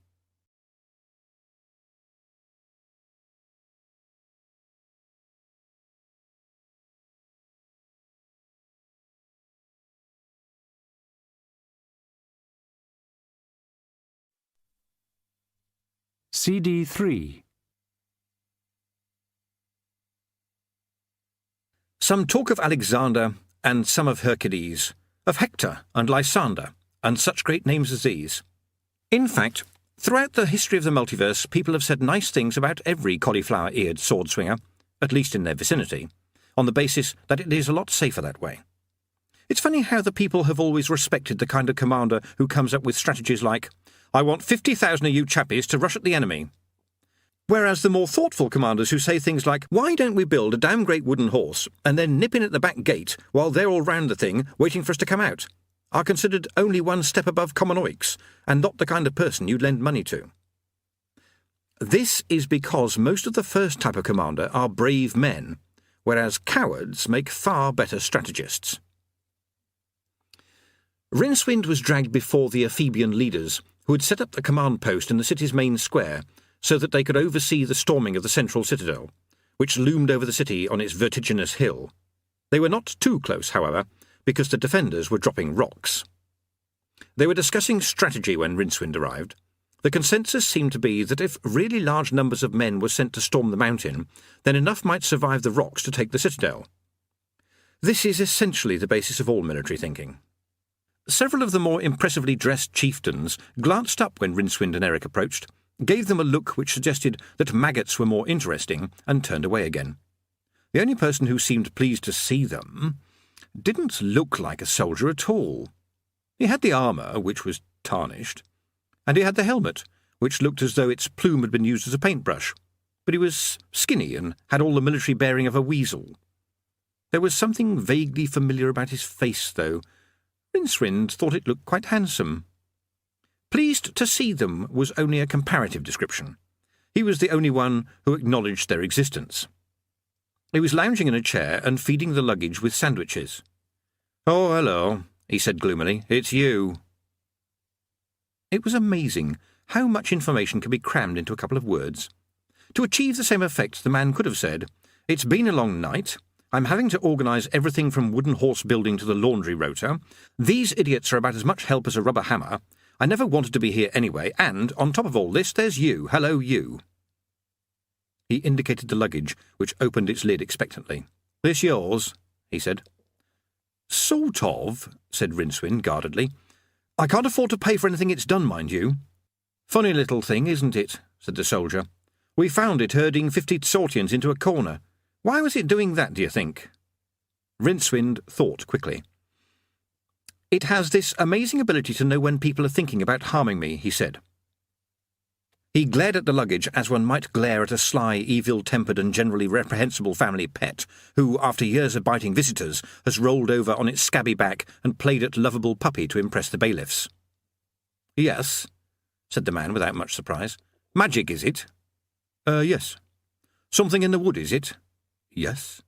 CD 3. Some talk of Alexander and some of Hercules, of Hector and Lysander, and such great names as these. In fact, throughout the history of the multiverse, people have said nice things about every cauliflower-eared sword swinger, at least in their vicinity, on the basis that it is a lot safer that way. It's funny how the people have always respected the kind of commander who comes up with strategies like, "I want 50,000 of you chappies to rush at the enemy." Whereas the more thoughtful commanders who say things like, "Why don't we build a damn great wooden horse and then nip in at the back gate while they're all round the thing waiting for us to come out?" are considered only one step above common oiks and not the kind of person you'd lend money to. This is because most of the first type of commander are brave men, whereas cowards make far better strategists. Rincewind was dragged before the Ephebian leaders, who had set up the command post in the city's main square so that they could oversee the storming of the central citadel, which loomed over the city on its vertiginous hill. They were not too close, however, because the defenders were dropping rocks. They were discussing strategy when Rincewind arrived. The consensus seemed to be that if really large numbers of men were sent to storm the mountain, then enough might survive the rocks to take the citadel. This is essentially the basis of all military thinking. Several of the more impressively dressed chieftains glanced up when Rincewind and Eric approached, gave them a look which suggested that maggots were more interesting, and turned away again. The only person who seemed pleased to see them didn't look like a soldier at all. He had the armour, which was tarnished, and he had the helmet, which looked as though its plume had been used as a paintbrush, but he was skinny and had all the military bearing of a weasel. There was something vaguely familiar about his face, though. Rincewind thought it looked quite handsome. Pleased to see them was only a comparative description. He was the only one who acknowledged their existence. He was lounging in a chair and feeding the luggage with sandwiches. "Oh, hello," he said gloomily. "It's you." It was amazing how much information can be crammed into a couple of words. To achieve the same effect, the man could have said, "It's been a long night. I'm having to organise everything from wooden horse building to the laundry rota. These idiots are about as much help as a rubber hammer. I never wanted to be here anyway, and, on top of all this, there's you. Hello, you." He indicated the luggage, which opened its lid expectantly. "This yours?" he said. "Sort of," said Rincewind guardedly. "I can't afford to pay for anything it's done, mind you." "Funny little thing, isn't it?" said the soldier. "We found it herding 50 Tsortians into a corner. Why was it doing that, do you think?" Rincewind thought quickly. "It has this amazing ability to know when people are thinking about harming me," he said. He glared at the luggage as one might glare at a sly, evil-tempered and generally reprehensible family pet who, after years of biting visitors, has rolled over on its scabby back and played at lovable puppy to impress the bailiffs. "Yes," said the man without much surprise. "Magic, is it?" Yes." "Something in the wood, is it?" "Yes."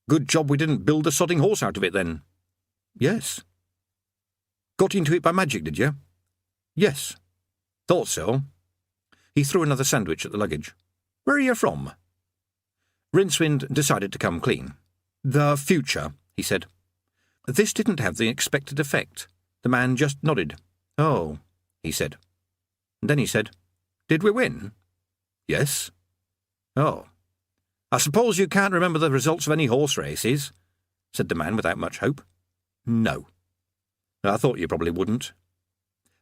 "Good job we didn't build a sodding horse out of it, then." "Yes." "Got into it by magic, did you?" "Yes." "Thought so." He threw another sandwich at the luggage. "Where are you from?" Rincewind decided to come clean. "The future," he said. This didn't have the expected effect. The man just nodded. "Oh," he said. And then he said, "Did we win?" "Yes." "Oh. I suppose you can't remember the results of any horse races?" said the man without much hope. "No." "I thought you probably wouldn't."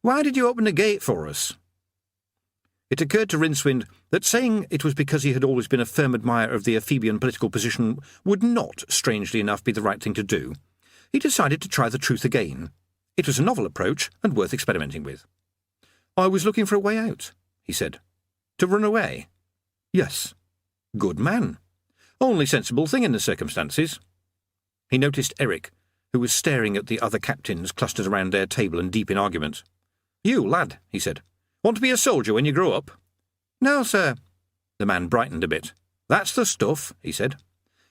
"Why did you open the gate for us?" It occurred to Rincewind that saying it was because he had always been a firm admirer of the Ephebian political position would not, strangely enough, be the right thing to do. He decided to try the truth again. It was a novel approach and worth experimenting with. "I was looking for a way out," he said. "To run away?" "Yes." "Good man. Only sensible thing in the circumstances." He noticed Eric, who was staring at the other captains clustered around their table and deep in argument. "You, lad," he said. "Want to be a soldier when you grow up?" "No, sir." The man brightened a bit. "That's the stuff," he said.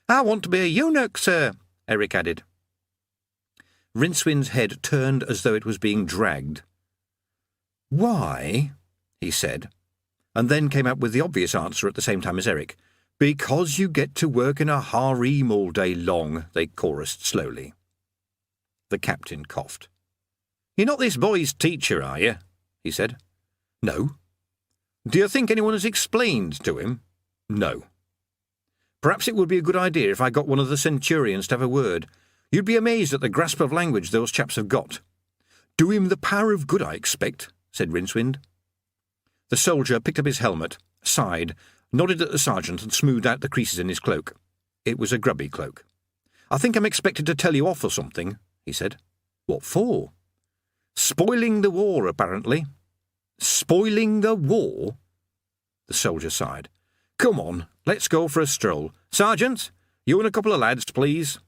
"I want to be a eunuch, sir," Eric added. Rincewind's head turned as though it was being dragged. "Why?" he said, and then came up with the obvious answer at the same time as Eric. "Because you get to work in a harem all day long," they chorused slowly. The captain coughed. "You're not this boy's teacher, are you?" he said. "No." "Do you think anyone has explained to him?" "No." "Perhaps it would be a good idea if I got one of the centurions to have a word. You'd be amazed at the grasp of language those chaps have got." "Do him the power of good, I expect," said Rincewind. The soldier picked up his helmet, sighed, nodded at the sergeant and smoothed out the creases in his cloak. It was a grubby cloak. "I think I'm expected to tell you off or something," he said. "What for?" "Spoiling the war, apparently." "Spoiling the war?" The soldier sighed. "Come on, let's go for a stroll. Sergeant, you and a couple of lads, please."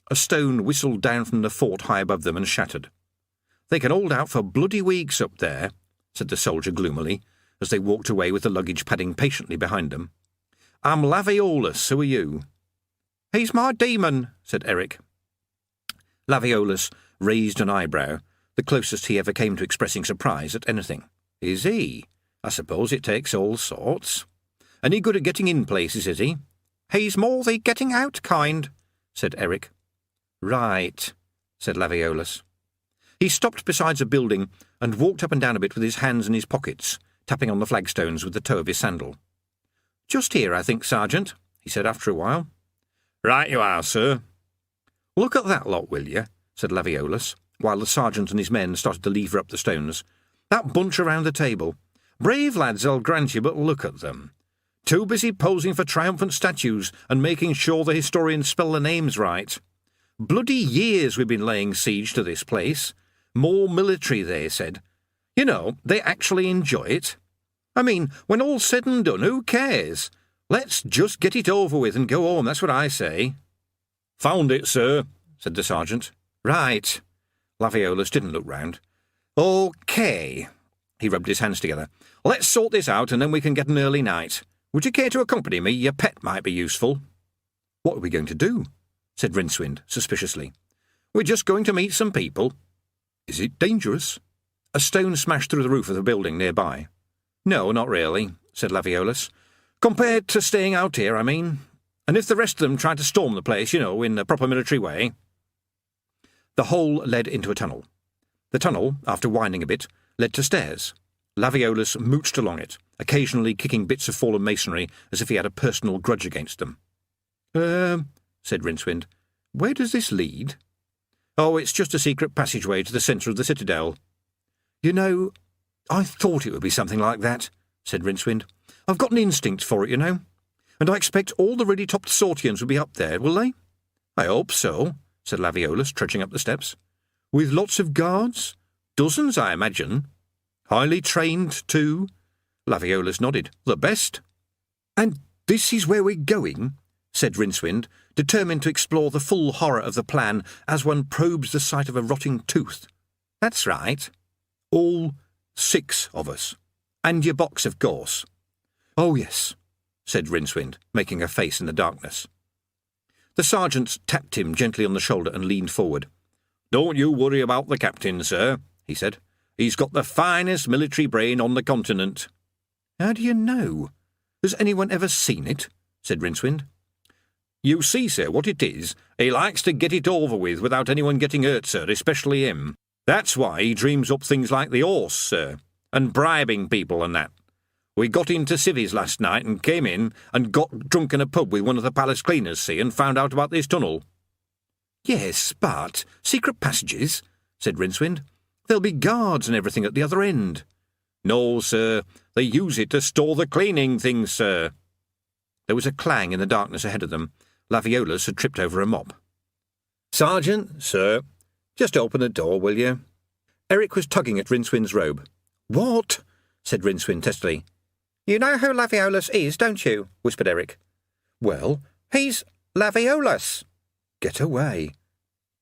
A stone whistled down from the fort high above them and shattered. "They can hold out for bloody weeks up there," said the soldier gloomily, as they walked away with the luggage padding patiently behind them. "I'm Laviolus, who are you?" "He's my demon," said Eric. Laviolus raised an eyebrow, the closest he ever came to expressing surprise at anything. "Is he? I suppose it takes all sorts. Any good at getting in places, is he?" "He's more the getting out kind," said Eric. "Right," said Laviolus. He stopped beside a building and walked up and down a bit with his hands in his pockets, tapping on the flagstones with the toe of his sandal. "Just here, I think, Sergeant," he said after a while. "Right you are, sir." "Look at that lot, will you?" said Laviolus, while the sergeant and his men started to lever up the stones. "That bunch around the table. Brave lads, I'll grant you, but look at them. Too busy posing for triumphant statues and making sure the historians spell the names right. Bloody years we've been laying siege to this place. More military, they said. You know, they actually enjoy it. I mean, when all's said and done, who cares? Let's just get it over with and go home, that's what I say." "Found it, sir," said the sergeant. "Right." Laviolus didn't look round. "OK." He rubbed his hands together. "Let's sort this out and then we can get an early night. Would you care to accompany me? Your pet might be useful." "What are we going to do?" said Rincewind suspiciously. "We're just going to meet some people." "Is it dangerous?" A stone smashed through the roof of the building nearby. "No, not really," said Laviolus. "Compared to staying out here, I mean. And if the rest of them tried to storm the place, you know, in a proper military way." The hole led into a tunnel. The tunnel, after winding a bit, led to stairs. Laviolus mooched along it, occasionally kicking bits of fallen masonry as if he had a personal grudge against them. Said Rincewind. "Where does this lead?" "Oh, it's just a secret passageway to the centre of the citadel." "You know, I thought it would be something like that," said Rincewind. "I've got an instinct for it, you know. And I expect all the really top Sortians will be up there, will they?" "I hope so," said Laviolus, trudging up the steps. "With lots of guards? Dozens, I imagine. Highly trained, too?" Laviolus nodded. "The best." "And this is where we're going?" said Rincewind, determined to explore the full horror of the plan as one probes the site of a rotting tooth. "That's right. All 6 of us. And your box, of course." "Oh, yes," said Rincewind, making a face in the darkness. The sergeant tapped him gently on the shoulder and leaned forward. "Don't you worry about the captain, sir," he said. "He's got the finest military brain on the continent." "How do you know? Has anyone ever seen it?" said Rincewind. "You see, sir, what it is. He likes to get it over with without anyone getting hurt, sir, especially him. That's why he dreams up things like the horse, sir, and bribing people and that. We got into civvies last night and came in and got drunk in a pub with one of the palace cleaners, see, and found out about this tunnel." "Yes, but secret passages," said Rincewind. "There'll be guards and everything at the other end." "No, sir. They use it to store the cleaning things, sir." There was a clang in the darkness ahead of them. Laviolus had tripped over a mop. "Sergeant, sir, just open the door, will you?" Eric was tugging at Rincewind's robe. "What?" said Rincewind testily. "You know who Laviolus is, don't you?" whispered Eric. "Well, he's Laviolus." "Get away."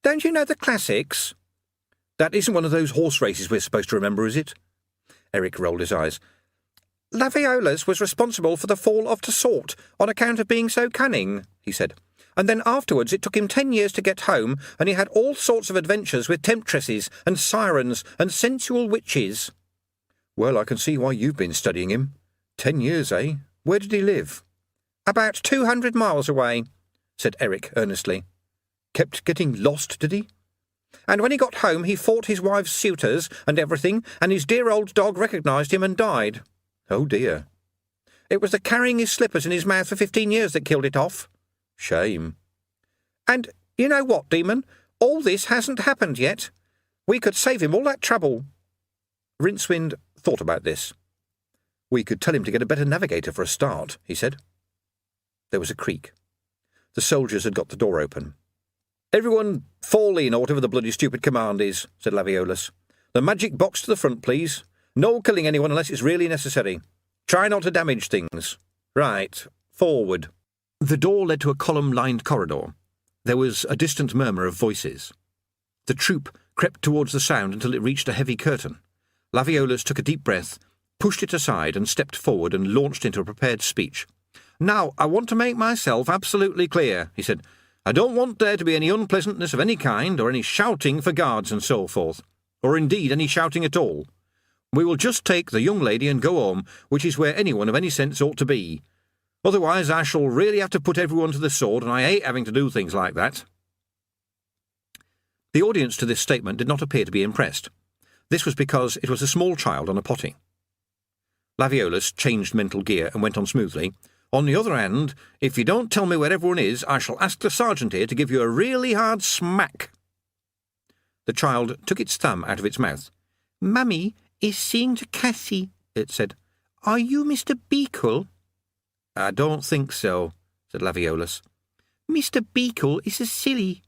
"Don't you know the classics?" "That isn't one of those horse races we're supposed to remember, is it?" Eric rolled his eyes. "Laviolus was responsible for the fall of Tessort on account of being so cunning," he said. "And then afterwards it took him 10 years to get home, and he had all sorts of adventures with temptresses and sirens and sensual witches." "Well, I can see why you've been studying him. 10 years, eh? Where did he live?" "About 200 miles away," said Eric earnestly. "Kept getting lost, did he?" "And when he got home he fought his wife's suitors and everything, and his dear old dog recognised him and died." "Oh, dear." "It was the carrying his slippers in his mouth for 15 years that killed it off." "Shame." "And you know what, Demon? All this hasn't happened yet. We could save him all that trouble." Rincewind thought about this. "We could tell him to get a better navigator for a start," he said. There was a creak. The soldiers had got the door open. "Everyone fall in, or whatever the bloody stupid command is," said Laviolus. "The magic box to the front, please. No killing anyone unless it's really necessary. Try not to damage things. Right, forward. The door led to a column-lined corridor. There was a distant murmur of voices. The troop crept towards the sound until it reached a heavy curtain. Laviolus took a deep breath, pushed it aside and stepped forward and launched into a prepared speech. "Now, I want to make myself absolutely clear," he said. "I don't want there to be any unpleasantness of any kind, or any shouting for guards and so forth, or indeed any shouting at all. We will just take the young lady and go home, which is where anyone of any sense ought to be. Otherwise I shall really have to put everyone to the sword, and I hate having to do things like that." The audience to this statement did not appear to be impressed. This was because it was a small child on a potty. Laviolus changed mental gear and went on smoothly. "On the other hand, if you don't tell me where everyone is, I shall ask the sergeant here to give you a really hard smack." The child took its thumb out of its mouth. "Mummy is seeing to Cassie," it said. "Are you Mr. Beekle?" "I don't think so," said Laviolus. "Mr. Beekle is a silly."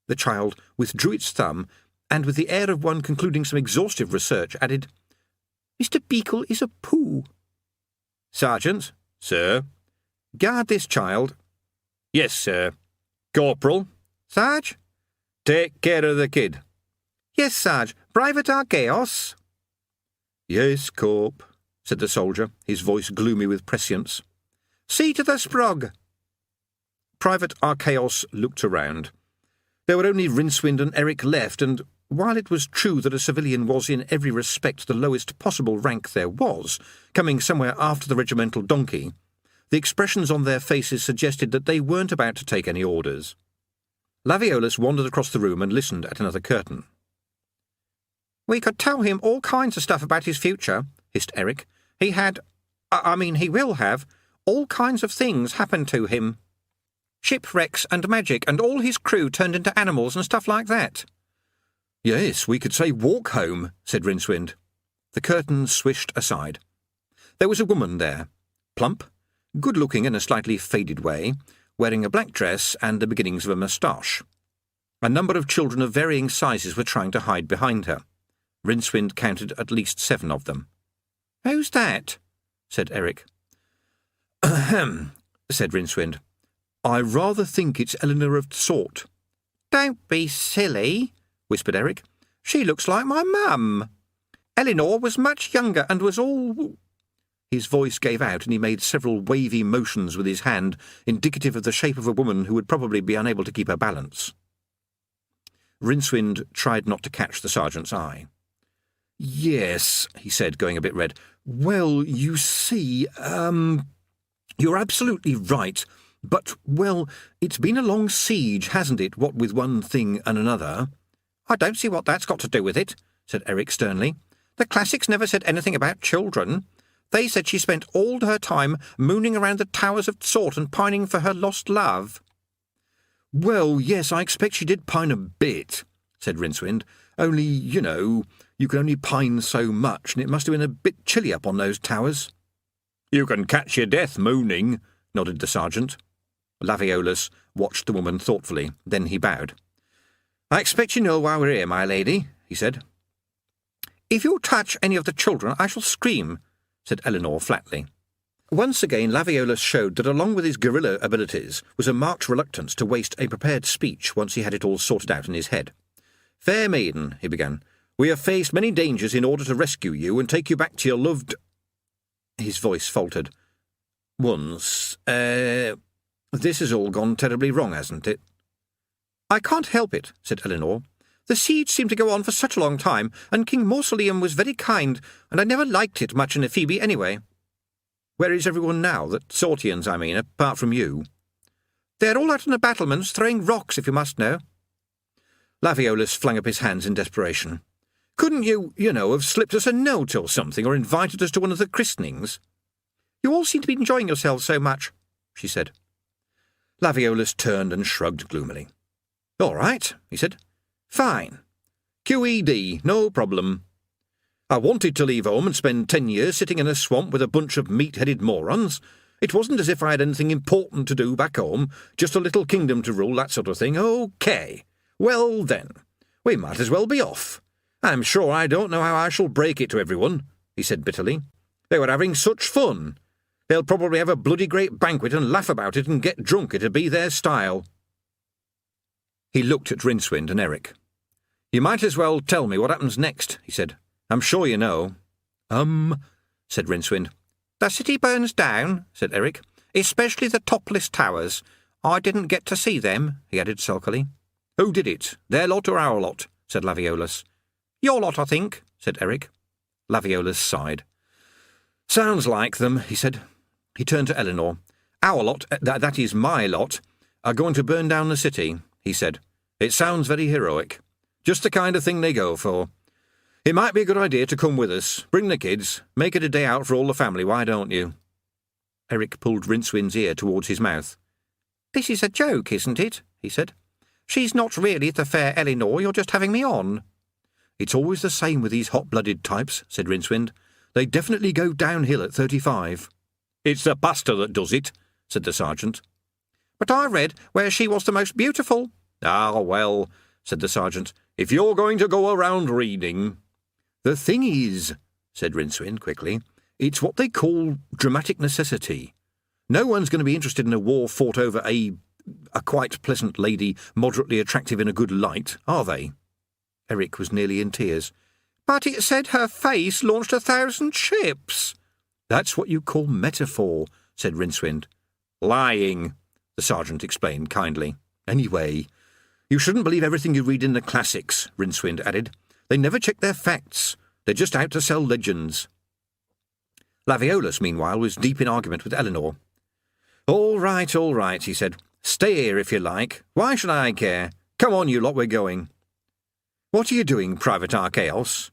The child withdrew its thumb, and with the air of one concluding some exhaustive research, added, "Mr. Beekle is a pooh." "Sergeant." "Sir." "Guard this child." "Yes, sir." "Corporal." "Sarge." "Take care of the kid." "Yes, Sarge. Private Archaeos." "Yes, Corp," said the soldier, his voice gloomy with prescience. "See to the sprog." Private Archaeos looked around. There were only Rincewind and Eric left, and while it was true that a civilian was in every respect the lowest possible rank there was, coming somewhere after the regimental donkey, the expressions on their faces suggested that they weren't about to take any orders. Laviolus wandered across the room and listened at another curtain. "We could tell him all kinds of stuff about his future," hissed Eric. He will have, all kinds of things happen to him. Shipwrecks and magic, and all his crew turned into animals and stuff like that." "Yes, we could say walk home," said Rincewind. The curtain swished aside. There was a woman there, plump, good-looking in a slightly faded way, wearing a black dress and the beginnings of a moustache. A number of children of varying sizes were trying to hide behind her. Rincewind counted at least 7 of them. "Who's that?" said Eric. "Ahem," said Rincewind. "I rather think it's Eleanor of Tsort." "Don't be silly," whispered Eric. "She looks like my mum. Eleanor was much younger and was all—" His voice gave out and he made several wavy motions with his hand, indicative of the shape of a woman who would probably be unable to keep her balance. Rincewind tried not to catch the sergeant's eye. "Yes," he said, going a bit red. "Well, you see, you're absolutely right. But, well, it's been a long siege, hasn't it, what with one thing and another?" "I don't see what that's got to do with it," said Eric sternly. "The classics never said anything about children. They said she spent all her time mooning around the towers of Tsort and pining for her lost love." "Well, yes, I expect she did pine a bit," said Rincewind. "Only, you know, you can only pine so much, and it must have been a bit chilly up on those towers." "You can catch your death mooning," nodded the sergeant. Laviolus watched the woman thoughtfully, then he bowed. "I expect you know why we're here, my lady," he said. "If you touch any of the children, I shall scream," said Eleanor flatly. Once again Laviolus showed that along with his guerrilla abilities was a marked reluctance to waste a prepared speech once he had it all sorted out in his head. "Fair maiden," he began, "we have faced many dangers in order to rescue you and take you back to your loved—" His voice faltered. "Once, this has all gone terribly wrong, hasn't it?" "I can't help it," said Eleanor. "The siege seemed to go on for such a long time, and King Mausoleum was very kind, and I never liked it much in Ephebi anyway." "Where is everyone now, the Tsortians, I mean, apart from you?" "They're all out on the battlements, throwing rocks, if you must know." Laviolus flung up his hands in desperation. "Couldn't you, have slipped us a note or something, or invited us to one of the christenings?" "You all seem to be enjoying yourselves so much," she said. Laviolus turned and shrugged gloomily. "All right," he said. "Fine. QED, no problem. I wanted to leave home and spend 10 years sitting in a swamp with a bunch of meat-headed morons. It wasn't as if I had anything important to do back home, just a little kingdom to rule, that sort of thing. OK. Well, then, we might as well be off. I'm sure I don't know how I shall break it to everyone," he said bitterly. They were having such fun. They'll probably have a bloody great banquet and laugh about it and get drunk. It'd be their style. He looked at Rincewind and Eric. You might as well tell me what happens next, he said. I'm sure you know. Said Rincewind. The city burns down, said Eric, especially the topless towers. I didn't get to see them, he added sulkily. Who did it, their lot or our lot? Said Laviolus. Your lot, I think, said Eric. Laviolus sighed. Sounds like them, he said. He turned to Eleanor. Our lot, that is my lot, are going to burn down the city, he said. It sounds very heroic. Just the kind of thing they go for. It might be a good idea to come with us. Bring the kids. Make it a day out for all the family, why don't you? Eric pulled Rincewind's ear towards his mouth. This is a joke, isn't it? He said. She's not really the fair Eleanor, you're just having me on. It's always the same with these hot-blooded types, said Rincewind. They definitely go downhill at 35. It's the pastor that does it, said the sergeant. But I read where she was the most beautiful. Ah, well, said the sergeant, if you're going to go around reading... The thing is, said Rincewind quickly, it's what they call dramatic necessity. No one's going to be interested in a war fought over a quite pleasant lady, moderately attractive in a good light, are they? Eric was nearly in tears. But it said her face launched 1,000 ships. That's what you call metaphor, said Rincewind. Lying, the sergeant explained kindly. Anyway, you shouldn't believe everything you read in the classics, Rincewind added. They never check their facts. They're just out to sell legends. Laviolus, meanwhile, was deep in argument with Eleanor. All right, he said. Stay here if you like. Why should I care? Come on, you lot, we're going. What are you doing, Private Archaeos?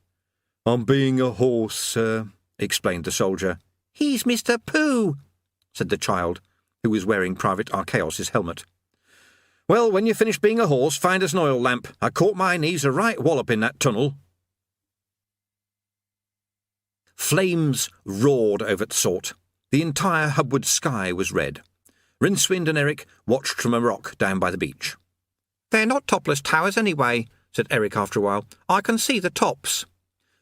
I'm being a horse, sir, explained the soldier. He's Mr. Pooh, said the child, who was wearing Private Archaeos's helmet. Well, when you finish being a horse, find us an oil lamp. I caught my knees a right wallop in that tunnel. Flames roared over Tsort. The entire Hubwood sky was red. Rincewind and Eric watched from a rock down by the beach. They're not topless towers anyway, said Eric after a while. I can see the tops.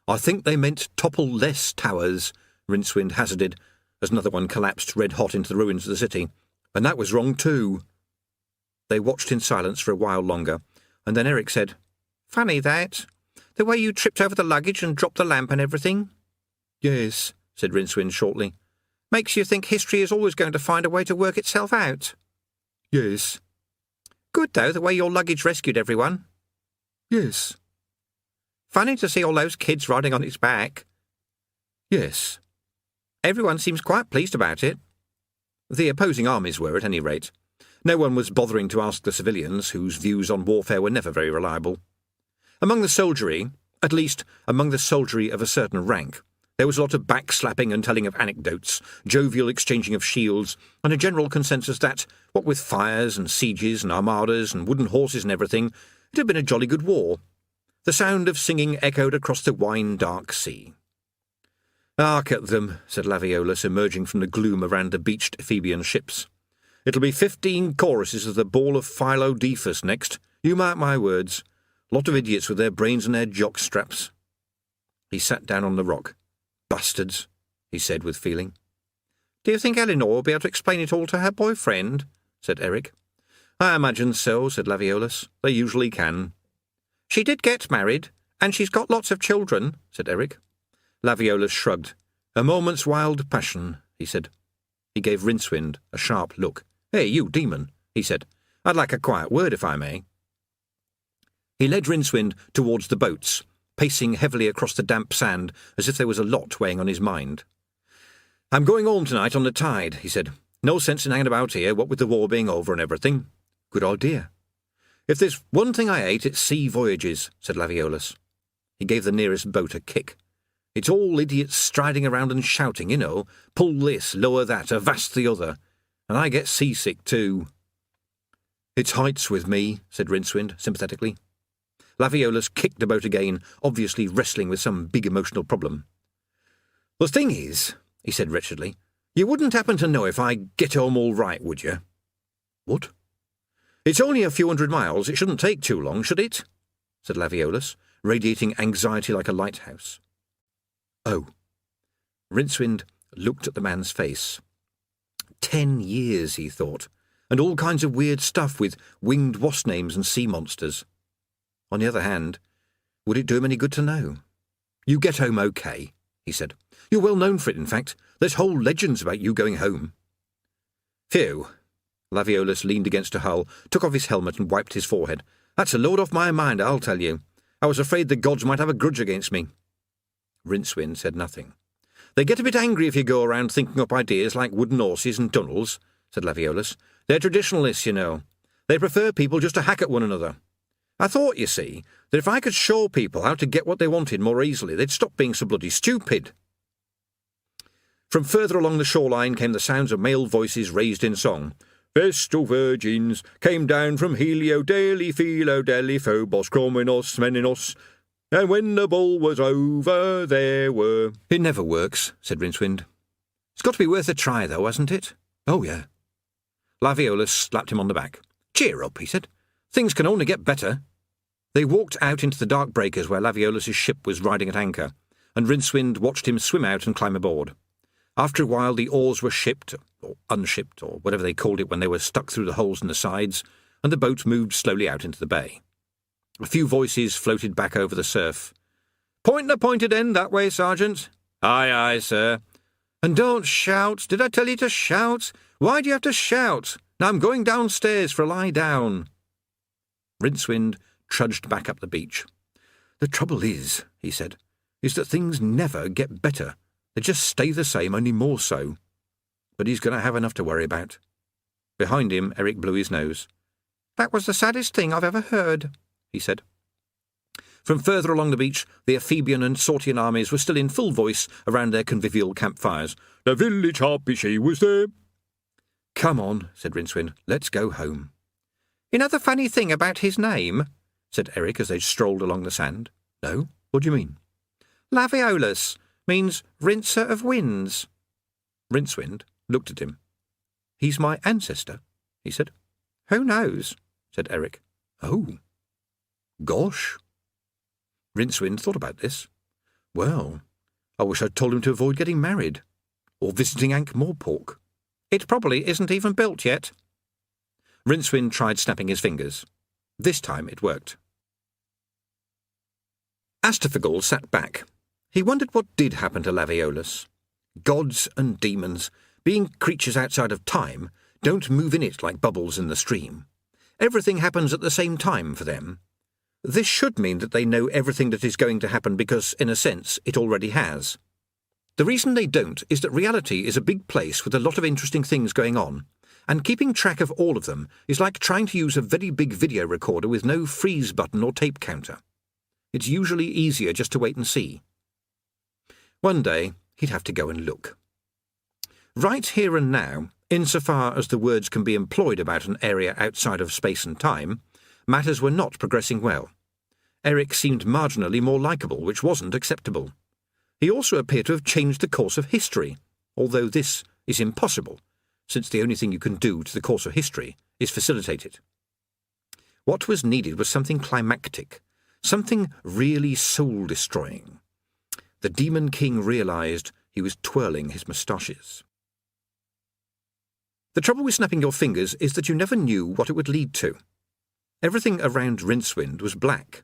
I think they meant topple-less towers, Rincewind hazarded, as another one collapsed red-hot into the ruins of the city. And that was wrong too. They watched in silence for a while longer, and then Eric said, Funny that. The way you tripped over the luggage and dropped the lamp and everything. Yes, said Rincewind shortly. Makes you think history is always going to find a way to work itself out. Yes. Good, though, the way your luggage rescued everyone. Yes. Funny to see all those kids riding on its back. Yes. Everyone seems quite pleased about it. The opposing armies were, at any rate. No one was bothering to ask the civilians, whose views on warfare were never very reliable. Among the soldiery, at least among the soldiery of a certain rank, there was a lot of backslapping and telling of anecdotes, jovial exchanging of shields, and a general consensus that, what with fires and sieges and armadas and wooden horses and everything, it had been a jolly good war. The sound of singing echoed across the wine-dark sea. Hark at them, said Laviolus, emerging from the gloom around the beached Ephebian ships. It'll be 15 choruses of the Ball of Philodefus next. You mark my words. Lot of idiots with their brains in their jock straps. He sat down on the rock. Bastards, he said with feeling. Do you think Eleanor will be able to explain it all to her boyfriend? Said Eric. I imagine so, said Laviolus. They usually can. She did get married, and she's got lots of children, said Eric. Laviolus shrugged. A moment's wild passion, he said. He gave Rincewind a sharp look. Hey, you demon, he said. I'd like a quiet word, if I may. He led Rincewind towards the boats, pacing heavily across the damp sand as if there was a lot weighing on his mind. I'm going home tonight on the tide, he said. No sense in hanging about here, what with the war being over and everything. Good idea. If there's one thing I hate, it's sea voyages, said Laviolus. He gave the nearest boat a kick. It's all idiots striding around and shouting, you know. Pull this, lower that, avast the other. And I get seasick too. It's heights with me, said Rincewind sympathetically. Laviolus kicked the boat again, obviously wrestling with some big emotional problem. The thing is, he said wretchedly, you wouldn't happen to know if I get home all right, would you? What? It's only a few 100 miles. It shouldn't take too long, should it? Said Laviolus, radiating anxiety like a lighthouse. Oh. Rincewind looked at the man's face. 10 years, he thought, and all kinds of weird stuff with winged wasp names and sea monsters. On the other hand, would it do him any good to know? You get home okay, he said. You're well known for it, in fact. There's whole legends about you going home. Phew. Laviolus leaned against a hull, took off his helmet and wiped his forehead. That's a load off my mind, I'll tell you. I was afraid the gods might have a grudge against me. Rincewind said nothing. They get a bit angry if you go around thinking up ideas like wooden horses and tunnels, said Laviolus. They're traditionalists, you know. They prefer people just to hack at one another. I thought, you see, that if I could show people how to get what they wanted more easily, they'd stop being so bloody stupid. From further along the shoreline came the sounds of male voices raised in song. Vestal virgins came down from Helio, Deli, Philo, Deli, Phobos, Chrominos, Meninos, and when the ball was over, there were... It never works, said Rincewind. It's got to be worth a try, though, hasn't it? Oh, yeah. Laviolus slapped him on the back. Cheer up, he said. Things can only get better. They walked out into the dark breakers where Laviolus's ship was riding at anchor, and Rincewind watched him swim out and climb aboard. After a while the oars were shipped, or unshipped, or whatever they called it when they were stuck through the holes in the sides, and the boat moved slowly out into the bay. A few voices floated back over the surf. Point the pointed end that way, Sergeant. Aye, aye, sir. And don't shout. Did I tell you to shout? Why do you have to shout? Now I'm going downstairs for a lie down. Rincewind trudged back up the beach. The trouble is, he said, is that things never get better. They just stay the same, only more so. But he's going to have enough to worry about. Behind him, Eric blew his nose. That was the saddest thing I've ever heard, he said. From further along the beach, the Ephebian and Sortian armies were still in full voice around their convivial campfires. The village harpy, she was there. Come on, said Rincewind, let's go home. You know the funny thing about his name? Said Eric as they strolled along the sand. No? What do you mean? Laviolus means rinser of winds. Rincewind looked at him. He's my ancestor, he said. Who knows? Said Eric. Oh. Gosh. Rincewind thought about this. Well, I wish I'd told him to avoid getting married, or visiting Ankh-Morpork. It probably isn't even built yet. Rincewind tried snapping his fingers. This time it worked. Astaphagal sat back. He wondered what did happen to Laviolus. Gods and demons, being creatures outside of time, don't move in it like bubbles in the stream. Everything happens at the same time for them. This should mean that they know everything that is going to happen because, in a sense, it already has. The reason they don't is that reality is a big place with a lot of interesting things going on, and keeping track of all of them is like trying to use a very big video recorder with no freeze button or tape counter. It's usually easier just to wait and see. One day, he'd have to go and look. Right here and now, insofar as the words can be employed about an area outside of space and time, matters were not progressing well. Eric seemed marginally more likeable, which wasn't acceptable. He also appeared to have changed the course of history, although this is impossible, since the only thing you can do to the course of history is facilitate it. What was needed was something climactic, something really soul-destroying. The Demon King realised he was twirling his moustaches. The trouble with snapping your fingers is that you never knew what it would lead to. Everything around Rincewind was black.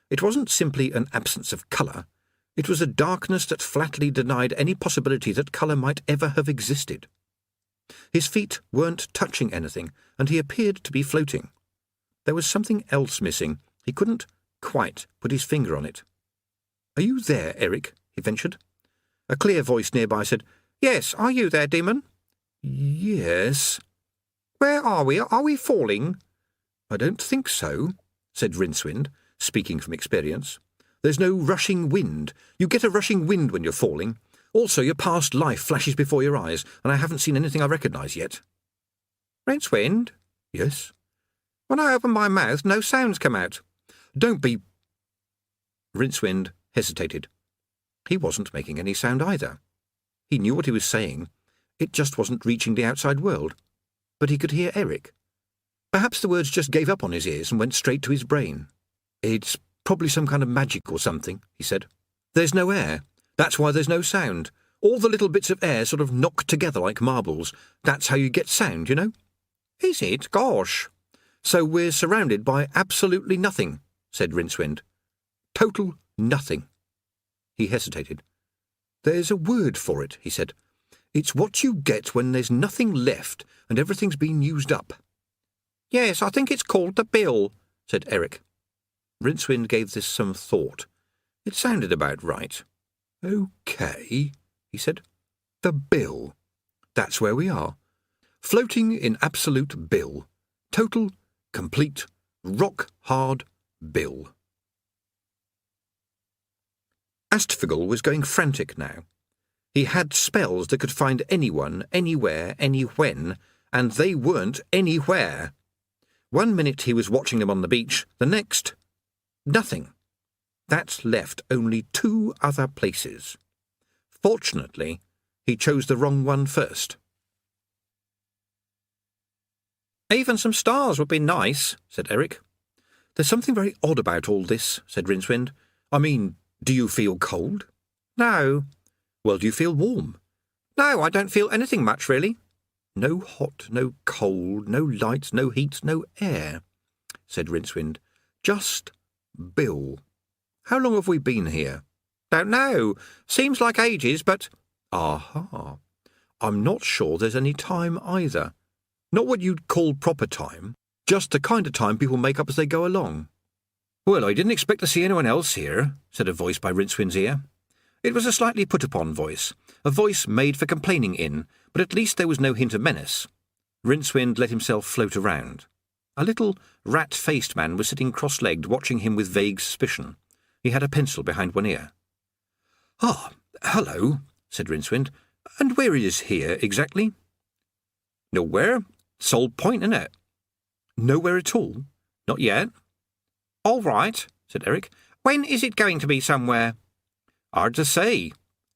It wasn't simply an absence of colour, it was a darkness that flatly denied any possibility that colour might ever have existed. His feet weren't touching anything, and he appeared to be floating. There was something else missing. He couldn't quite put his finger on it. "Are you there, Eric?" he ventured. A clear voice nearby said, "Yes, are you there, demon?" "Yes." "Where are we? Are we falling?" "I don't think so," said Rincewind, speaking from experience. "There's no rushing wind. You get a rushing wind when you're falling. Also, your past life flashes before your eyes, and I haven't seen anything I recognise yet." "Rincewind?" "Yes." "When I open my mouth, no sounds come out." "Don't be—" Rincewind hesitated. He wasn't making any sound either. He knew what he was saying. It just wasn't reaching the outside world. But he could hear Eric. Perhaps the words just gave up on his ears and went straight to his brain. "It's probably some kind of magic or something," he said. "There's no air. That's why there's no sound. All the little bits of air sort of knock together like marbles. That's how you get sound, you know." "Is it? Gosh." "So we're surrounded by absolutely nothing," said Rincewind. "Total nothing." He hesitated. "There's a word for it," he said. "It's what you get when there's nothing left and everything's been used up." "Yes, I think it's called the bill," said Eric. Rincewind gave this some thought. It sounded about right. "OK," he said. "The bill. That's where we are. Floating in absolute bill. Total, complete, rock-hard bill." Astfigel was going frantic now. He had spells that could find anyone, anywhere, anywhen, and they weren't anywhere. 1 minute he was watching them on the beach, the next, nothing. That left only 2 other places. Fortunately, he chose the wrong one first. "Even some stars would be nice," said Eric. "There's something very odd about all this," said Rincewind. "I mean, do you feel cold?" "No." "Well, do you feel warm?" "No, I don't feel anything much, really." "No hot, no cold, no light, no heat, no air," said Rincewind. "Just Bill. How long have we been here?" "Don't know. Seems like ages, but—" "Aha. I'm not sure there's any time either. Not what you'd call proper time, just the kind of time people make up as they go along." "Well, I didn't expect to see anyone else here," said a voice by Rincewind's ear. It was a slightly put-upon voice, a voice made for complaining in, but at least there was no hint of menace. Rincewind let himself float around. A little rat-faced man was sitting cross-legged watching him with vague suspicion. He had a pencil behind one ear. "Ah, hello," said Rincewind. "And where is here, exactly?" "Nowhere. Sole point, innit?" "Nowhere at all? Not yet?" "All right," said Eric. "When is it going to be somewhere?" "Hard to say,"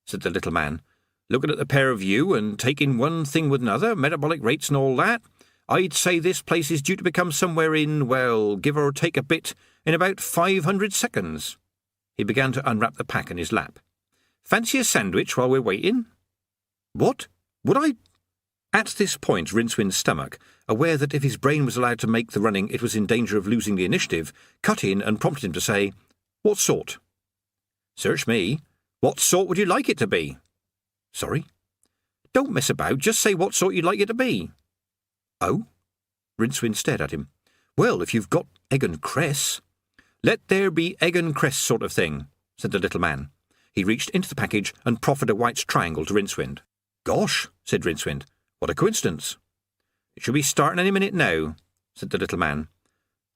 said the little man. "Looking at the pair of you and taking one thing with another, metabolic rates and all that, I'd say this place is due to become somewhere in, well, give or take a bit, in about 500 seconds. He began to unwrap the pack in his lap. "Fancy a sandwich while we're waiting?" "What? Would I—" At this point, Rincewind's stomach, aware that if his brain was allowed to make the running it was in danger of losing the initiative, cut in and prompted him to say, "What sort?" "Search me. What sort would you like it to be?" "Sorry?" "Don't mess about. Just say what sort you'd like it to be." "Oh?" Rincewind stared at him. "Well, if you've got egg and cress—" "Let there be egg and cress sort of thing," said the little man. He reached into the package and proffered a white triangle to Rincewind. "Gosh," said Rincewind. "What a coincidence." "It should be starting any minute now," said the little man.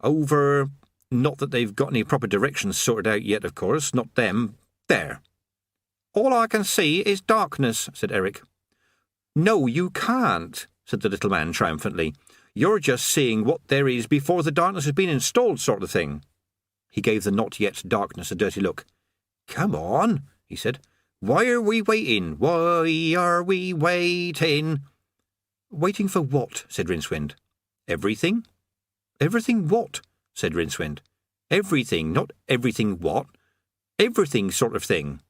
"Over— not that they've got any proper directions sorted out yet, of course, not them. There." "All I can see is darkness," said Eric. "No, you can't," said the little man triumphantly. "You're just seeing what there is before the darkness has been installed, sort of thing." He gave the not yet darkness a dirty look. "Come on," he said. "Why are we waiting? Why are we waiting?" "Waiting for what?" said Rincewind. "Everything." "Everything what?" said Rincewind. "Everything, not everything what. Everything sort of thing."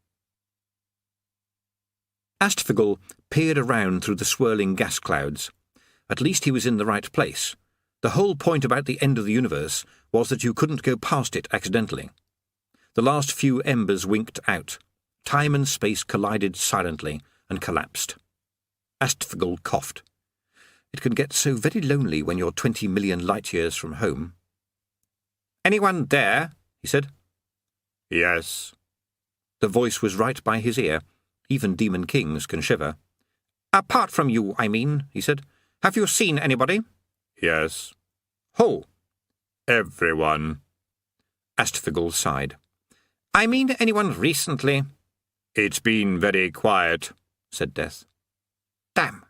Astfigel peered around through the swirling gas clouds. At least he was in the right place. The whole point about the end of the universe was that you couldn't go past it accidentally. The last few embers winked out. Time and space collided silently and collapsed. Astfigel coughed. It can get so very lonely when you're 20 million light-years from home. "Anyone there?" he said. "Yes." The voice was right by his ear. Even demon kings can shiver. "Apart from you, I mean," he said. "Have you seen anybody?" "Yes." "Who?" "Everyone." Astfigel sighed. "I mean anyone recently?" "It's been very quiet," said Death. "Damn."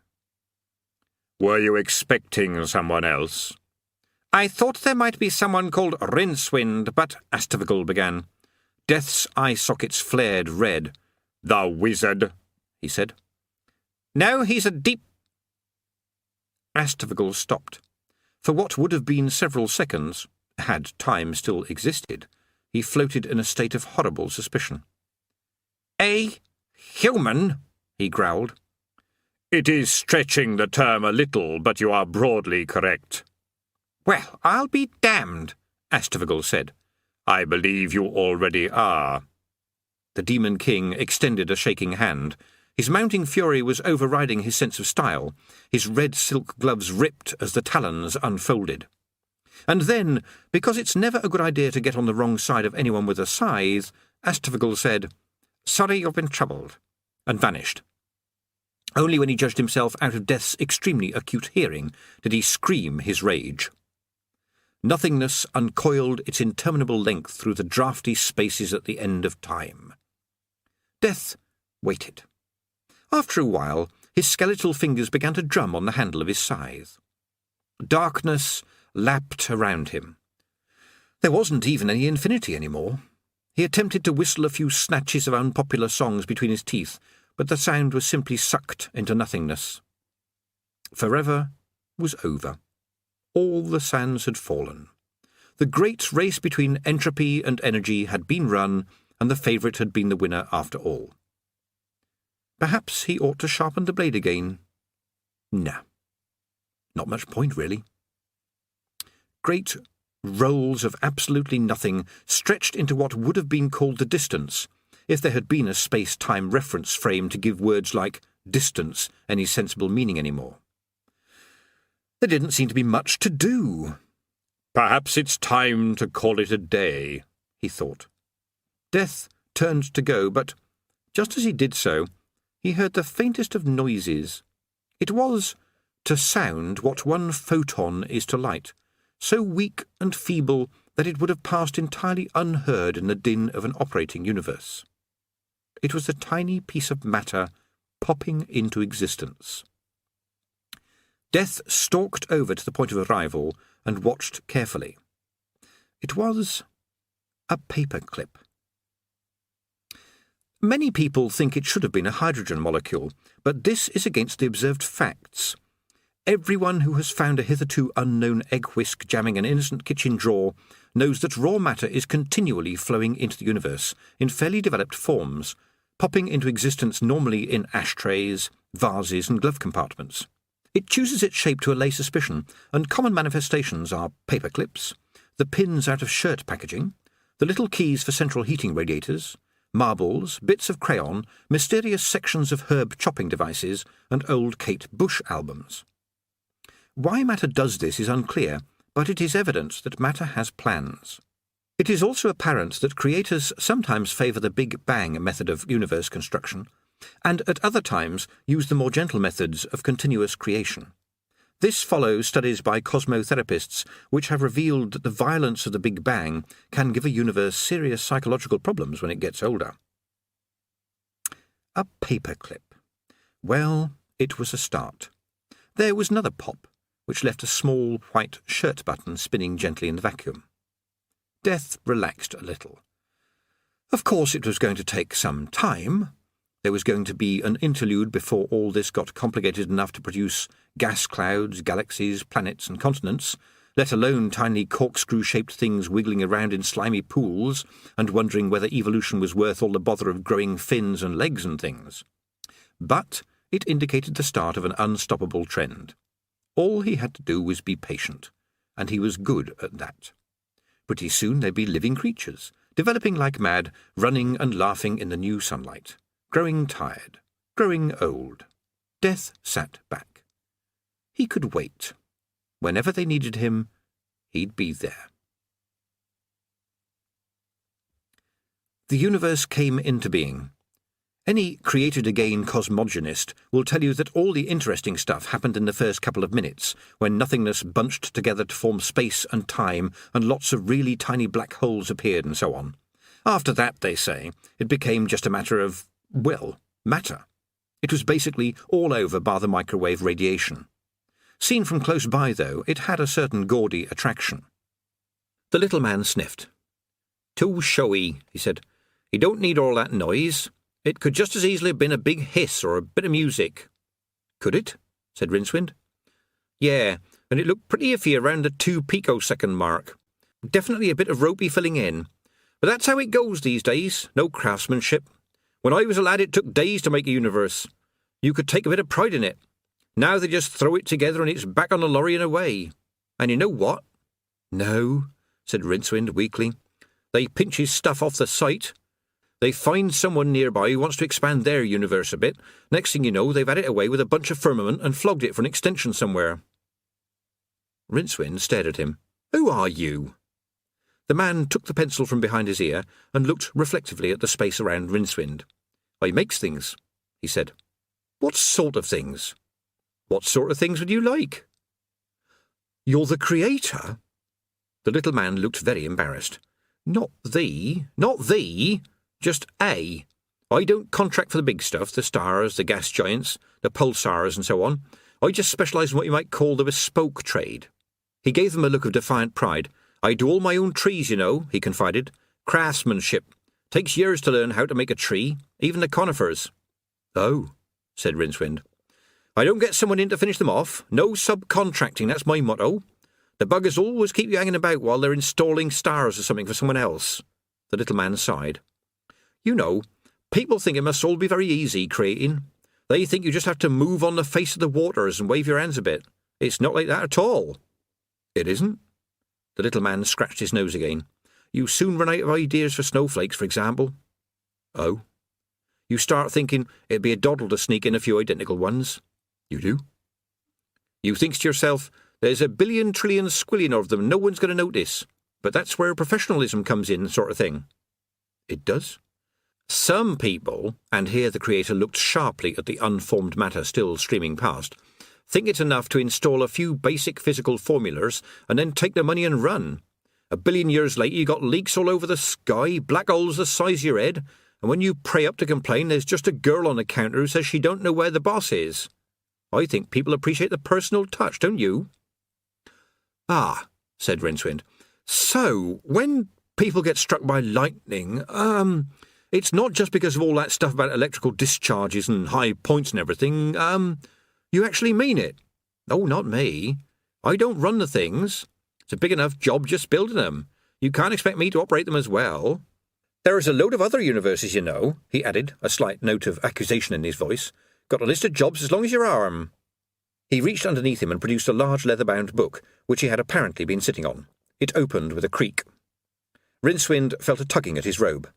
"Were you expecting someone else?" "I thought there might be someone called Rincewind, but—" Astfigel began. Death's eye sockets flared red. "The wizard," he said. "No, he's a deep—" Astfigel stopped. For what would have been several seconds, had time still existed, he floated in a state of horrible suspicion. "A human," he growled. It is stretching the term a little, but you are broadly correct. Well, I'll be damned, Astafagel said. I believe you already are. The Demon King extended a shaking hand. His mounting fury was overriding his sense of style. His red silk gloves ripped as the talons unfolded. And then, because it's never a good idea to get on the wrong side of anyone with a scythe, Astafagel said, "Sorry you've been troubled," and vanished. Only when he judged himself out of Death's extremely acute hearing did he scream his rage. Nothingness uncoiled its interminable length through the draughty spaces at the end of time. Death waited. After a while, his skeletal fingers began to drum on the handle of his scythe. Darkness lapped around him. There wasn't even any infinity anymore. He attempted to whistle a few snatches of unpopular songs between his teeth, but the sound was simply sucked into nothingness. Forever was over. All the sands had fallen. The great race between entropy and energy had been run, and the favourite had been the winner after all. Perhaps he ought to sharpen the blade again. Nah. Not much point, really. Great rolls of absolutely nothing stretched into what would have been called the distance, if there had been a space-time reference frame to give words like distance any sensible meaning anymore. There didn't seem to be much to do. Perhaps it's time to call it a day, he thought. Death turned to go, but just as he did so, he heard the faintest of noises. It was to sound what one photon is to light, so weak and feeble that it would have passed entirely unheard in the din of an operating universe. It was a tiny piece of matter popping into existence. Death stalked over to the point of arrival and watched carefully. It was a paperclip. Many people think it should have been a hydrogen molecule, but this is against the observed facts. Everyone who has found a hitherto unknown egg whisk jamming an innocent kitchen drawer knows that raw matter is continually flowing into the universe in fairly developed forms, popping into existence normally in ashtrays, vases and glove compartments. It chooses its shape to allay suspicion, and common manifestations are paperclips, the pins out of shirt packaging, the little keys for central heating radiators, marbles, bits of crayon, mysterious sections of herb chopping devices, and old Kate Bush albums. Why matter does this is unclear, but it is evident that matter has plans. It is also apparent that creators sometimes favour the Big Bang method of universe construction, and at other times use the more gentle methods of continuous creation. This follows studies by cosmotherapists which have revealed that the violence of the Big Bang can give a universe serious psychological problems when it gets older. A paperclip. Well, it was a start. There was another pop, which left a small white shirt button spinning gently in the vacuum. Death relaxed a little. Of course it was going to take some time. There was going to be an interlude before all this got complicated enough to produce gas clouds, galaxies, planets and continents, let alone tiny corkscrew-shaped things wiggling around in slimy pools and wondering whether evolution was worth all the bother of growing fins and legs and things. But it indicated the start of an unstoppable trend. All he had to do was be patient, and he was good at that. Pretty soon there'd be living creatures, developing like mad, running and laughing in the new sunlight. Growing tired, growing old. Death sat back. He could wait. Whenever they needed him, he'd be there. The universe came into being. Any created-again cosmogonist will tell you that all the interesting stuff happened in the first couple of minutes, when nothingness bunched together to form space and time, and lots of really tiny black holes appeared and so on. After that, they say, it became just a matter of, well, matter. It was basically all over bar the microwave radiation. Seen from close by, though, it had a certain gaudy attraction. The little man sniffed. "Too showy," he said. "You don't need all that noise. It could just as easily have been a big hiss or a bit of music." "Could it?" said Rincewind. "Yeah, and it looked pretty iffy around the 2 picosecond mark. Definitely a bit of ropey filling in. But that's how it goes these days, no craftsmanship. When I was a lad it took days to make a universe. You could take a bit of pride in it. Now they just throw it together and it's back on the lorry and away. And you know what? No, said Rincewind weakly. They pinch his stuff off the site. They find someone nearby who wants to expand their universe a bit. Next thing you know, they've had it away with a bunch of firmament and flogged it for an extension somewhere. Rincewind stared at him. Who are you? The man took the pencil from behind his ear and looked reflectively at the space around Rincewind. I makes things, he said. What sort of things? What sort of things would you like? You're the creator? The little man looked very embarrassed. Not thee, just A. I don't contract for the big stuff, the stars, the gas giants, the pulsars and so on. I just specialise in what you might call the bespoke trade. He gave them a look of defiant pride. I do all my own trees, you know, he confided. Craftsmanship. Takes years to learn how to make a tree, even the conifers. Oh, said Rincewind. I don't get someone in to finish them off. No subcontracting, that's my motto. The buggers always keep you hanging about while they're installing stars or something for someone else. The little man sighed. You know, people think it must all be very easy creating. They think you just have to move on the face of the waters and wave your hands a bit. It's not like that at all. It isn't? The little man scratched his nose again. You soon run out of ideas for snowflakes, for example. Oh? You start thinking it'd be a doddle to sneak in a few identical ones. You do? You think to yourself, there's a billion trillion squillion of them, no one's going to notice. But that's where professionalism comes in, sort of thing. It does? Some people, and here the creator looked sharply at the unformed matter still streaming past, think it's enough to install a few basic physical formulas and then take the money and run. A billion years later you got leaks all over the sky, black holes the size of your head, and when you pray up to complain there's just a girl on the counter who says she don't know where the boss is. I think people appreciate the personal touch, don't you? Ah, said Rincewind. So, when people get struck by lightning, it's not just because of all that stuff about electrical discharges and high points and everything, you actually mean it? Oh, not me. I don't run the things. It's a big enough job just building them. You can't expect me to operate them as well. There is a load of other universes, you know, he added, a slight note of accusation in his voice. Got a list of jobs as long as your arm. He reached underneath him and produced a large leather-bound book, which he had apparently been sitting on. It opened with a creak. Rincewind felt a tugging at his robe.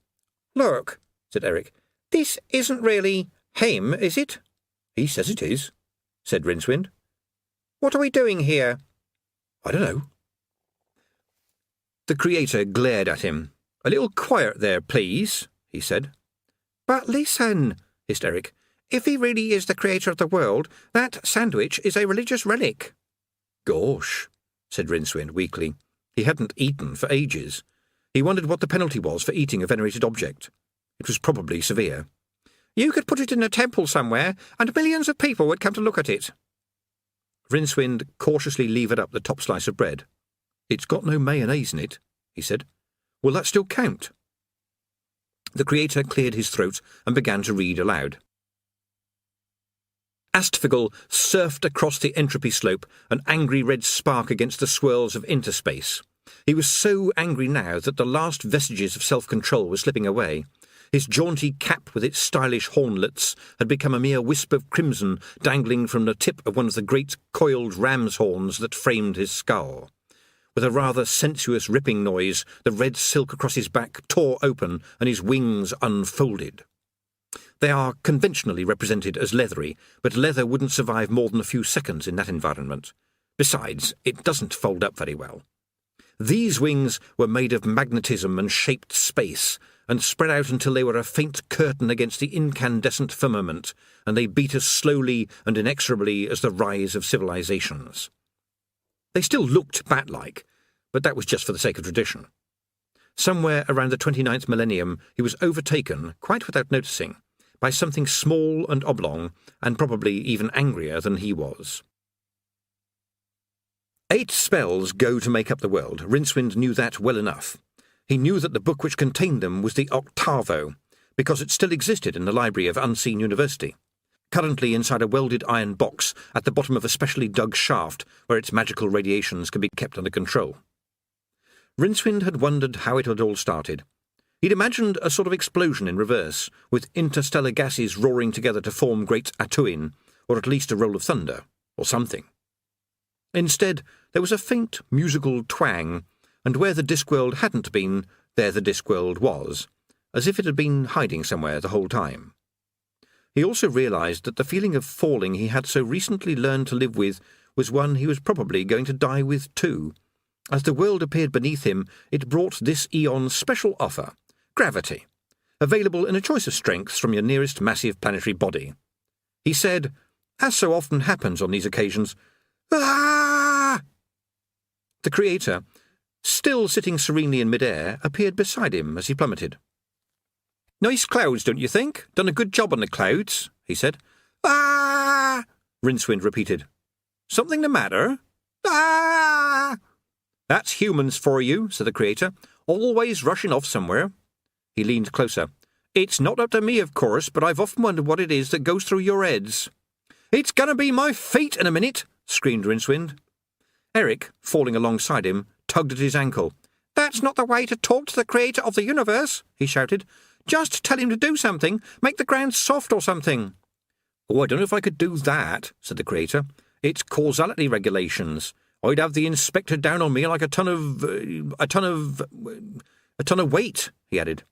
Look, said Eric, this isn't really him, is it? He says it is, said Rincewind. What are we doing here? I don't know. The creator glared at him. A little quiet there, please, he said. But listen, hissed Eric. If he really is the creator of the world, that sandwich is a religious relic. Gosh, said Rincewind weakly. He hadn't eaten for ages. He wondered what the penalty was for eating a venerated object. It was probably severe. You could put it in a temple somewhere, and millions of people would come to look at it. Rincewind cautiously levered up the top slice of bread. It's got no mayonnaise in it, he said. Will that still count? The creator cleared his throat and began to read aloud. Astfigel surfed across the entropy slope, an angry red spark against the swirls of interspace. He was so angry now that the last vestiges of self-control were slipping away. His jaunty cap with its stylish hornlets had become a mere wisp of crimson dangling from the tip of one of the great coiled ram's horns that framed his skull. With a rather sensuous ripping noise, the red silk across his back tore open and his wings unfolded. They are conventionally represented as leathery, but leather wouldn't survive more than a few seconds in that environment. Besides, it doesn't fold up very well. These wings were made of magnetism and shaped space, and spread out until they were a faint curtain against the incandescent firmament, and they beat as slowly and inexorably as the rise of civilizations. They still looked bat-like, but that was just for the sake of tradition. Somewhere around the 29th millennium he was overtaken, quite without noticing, by something small and oblong, and probably even angrier than he was. 8 spells go to make up the world. Rincewind knew that well enough. He knew that the book which contained them was the Octavo, because it still existed in the library of Unseen University, currently inside a welded iron box at the bottom of a specially dug shaft where its magical radiations could be kept under control. Rincewind had wondered how it had all started. He'd imagined a sort of explosion in reverse, with interstellar gases roaring together to form Great Atuin, or at least a roll of thunder, or something. Instead, there was a faint musical twang, and where the Discworld hadn't been, there the Discworld was, as if it had been hiding somewhere the whole time. He also realised that the feeling of falling he had so recently learned to live with was one he was probably going to die with too. As the world appeared beneath him, it brought this eon's special offer, gravity, available in a choice of strengths from your nearest massive planetary body. He said, as so often happens on these occasions, "Ah!" The Creator, still sitting serenely in mid-air, appeared beside him as he plummeted. "Nice clouds, don't you think? Done a good job on the clouds," he said. "Ah!" Rincewind repeated. "Something the matter?" "Ah!" "That's humans for you," said the Creator, "always rushing off somewhere." He leaned closer. "It's not up to me, of course, but I've often wondered what it is that goes through your heads." "It's going to be my fate in a minute," screamed Rincewind. Eric, falling alongside him, tugged at his ankle. "That's not the way to talk to the Creator of the universe," he shouted. "Just tell him to do something. Make the ground soft or something." "Oh, I don't know if I could do that," said the Creator. "It's causality regulations. I'd have the inspector down on me like a ton of weight," he added.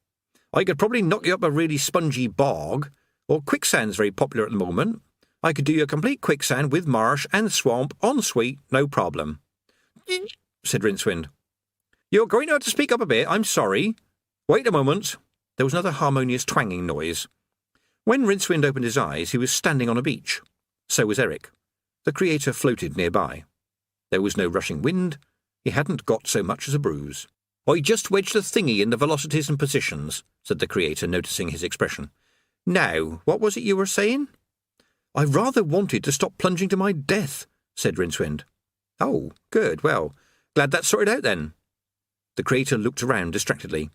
"I could probably knock you up a really spongy bog, or quicksand's very popular at the moment. I could do you a complete quicksand with marsh and swamp en suite, no problem." said Rincewind. "You're going to have to speak up a bit, I'm sorry. Wait a moment." There was another harmonious twanging noise. When Rincewind opened his eyes, he was standing on a beach. So was Eric. The Creator floated nearby. There was no rushing wind. He hadn't got so much as a bruise. "I just wedged the thingy in the velocities and positions," said the Creator, noticing his expression. "Now, what was it you were saying?" "I rather wanted to stop plunging to my death," said Rincewind. "Oh, good, well, glad that's sorted out then." The Creator looked around distractedly.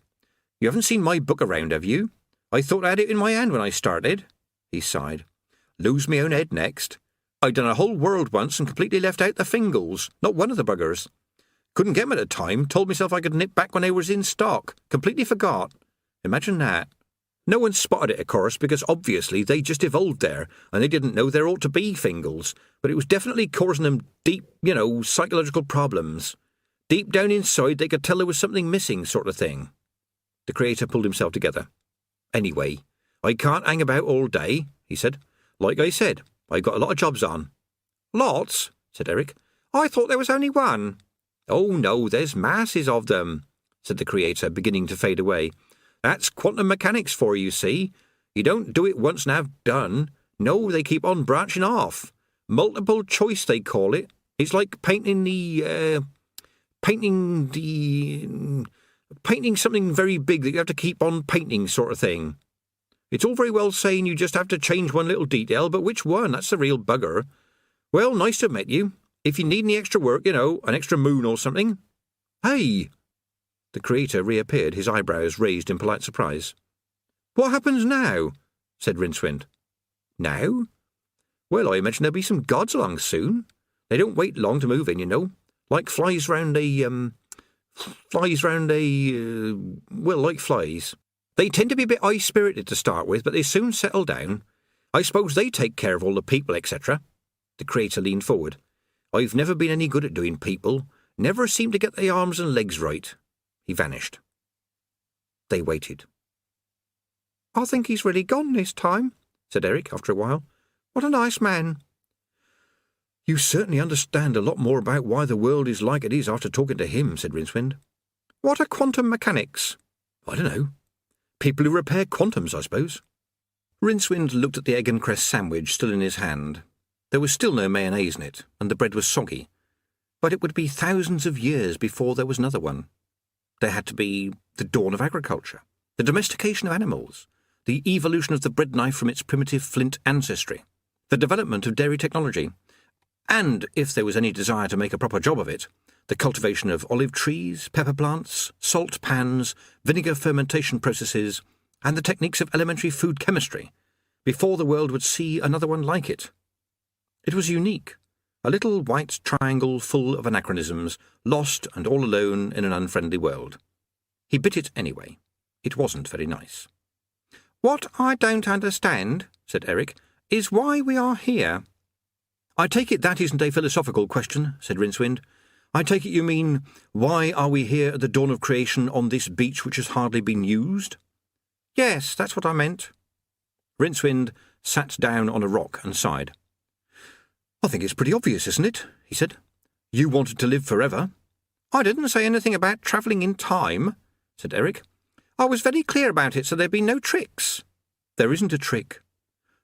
"You haven't seen my book around, have you? I thought I had it in my hand when I started." He sighed. "Lose me own head next. I'd done a whole world once and completely left out the Fingals, not one of the buggers. Couldn't get 'em at the time, told myself I could nip back when they was in stock. Completely forgot. Imagine that. No one spotted it, of course, because obviously they just evolved there, and they didn't know there ought to be Fingals, but it was definitely causing them deep, psychological problems. Deep down inside they could tell there was something missing, sort of thing." The Creator pulled himself together. "Anyway, I can't hang about all day," he said. "Like I said, I've got a lot of jobs on." "Lots?" said Eric. "I thought there was only one." "Oh, no, there's masses of them," said the Creator, beginning to fade away. "That's quantum mechanics for you, see? You don't do it once and have done. No, they keep on branching off. Multiple choice, they call it. It's like painting something very big that you have to keep on painting, sort of thing. It's all very well saying you just have to change one little detail, but which one? That's the real bugger. Well, nice to have met you. If you need any extra work, an extra moon or something." "Hey!" The Creator reappeared, his eyebrows raised in polite surprise. "What happens now?" said Rincewind. "Now? Well, I imagine there'll be some gods along soon. They don't wait long to move in, like flies round like flies. They tend to be a bit high-spirited to start with, but they soon settle down. I suppose they take care of all the people, etc." The Creator leaned forward. "I've never been any good at doing people. Never seemed to get the arms and legs right." He vanished. They waited. "I think he's really gone this time," said Eric after a while. "What a nice man." "You certainly understand a lot more about why the world is like it is after talking to him," said Rincewind. "What are quantum mechanics?" "I don't know. People who repair quantums, I suppose." Rincewind looked at the egg and cress sandwich still in his hand. There was still no mayonnaise in it, and the bread was soggy. But it would be thousands of years before there was another one. There had to be the dawn of agriculture, the domestication of animals, the evolution of the bread knife from its primitive flint ancestry, the development of dairy technology, and, if there was any desire to make a proper job of it, the cultivation of olive trees, pepper plants, salt pans, vinegar fermentation processes, and the techniques of elementary food chemistry, before the world would see another one like it. It was unique, a little white triangle full of anachronisms, lost and all alone in an unfriendly world. He bit it anyway. It wasn't very nice. "What I don't understand," said Eric, "is why we are here." "I take it that isn't a philosophical question," said Rincewind. "I take it you mean, why are we here at the dawn of creation on this beach which has hardly been used?" "Yes, that's what I meant." Rincewind sat down on a rock and sighed. "I think it's pretty obvious, isn't it?" he said. "You wanted to live forever." "I didn't say anything about travelling in time," said Eric. "I was very clear about it, so there'd be no tricks." "There isn't a trick.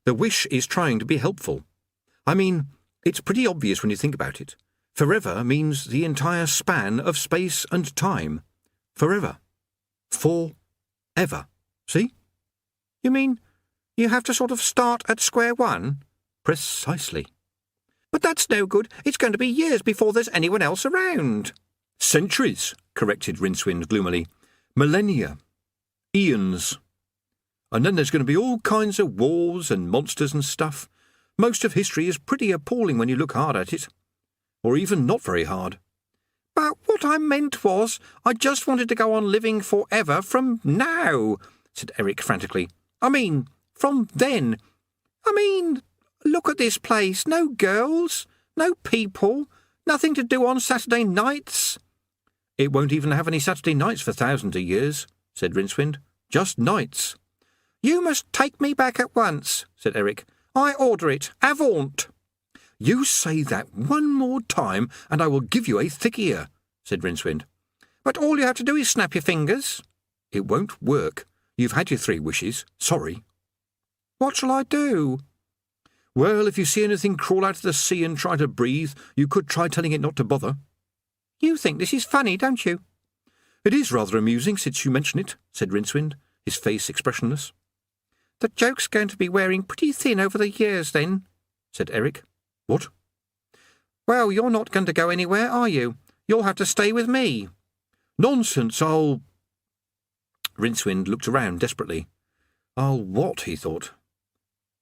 The wish is trying to be helpful. I mean, it's pretty obvious when you think about it. Forever means the entire span of space and time. Forever. Forever. See?" "You mean you have to sort of start at square one?" "Precisely." "But that's no good. It's going to be years before there's anyone else around." "Centuries," corrected Rincewind gloomily. "Millennia. Eons. And then there's going to be all kinds of wars and monsters and stuff. Most of history is pretty appalling when you look hard at it. Or even not very hard." "But what I meant was, I just wanted to go on living forever from now," said Eric frantically. "I mean, from then. I mean, look at this place. No girls, no people, nothing to do on Saturday nights." "It won't even have any Saturday nights for thousands of years," said Rincewind. "Just nights." "You must take me back at once," said Eric. "I order it. Avaunt." "You say that one more time, and I will give you a thick ear," said Rincewind. "But all you have to do is snap your fingers." "It won't work. You've had your 3 wishes. Sorry." "What shall I do?" "Well, if you see anything crawl out of the sea and try to breathe, you could try telling it not to bother." "You think this is funny, don't you?" "It is rather amusing, since you mention it," said Rincewind, his face expressionless. "The joke's going to be wearing pretty thin over the years, then," said Eric. "What?" "Well, you're not going to go anywhere, are you? You'll have to stay with me." "Nonsense, I'll—" Rincewind looked around desperately. "I'll what?" he thought.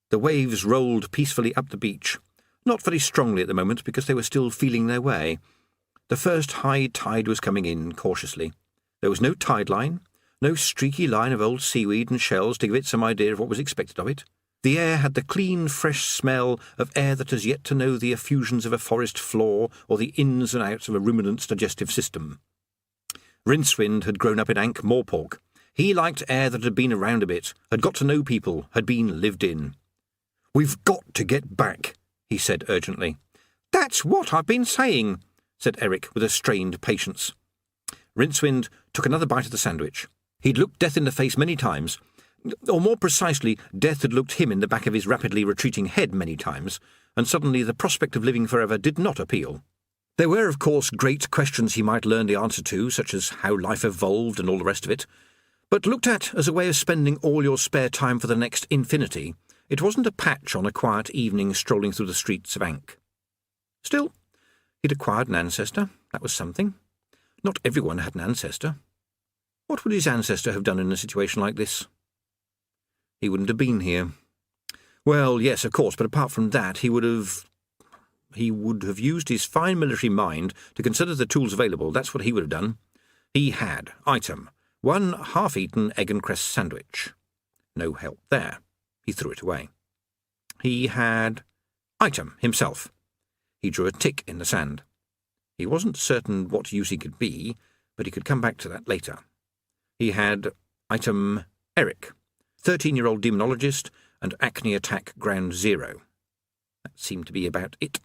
The waves rolled peacefully up the beach, not very strongly at the moment because they were still feeling their way. The first high tide was coming in cautiously. There was no tide line, no streaky line of old seaweed and shells to give it some idea of what was expected of it. The air had the clean, fresh smell of air that has yet to know the effusions of a forest floor or the ins and outs of a ruminant's digestive system. Rincewind had grown up in Ankh-Morpork. He liked air that had been around a bit, had got to know people, had been lived in. "We've got to get back," he said urgently. "That's what I've been saying," said Eric with a strained patience. Rincewind took another bite of the sandwich. He'd looked death in the face many times, or more precisely, death had looked him in the back of his rapidly retreating head many times, and suddenly the prospect of living forever did not appeal. There were, of course, great questions he might learn the answer to, such as how life evolved and all the rest of it, but looked at as a way of spending all your spare time for the next infinity, it wasn't a patch on a quiet evening strolling through the streets of Ankh. Still, he'd acquired an ancestor. That was something. Not everyone had an ancestor. What would his ancestor have done in a situation like this? He wouldn't have been here. Well, yes, of course, but apart from that, he would have used his fine military mind to consider the tools available. That's what he would have done. He had, item, 1 half-eaten egg and cress sandwich. No help there. He threw it away. He had, item, himself. He drew a tick in the sand. He wasn't certain what use he could be, but he could come back to that later. He had, item, Eric, 13-year-old demonologist, and acne attack ground 0. That seemed to be about it.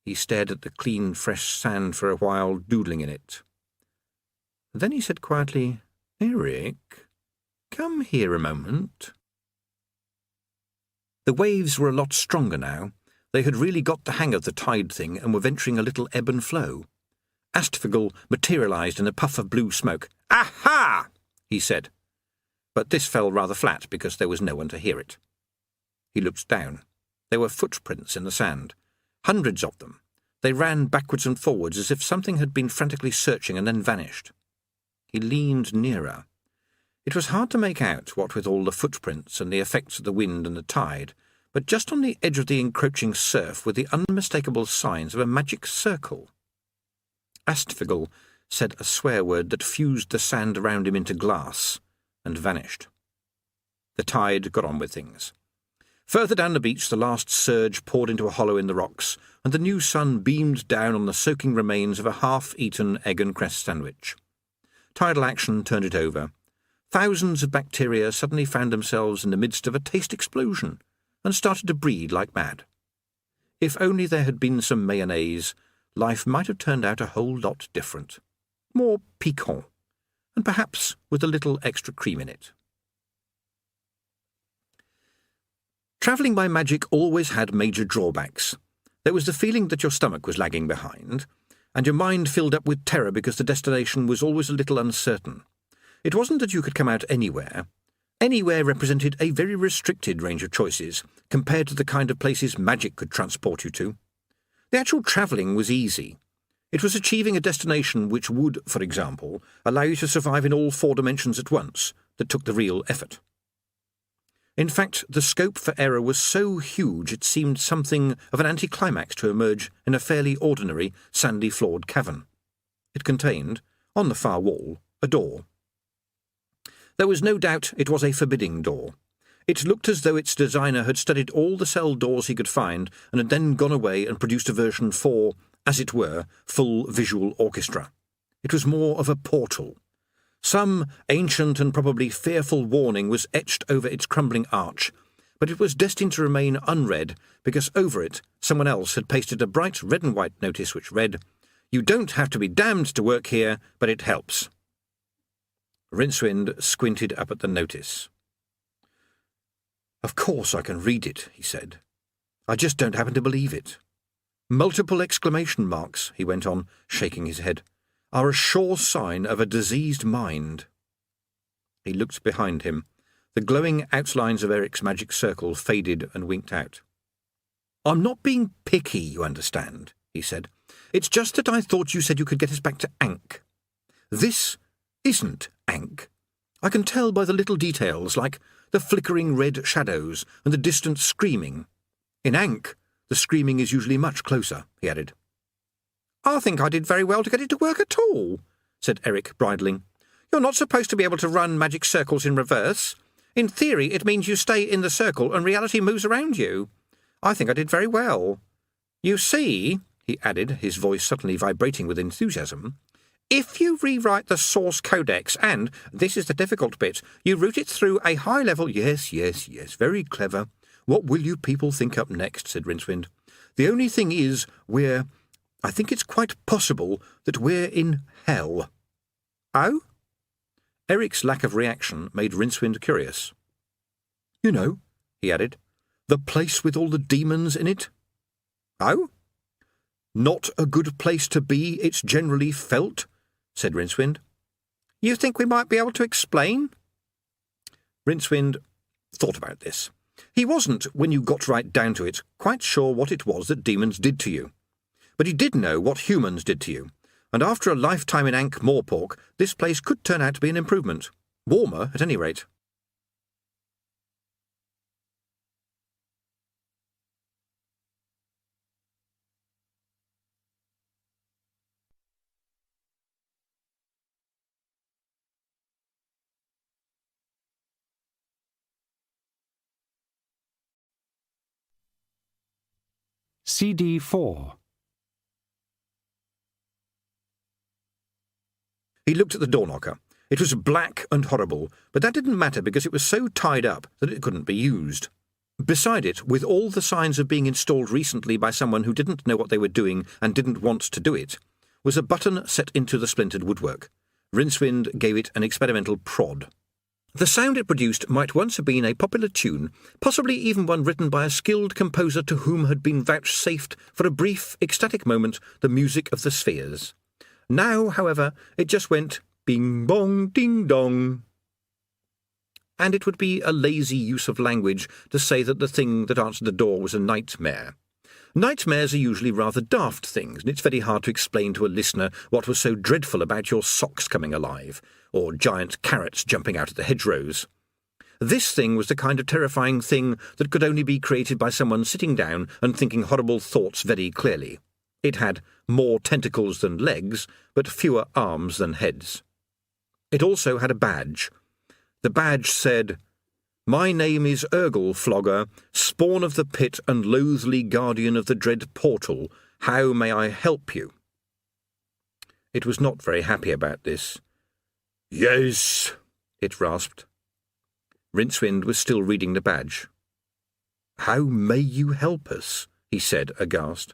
He stared at the clean, fresh sand for a while, doodling in it. Then he said quietly, "Eric, come here a moment." The waves were a lot stronger now. They had really got the hang of the tide thing and were venturing a little ebb and flow. Astfigel materialised in a puff of blue smoke. "Aha!" he said. But this fell rather flat because there was no one to hear it. He looked down. There were footprints in the sand. Hundreds of them. They ran backwards and forwards as if something had been frantically searching and then vanished. He leaned nearer. It was hard to make out what with all the footprints and the effects of the wind and the tide, but just on the edge of the encroaching surf were the unmistakable signs of a magic circle. Astfigel said a swear word that fused the sand around him into glass, and vanished. The tide got on with things. Further down the beach, the last surge poured into a hollow in the rocks, and the new sun beamed down on the soaking remains of a half-eaten egg and cress sandwich. Tidal action turned it over. Thousands of bacteria suddenly found themselves in the midst of a taste explosion and started to breed like mad. If only there had been some mayonnaise, life might have turned out a whole lot different. More piquant, and perhaps with a little extra cream in it. Travelling by magic always had major drawbacks. There was the feeling that your stomach was lagging behind, and your mind filled up with terror because the destination was always a little uncertain. It wasn't that you could come out anywhere. Anywhere represented a very restricted range of choices, compared to the kind of places magic could transport you to. The actual travelling was easy. It was achieving a destination which would, for example, allow you to survive in all 4 dimensions at once that took the real effort. In fact, the scope for error was so huge it seemed something of an anticlimax to emerge in a fairly ordinary, sandy-floored cavern. It contained, on the far wall, a door. There was no doubt it was a forbidding door. It looked as though its designer had studied all the cell doors he could find and had then gone away and produced a version for, as it were, full visual orchestra. It was more of a portal. Some ancient and probably fearful warning was etched over its crumbling arch, but it was destined to remain unread because over it someone else had pasted a bright red and white notice which read, "You don't have to be damned to work here, but it helps." Rincewind squinted up at the notice. "Of course I can read it," he said. "I just don't happen to believe it. Multiple exclamation marks," he went on, shaking his head, "are a sure sign of a diseased mind." He looked behind him. The glowing outlines of Eric's magic circle faded and winked out. "I'm not being picky, you understand," he said. "It's just that I thought you said you could get us back to Ankh. This isn't Ankh. I can tell by the little details, like the flickering red shadows and the distant screaming. In Ankh, the screaming is usually much closer," he added. "I think I did very well to get it to work at all," said Eric, bridling. "You're not supposed to be able to run magic circles in reverse. In theory, it means you stay in the circle and reality moves around you. I think I did very well. You see," he added, his voice suddenly vibrating with enthusiasm, "if you rewrite the source codex and, this is the difficult bit, you route it through a high-level—" Yes, very clever. What will you people think up next?" said Rincewind. "The only thing is, I think it's quite possible that we're in hell." "Oh?" Eric's lack of reaction made Rincewind curious. "You know," he added, "the place with all the demons in it." "Oh?" "Not a good place to be, it's generally felt," said Rincewind. "You think we might be able to explain?" Rincewind thought about this. He wasn't, when you got right down to it, quite sure what it was that demons did to you. But he did know what humans did to you, and after a lifetime in Ankh-Morpork, this place could turn out to be an improvement. Warmer, at any rate. CD 4. He looked at the door knocker. It was black and horrible, but that didn't matter because it was so tied up that it couldn't be used. Beside it, with all the signs of being installed recently by someone who didn't know what they were doing and didn't want to do it, was a button set into the splintered woodwork. Rincewind gave it an experimental prod. The sound it produced might once have been a popular tune, possibly even one written by a skilled composer to whom had been vouchsafed for a brief, ecstatic moment the music of the spheres. Now, however, it just went bing-bong, ding-dong. And it would be a lazy use of language to say that the thing that answered the door was a nightmare. Nightmares are usually rather daft things, and it's very hard to explain to a listener what was so dreadful about your socks coming alive, or giant carrots jumping out of the hedgerows. This thing was the kind of terrifying thing that could only be created by someone sitting down and thinking horrible thoughts very clearly. It had more tentacles than legs, but fewer arms than heads. It also had a badge. The badge said, "My name is Urgle-Flogger, spawn of the pit and loathly guardian of the dread portal. How may I help you?" It was not very happy about this. "Yes," it rasped. Rincewind was still reading the badge. "How may you help us?" he said, aghast.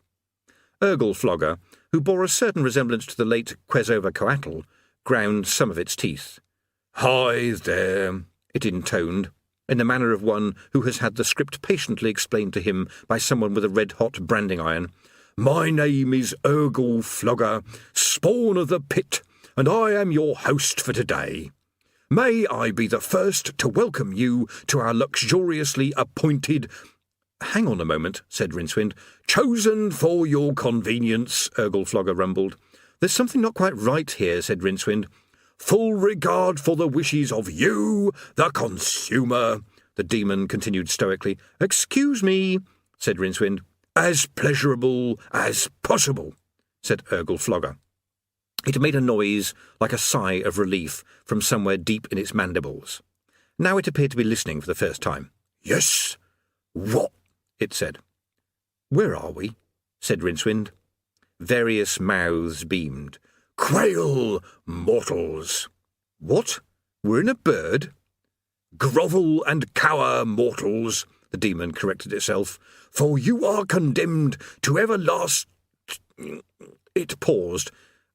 Urgle-Flogger, who bore a certain resemblance to the late Quetzalcoatl, ground some of its teeth. "Hi there," it intoned, in the manner of one who has had the script patiently explained to him by someone with a red-hot branding iron. "My name is Urgle-Flogger, spawn of the pit, and I am your host for today. May I be the first to welcome you to our luxuriously appointed—" "Hang on a moment," said Rincewind. "Chosen for your convenience," Urgle-Flogger rumbled. "There's something not quite right here," said Rincewind. "Full regard for the wishes of you, the consumer," the demon continued stoically. "Excuse me," said Rincewind. "As pleasurable as possible," said Urgle-Flogger. It made a noise like a sigh of relief from somewhere deep in its mandibles. Now it appeared to be listening for the first time. "Yes? What?" it said. "Where are we?" said Rincewind. Various mouths beamed. "Quail, mortals." "What? We're in a bird?" "Grovel and cower, mortals," the demon corrected itself, "for you are condemned to everlast—" It paused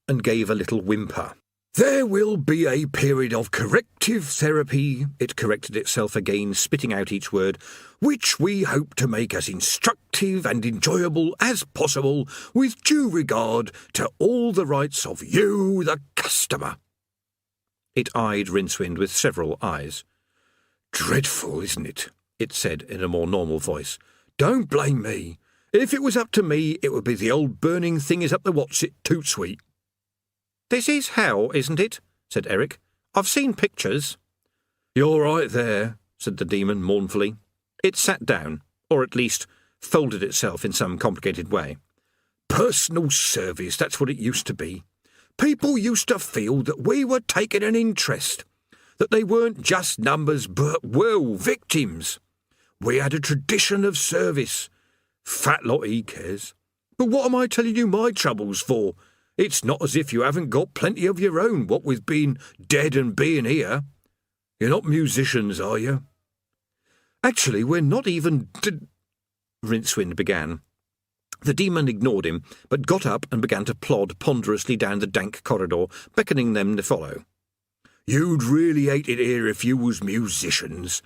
and gave a little whimper. "There will be a period of corrective therapy," it corrected itself again, spitting out each word, "which we hope to make as instructive and enjoyable as possible, with due regard to all the rights of you, the customer." It eyed Rincewind with several eyes. "Dreadful, isn't it?" it said in a more normal voice. "Don't blame me. If it was up to me, it would be the old burning thing is up the what's-it, toot sweet." "This is hell, isn't it?" said Eric. "I've seen pictures." "You're right there," said the demon mournfully. It sat down, or at least folded itself in some complicated way. "Personal service, that's what it used to be. People used to feel that we were taking an interest, that they weren't just numbers but, well, victims. We had a tradition of service. Fat lot he cares. But what am I telling you my troubles for? It's not as if you haven't got plenty of your own, what with being dead and being here. You're not musicians, are you?" "Actually, we're not even Rincewind began. The demon ignored him, but got up and began to plod ponderously down the dank corridor, beckoning them to follow. "You'd really hate it here if you was musicians.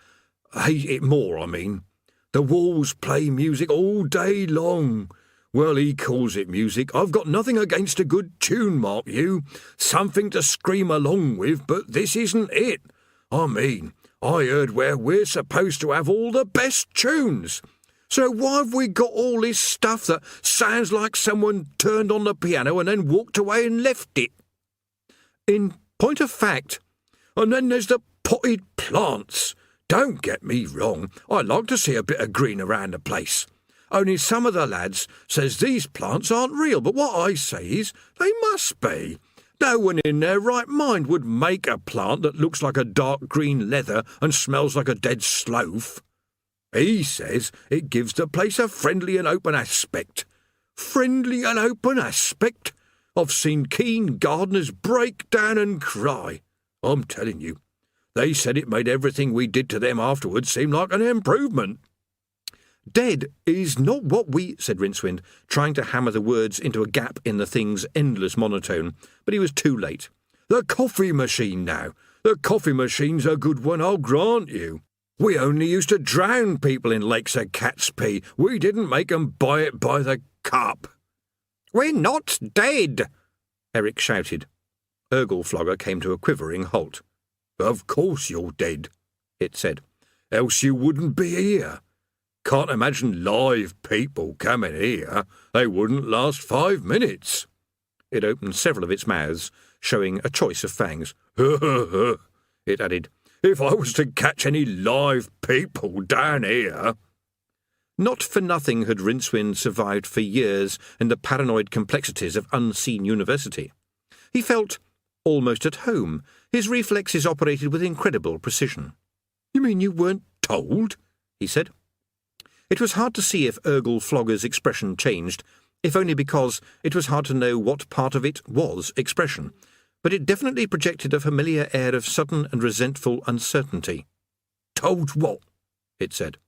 Hate it more, I mean. The walls play music all day long. Well, he calls it music. I've got nothing against a good tune, mark you. Something to scream along with, but this isn't it. I mean, I heard where we're supposed to have all the best tunes. So why have we got all this stuff that sounds like someone turned on the piano and then walked away and left it? In point of fact, and then there's the potted plants. Don't get me wrong, I like to see a bit of green around the place. Only some of the lads says these plants aren't real, but what I say is they must be. No one in their right mind would make a plant that looks like a dark green leather and smells like a dead sloth. He says it gives the place a friendly and open aspect. Friendly and open aspect? I've seen keen gardeners break down and cry. I'm telling you. They said it made everything we did to them afterwards seem like an improvement." "Dead is not what we," said Rincewind, trying to hammer the words into a gap in the thing's endless monotone, but he was too late. "The coffee machine now. The coffee machine's a good one, I'll grant you. We only used to drown people in lakes of cat's pee. We didn't make 'em buy it by the cup." "We're not dead!" Eric shouted. Urgle-Flogger came to a quivering halt. "Of course you're dead," it said. "Else you wouldn't be here. Can't imagine live people coming here. They wouldn't last 5 minutes." It opened several of its mouths, showing a choice of fangs. It added, "If I was to catch any live people down here—" Not for nothing had Rincewind survived for years in the paranoid complexities of Unseen University. He felt almost at home. His reflexes operated with incredible precision. "You mean you weren't told?" he said. It was hard to see if Urgle Flogger's expression changed, if only because it was hard to know what part of it was expression, but it definitely projected a familiar air of sudden and resentful uncertainty. "Told what?" it said.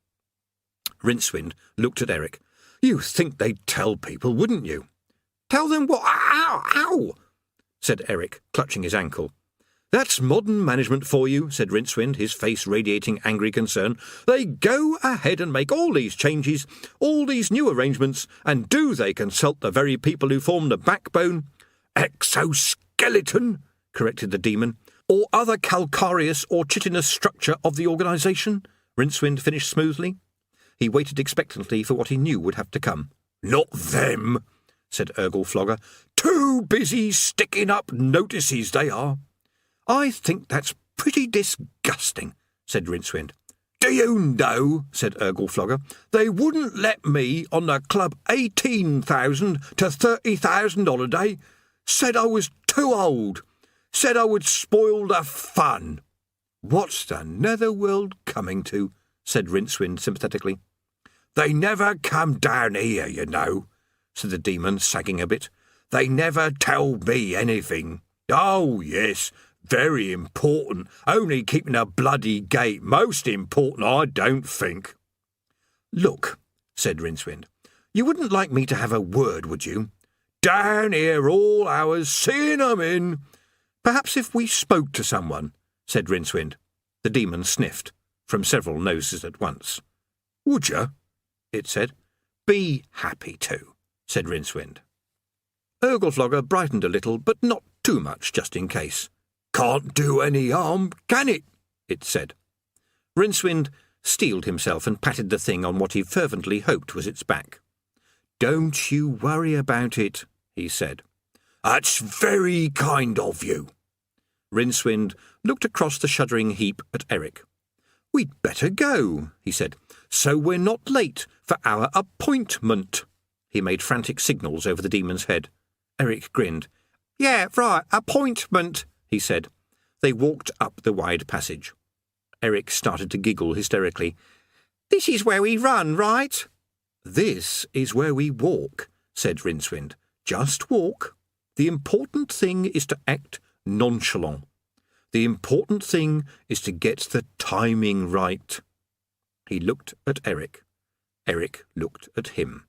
Rincewind looked at Eric. "You think they'd tell people, wouldn't you?" "Tell them what? Ow! Ow!" said Eric, clutching his ankle. "That's modern management for you," said Rincewind, his face radiating angry concern. "They go ahead and make all these changes, all these new arrangements, and do they consult the very people who form the backbone?" "Exoskeleton," corrected the demon. "Or other calcareous or chitinous structure of the organisation," Rincewind finished smoothly. He waited expectantly for what he knew would have to come. "Not them," said Urgle Flogger. "Too busy sticking up notices, they are." "I think that's pretty disgusting," said Rincewind. "Do you know," said Urgle Flogger, "they wouldn't let me on the club 18,000 to 30,000 holiday. Said I was too old. Said I would spoil the fun." "What's the netherworld coming to?" said Rincewind sympathetically. "They never come down here, you know," said the demon, sagging a bit. "They never tell me anything. Oh, yes, very important. Only keeping a bloody gate. Most important, I don't think." "Look," said Rincewind, "you wouldn't like me to have a word, would you?" "Down here all hours, seeing 'em in." "Perhaps if we spoke to someone," said Rincewind. The demon sniffed, from several noses at once. "Would you?" it said. "Be happy to," said Rincewind. Urgle Flogger brightened a little, but not too much, just in case. "Can't do any harm, can it?" it said. Rincewind steeled himself and patted the thing on what he fervently hoped was its back. "Don't you worry about it," he said. "That's very kind of you." Rincewind looked across the shuddering heap at Eric. "We'd better go," he said, "so we're not late for our appointment." He made frantic signals over the demon's head. Eric grinned. "Yeah, right, appointment," he said. They walked up the wide passage. Eric started to giggle hysterically. "This is where we run, right?" "This is where we walk," said Rincewind. "Just walk. The important thing is to act nonchalant. The important thing is to get the timing right." He looked at Eric. Eric looked at him.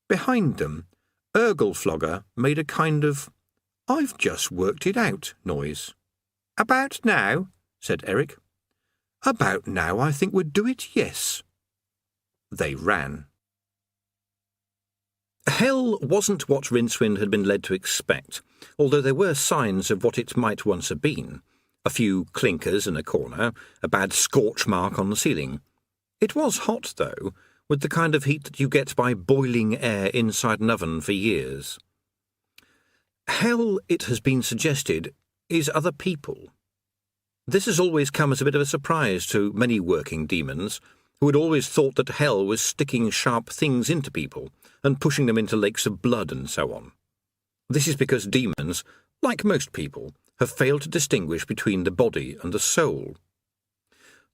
Behind them, Urgle Flogger made a kind of "I've just worked it out" noise. "About now?" said Eric. "About now I think would do it, yes." They ran. Hell wasn't what Rincewind had been led to expect, although there were signs of what it might once have been. A few clinkers in a corner, a bad scorch mark on the ceiling. It was hot, though, with the kind of heat that you get by boiling air inside an oven for years. Hell, it has been suggested, is other people. This has always come as a bit of a surprise to many working demons, who had always thought that hell was sticking sharp things into people and pushing them into lakes of blood and so on. This is because demons, like most people, have failed to distinguish between the body and the soul.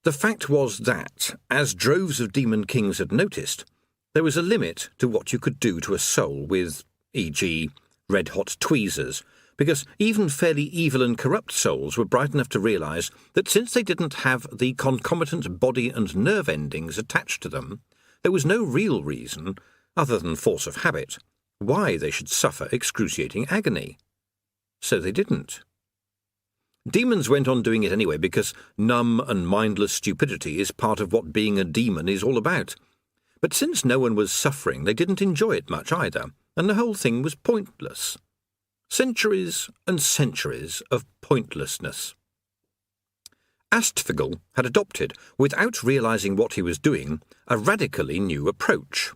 The fact was that, as droves of demon kings had noticed, there was a limit to what you could do to a soul with, e.g., red-hot tweezers, because even fairly evil and corrupt souls were bright enough to realise that since they didn't have the concomitant body and nerve endings attached to them, there was no real reason, other than force of habit, why they should suffer excruciating agony. So they didn't. Demons went on doing it anyway because numb and mindless stupidity is part of what being a demon is all about. But since no one was suffering, they didn't enjoy it much either, and the whole thing was pointless. Centuries and centuries of pointlessness. Astfigel had adopted, without realising what he was doing, a radically new approach.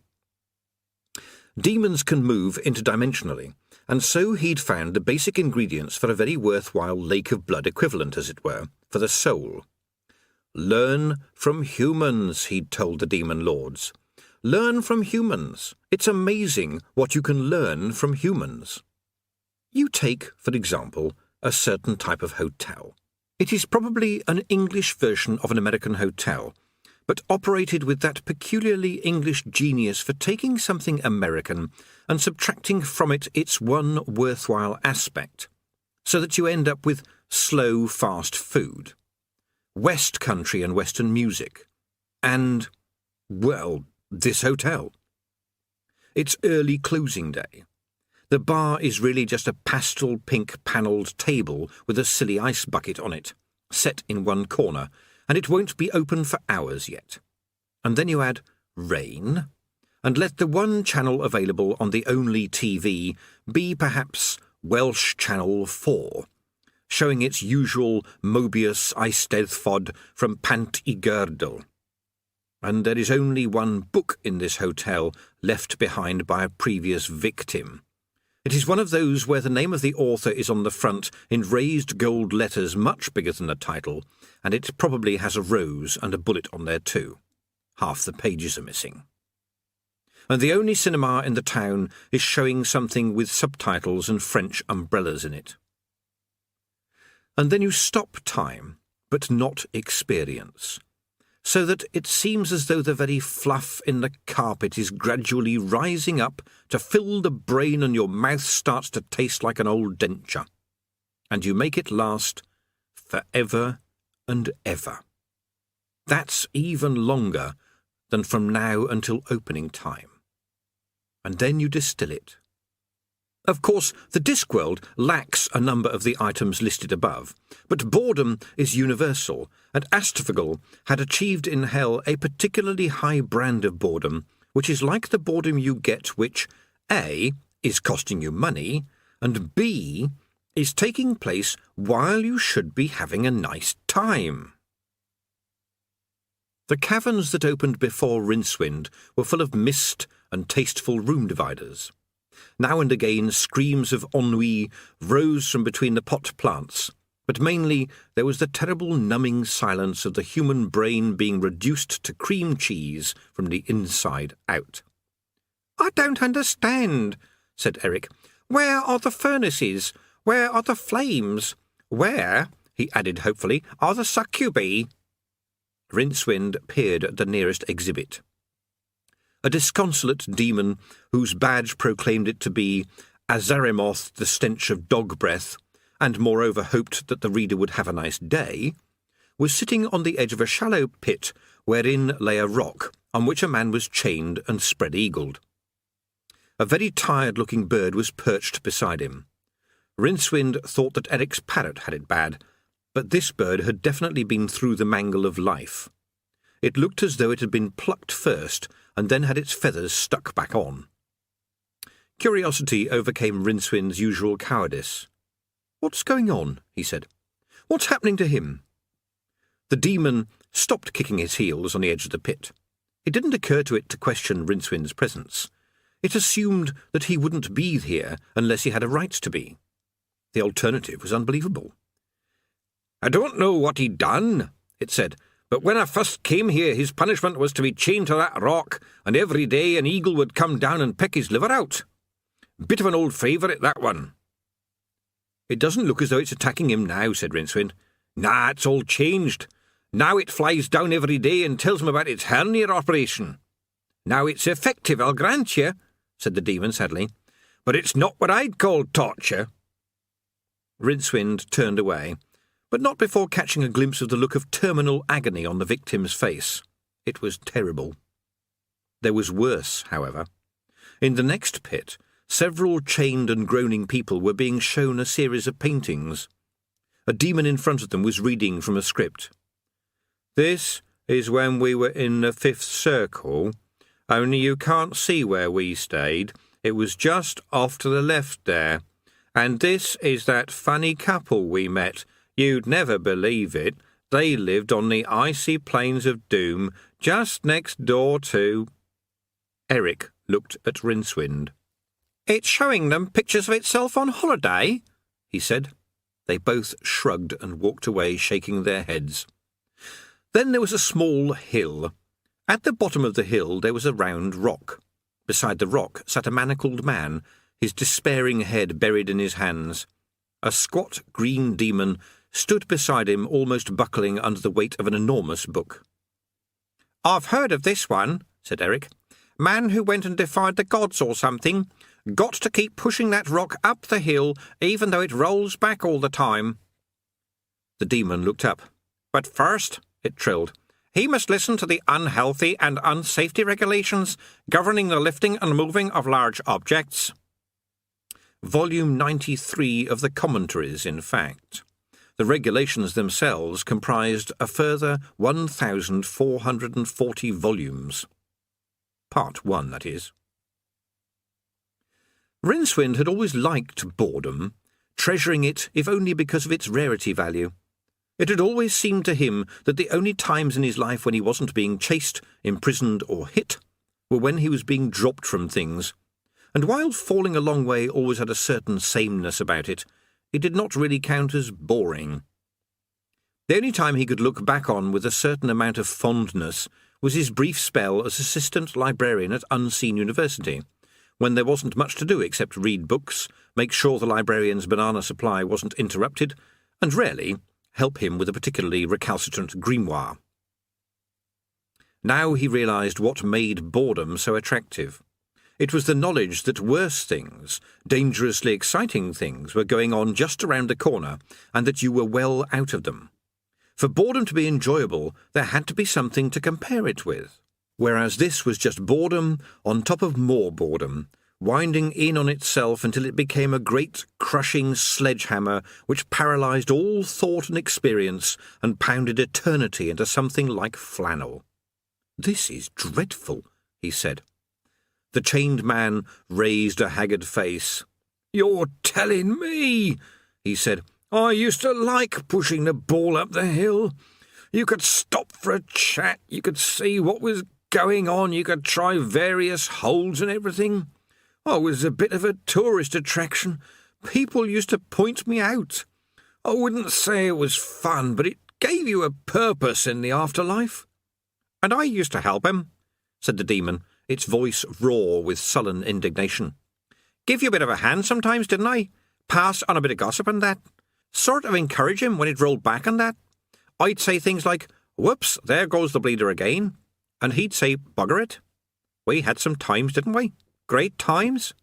Demons can move interdimensionally, and so he'd found the basic ingredients for a very worthwhile lake of blood equivalent, as it were, for the soul. "Learn from humans," he'd told the demon lords. "Learn from humans. It's amazing what you can learn from humans." You take, for example, a certain type of hotel. It is probably an English version of an American hotel, but operated with that peculiarly English genius for taking something American and subtracting from it its one worthwhile aspect, so that you end up with slow, fast food, West country and Western music, and, well, this hotel. It's early closing day. The bar is really just a pastel pink panelled table with a silly ice bucket on it, set in one corner, and it won't be open for hours yet. And then you add rain, and let the one channel available on the only TV be perhaps Welsh Channel 4, showing its usual Mobius Eisteddfod from Pant y Gerdel. And there is only one book in this hotel left behind by a previous victim. It is one of those where the name of the author is on the front in raised gold letters much bigger than the title, and it probably has a rose and a bullet on there too. Half the pages are missing. And the only cinema in the town is showing something with subtitles and French umbrellas in it. And then you stop time, but not experience, so that it seems as though the very fluff in the carpet is gradually rising up to fill the brain and your mouth starts to taste like an old denture. And you make it last forever and ever. That's even longer than from now until opening time. And then you distill it. Of course, the Discworld lacks a number of the items listed above, but boredom is universal, and Astfagel had achieved in hell a particularly high brand of boredom, which is like the boredom you get which, A, is costing you money, and B, is taking place while you should be having a nice time. The caverns that opened before Rincewind were full of mist and tasteful room dividers. Now and again screams of ennui rose from between the pot plants, but mainly there was the terrible numbing silence of the human brain being reduced to cream cheese from the inside out. "I don't understand," said Eric. "Where are the furnaces? Where are the flames? Where," he added hopefully, "are the succubi?" Rincewind peered at the nearest exhibit. A disconsolate demon, whose badge proclaimed it to be Azaremoth, the stench of dog breath, and moreover hoped that the reader would have a nice day, was sitting on the edge of a shallow pit wherein lay a rock, on which a man was chained and spread-eagled. A very tired-looking bird was perched beside him. Rincewind thought that Eric's parrot had it bad, but this bird had definitely been through the mangle of life. It looked as though it had been plucked first, and then had its feathers stuck back on. Curiosity overcame Rincewind's usual cowardice. "What's going on?" he said. "What's happening to him?" The demon stopped kicking his heels on the edge of the pit. It didn't occur to it to question Rincewind's presence. It assumed that he wouldn't be here unless he had a right to be. The alternative was unbelievable. "I don't know what he'd done," it said, "but when I first came here his punishment was to be chained to that rock, and every day an eagle would come down and peck his liver out. Bit of an old favourite, that one." "It doesn't look as though it's attacking him now," said Rincewind. "Nah, it's all changed. Now it flies down every day and tells him about its hernia operation. Now it's effective, I'll grant you," said the demon sadly, "but it's not what I'd call torture." Rincewind turned away, but not before catching a glimpse of the look of terminal agony on the victim's face. It was terrible. There was worse, however. In the next pit, several chained and groaning people were being shown a series of paintings. A demon in front of them was reading from a script. "This is when we were in the fifth circle, only you can't see where we stayed. It was just off to the left there. And this is that funny couple we met. You'd never believe it. They lived on the icy plains of doom, just next door to—" Eric looked at Rincewind. "It's showing them pictures of itself on holiday," he said. They both shrugged and walked away, shaking their heads. Then there was a small hill. At the bottom of the hill there was a round rock. Beside the rock sat a manacled man, his despairing head buried in his hands. A squat green demon stood beside him, almost buckling under the weight of an enormous book. "I've heard of this one," said Eric. "Man who went and defied the gods or something. Got to keep pushing that rock up the hill, even though it rolls back all the time." The demon looked up. "But first," it trilled, "he must listen to the unhealthy and unsafety regulations governing the lifting and moving of large objects." Volume 93 of the commentaries, in fact. The regulations themselves comprised a further 1,440 volumes. Part 1, that is. Rincewind had always liked boredom, treasuring it if only because of its rarity value. It had always seemed to him that the only times in his life when he wasn't being chased, imprisoned, or hit were when he was being dropped from things, and while falling a long way always had a certain sameness about it, it did not really count as boring. The only time he could look back on with a certain amount of fondness was his brief spell as assistant librarian at Unseen University, when there wasn't much to do except read books, make sure the librarian's banana supply wasn't interrupted, and rarely help him with a particularly recalcitrant grimoire. Now he realised what made boredom so attractive. It was the knowledge that worse things, dangerously exciting things, were going on just around the corner, and that you were well out of them. For boredom to be enjoyable, there had to be something to compare it with, whereas this was just boredom on top of more boredom, winding in on itself until it became a great, crushing sledgehammer which paralysed all thought and experience and pounded eternity into something like flannel. "This is dreadful," he said. The chained man raised a haggard face. "You're telling me," he said. "I used to like pushing the ball up the hill. You could stop for a chat, you could see what was going on, you could try various holds and everything. I was a bit of a tourist attraction. People used to point me out. I wouldn't say it was fun, but it gave you a purpose in the afterlife." "And I used to help him," said the demon, its voice raw with sullen indignation. "Give you a bit of a hand sometimes, didn't I? Pass on a bit of gossip and that. Sort of encourage him when it rolled back and that. I'd say things like, 'Whoops, there goes the bleeder again,' and he'd say, 'Bugger it.' We had some times, didn't we? Great times."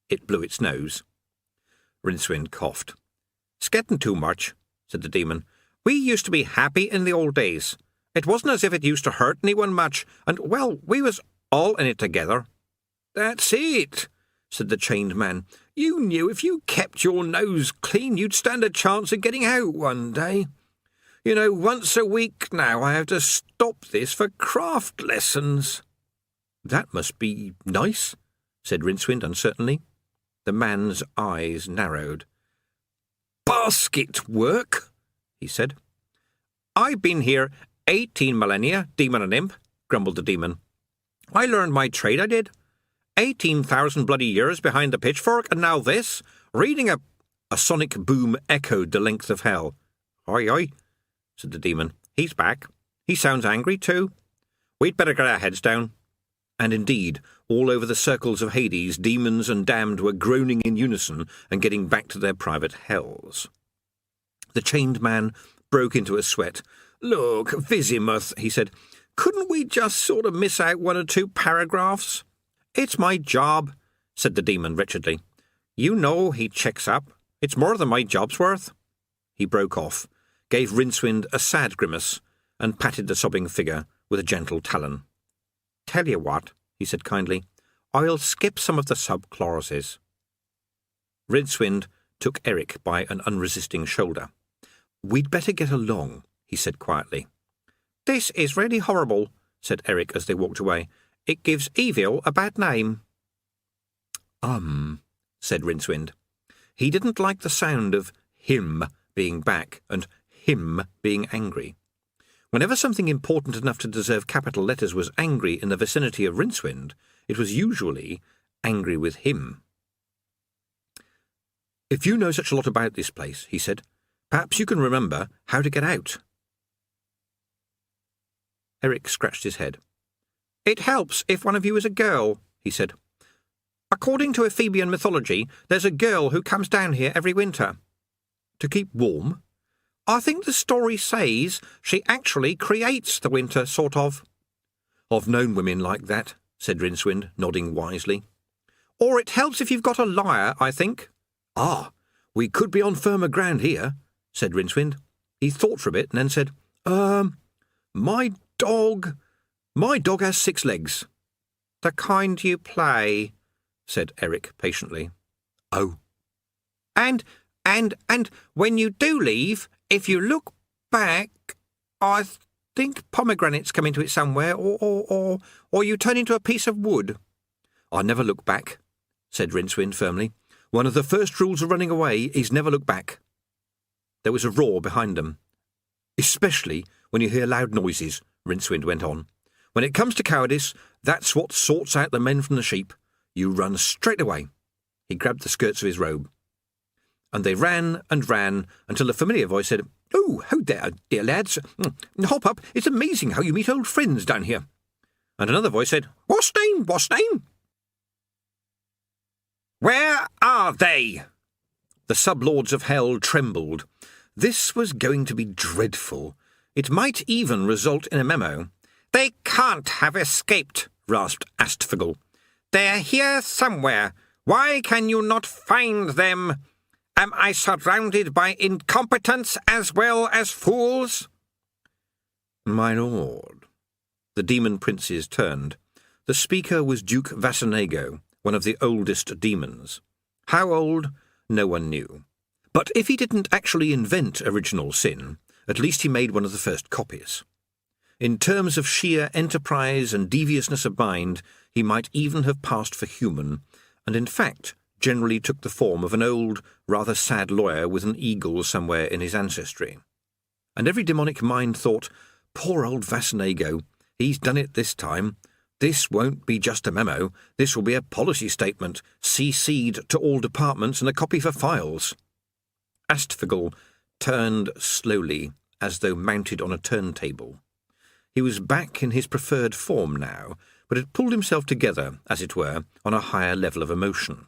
It blew its nose. Rincewind coughed. "It's getting too much," said the demon. "We used to be happy in the old days. It wasn't as if it used to hurt anyone much, and, well, we was all in it together." "That's it," said the chained man. "You knew if you kept your nose clean you'd stand a chance of getting out one day. You know, once a week now I have to stop this for craft lessons." "That must be nice," said Rincewind uncertainly. The man's eyes narrowed. "Basket work," he said. "I've been here 18 millennia, demon and imp," grumbled the demon. "I learned my trade, I did. 18,000 bloody years behind the pitchfork, and now this, reading a—" A sonic boom echoed the length of hell. "Oi, oi," said the demon. "He's back. He sounds angry too. We'd better get our heads down." And indeed, all over the circles of Hades, demons and damned were groaning in unison and getting back to their private hells. The chained man broke into a sweat. "Look, Vizimuth," he said, "couldn't we just sort of miss out 1 or 2 paragraphs?" "It's my job," said the demon wretchedly. "You know he checks up. It's more than my job's worth." He broke off, gave Rincewind a sad grimace, and patted the sobbing figure with a gentle talon. "Tell you what," he said kindly, "I'll skip some of the sub-clauses." Rincewind took Eric by an unresisting shoulder. "We'd better get along," he said quietly. "This is really horrible," said Eric as they walked away. "It gives evil a bad name." Said Rincewind. He didn't like the sound of him being back and him being angry. Whenever something important enough to deserve capital letters was angry in the vicinity of Rincewind, it was usually angry with him. "If you know such a lot about this place," he said, "perhaps you can remember how to get out." Eric scratched his head. "It helps if one of you is a girl," he said. "According to Ephebian mythology, there's a girl who comes down here every winter." "To keep warm?" I think the story says she actually creates the winter, sort of. I've known women like that, said Rincewind, nodding wisely. Or it helps if you've got a liar, I think. Ah, we could be on firmer ground here, said Rincewind. He thought for a bit and then said, My dog has 6 legs. The kind you play, said Eric patiently. Oh. And when you do leave, if you look back, I think pomegranates come into it somewhere, or you turn into a piece of wood. I never look back, said Rincewind firmly. One of the first rules of running away is never look back. There was a roar behind them. Especially when you hear loud noises, Rincewind went on. When it comes to cowardice, that's what sorts out the men from the sheep. You run straight away. He grabbed the skirts of his robe. And they ran and ran until a familiar voice said, Oh, ho there, dear lads. Hop up, it's amazing how you meet old friends down here. And another voice said, What's name? Where are they? The sublords of hell trembled. This was going to be dreadful. It might even result in a memo. They can't have escaped, rasped Astfagel. They're here somewhere. Why can you not find them? Am I surrounded by incompetents as well as fools? My lord. The demon princes turned. The speaker was Duke Vassanego, one of the oldest demons. How old? No one knew. But if he didn't actually invent original sin, at least he made one of the first copies. In terms of sheer enterprise and deviousness of mind, he might even have passed for human, and in fact generally took the form of an old, rather sad lawyer with an eagle somewhere in his ancestry. And every demonic mind thought, Poor old Vassanego, he's done it this time. This won't be just a memo, this will be a policy statement, CC'd to all departments and a copy for files. Astfagel turned slowly, as though mounted on a turntable. He was back in his preferred form now, but had pulled himself together, as it were, on a higher level of emotion.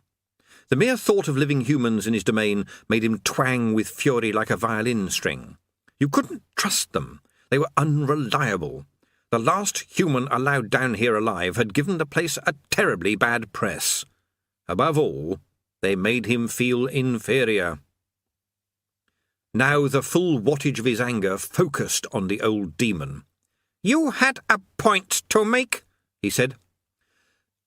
The mere thought of living humans in his domain made him twang with fury like a violin string. You couldn't trust them. They were unreliable. The last human allowed down here alive had given the place a terribly bad press. Above all, they made him feel inferior. Now the full wattage of his anger focused on the old demon. You had a point to make, he said.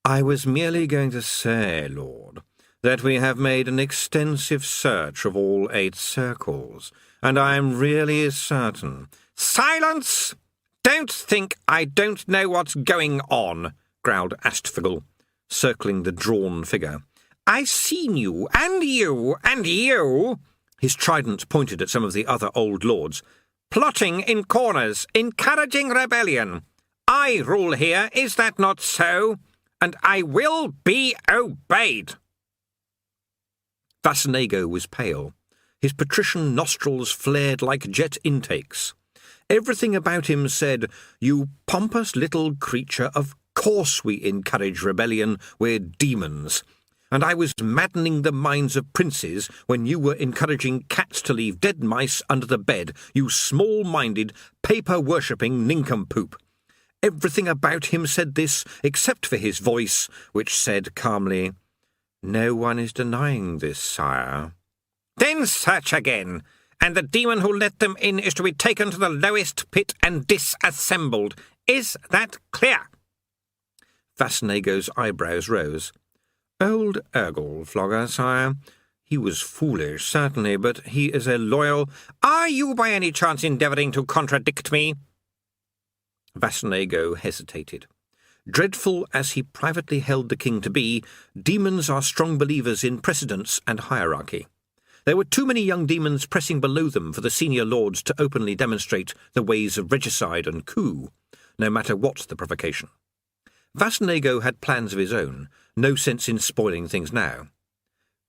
I was merely going to say, Lord, that we have made an extensive search of all 8 circles, and I am really certain— Silence! Don't think I don't know what's going on, growled Astfagel, circling the drawn figure. I've seen you, and you, and you— his trident pointed at some of the other old lords— plotting in corners, encouraging rebellion. I rule here, is that not so? And I will be obeyed. Vassanego was pale. His patrician nostrils flared like jet intakes. Everything about him said, You pompous little creature, of course we encourage rebellion, we're demons. And I was maddening the minds of princes when you were encouraging cats to leave dead mice under the bed, you small-minded, paper-worshipping nincompoop. Everything about him said this, except for his voice, which said calmly, No one is denying this, sire. Then search again, and the demon who let them in is to be taken to the lowest pit and disassembled. Is that clear? Vassanego's eyebrows rose. Old Urgle-flogger, sire. He was foolish, certainly, but he is a loyal— Are you by any chance endeavouring to contradict me? Vassanego hesitated. Dreadful as he privately held the king to be, demons are strong believers in precedence and hierarchy. There were too many young demons pressing below them for the senior lords to openly demonstrate the ways of regicide and coup, no matter what the provocation. Vassanego had plans of his own, no sense in spoiling things now.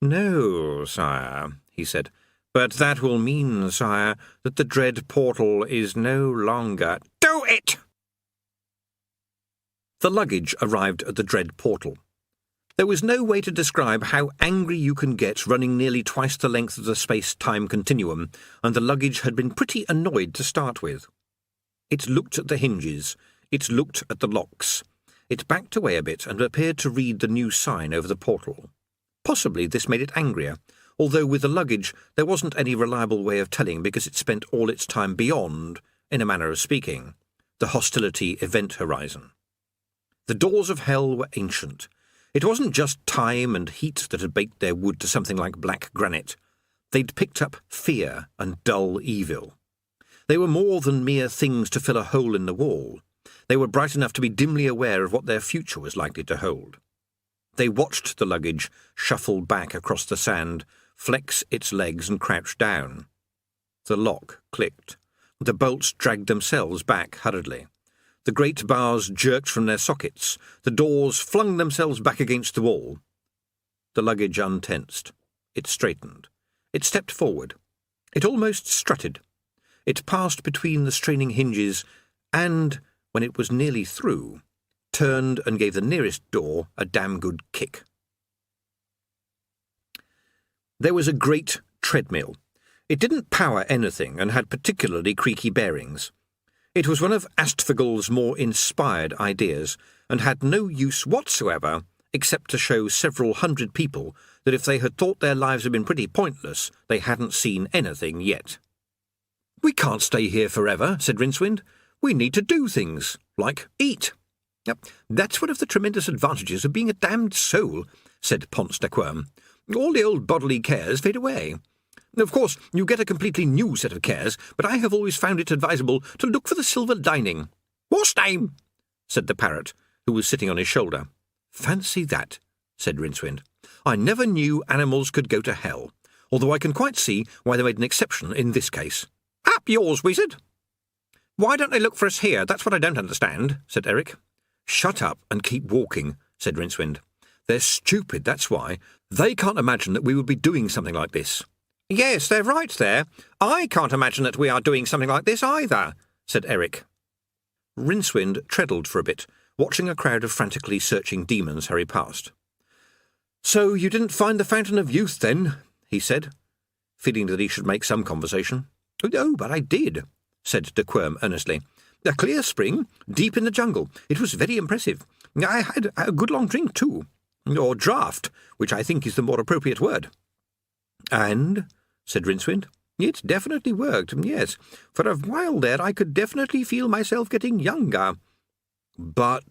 No, sire, he said, but that will mean, sire, that the dread portal is no longer— Do it! The luggage arrived at the dread portal. There was no way to describe how angry you can get running nearly twice the length of the space-time continuum, and the luggage had been pretty annoyed to start with. It looked at the hinges. It looked at the locks. It backed away a bit and appeared to read the new sign over the portal. Possibly this made it angrier, although with the luggage there wasn't any reliable way of telling because it spent all its time beyond, in a manner of speaking, the hostility event horizon. The doors of hell were ancient. It wasn't just time and heat that had baked their wood to something like black granite. They'd picked up fear and dull evil. They were more than mere things to fill a hole in the wall. They were bright enough to be dimly aware of what their future was likely to hold. They watched the luggage shuffle back across the sand, flex its legs and crouch down. The lock clicked. The bolts dragged themselves back hurriedly. The great bars jerked from their sockets. The doors flung themselves back against the wall. The luggage untensed. It straightened. It stepped forward. It almost strutted. It passed between the straining hinges and, when it was nearly through, turned and gave the nearest door a damn good kick. There was a great treadmill. It didn't power anything and had particularly creaky bearings. It was one of Astfagul's more inspired ideas, and had no use whatsoever except to show several hundred people that if they had thought their lives had been pretty pointless, they hadn't seen anything yet. "We can't stay here forever," said Rincewind. "We need to do things, like eat." "That's one of the tremendous advantages of being a damned soul," said Ponce de Quirm. "All the old bodily cares fade away. Of course, you get a completely new set of cares, but I have always found it advisable to look for the silver lining." "What's name?" said the parrot, who was sitting on his shoulder. "Fancy that," said Rincewind. "I never knew animals could go to hell, although I can quite see why they made an exception in this case." "Up yours, wizard." "Why don't they look for us here? That's what I don't understand," said Eric. "Shut up and keep walking," said Rincewind. "They're stupid, that's why. They can't imagine that we would be doing something like this." "Yes, they're right there. I can't imagine that we are doing something like this either," said Eric. Rincewind treadled for a bit, watching a crowd of frantically searching demons hurry past. "So you didn't find the Fountain of Youth, then?" he said, feeling that he should make some conversation. "Oh, but I did," said de Quirm earnestly. "A clear spring, deep in the jungle. It was very impressive. I had a good long drink, too. Or draught, which I think is the more appropriate word." "And?" said Rincewind. "It definitely worked, yes. For a while there I could definitely feel myself getting younger." "But—"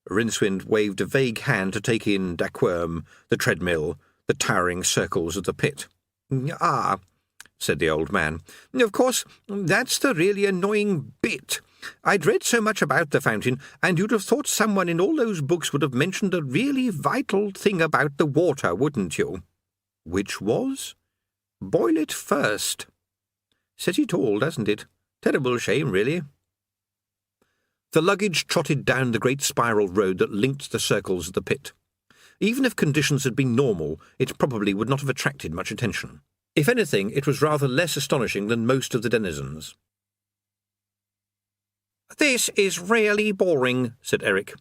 Rincewind waved a vague hand to take in de Quirm, the treadmill, the towering circles of the pit. "Ah," said the old man. "Of course, that's the really annoying bit. I'd read so much about the fountain, and you'd have thought someone in all those books would have mentioned a really vital thing about the water, wouldn't you?" "Which was?" "Boil it first. Says it all, doesn't it? Terrible shame, really." The luggage trotted down the great spiral road that linked the circles of the pit. Even if conditions had been normal, it probably would not have attracted much attention. If anything, it was rather less astonishing than most of the denizens. "This is really boring," said Eric.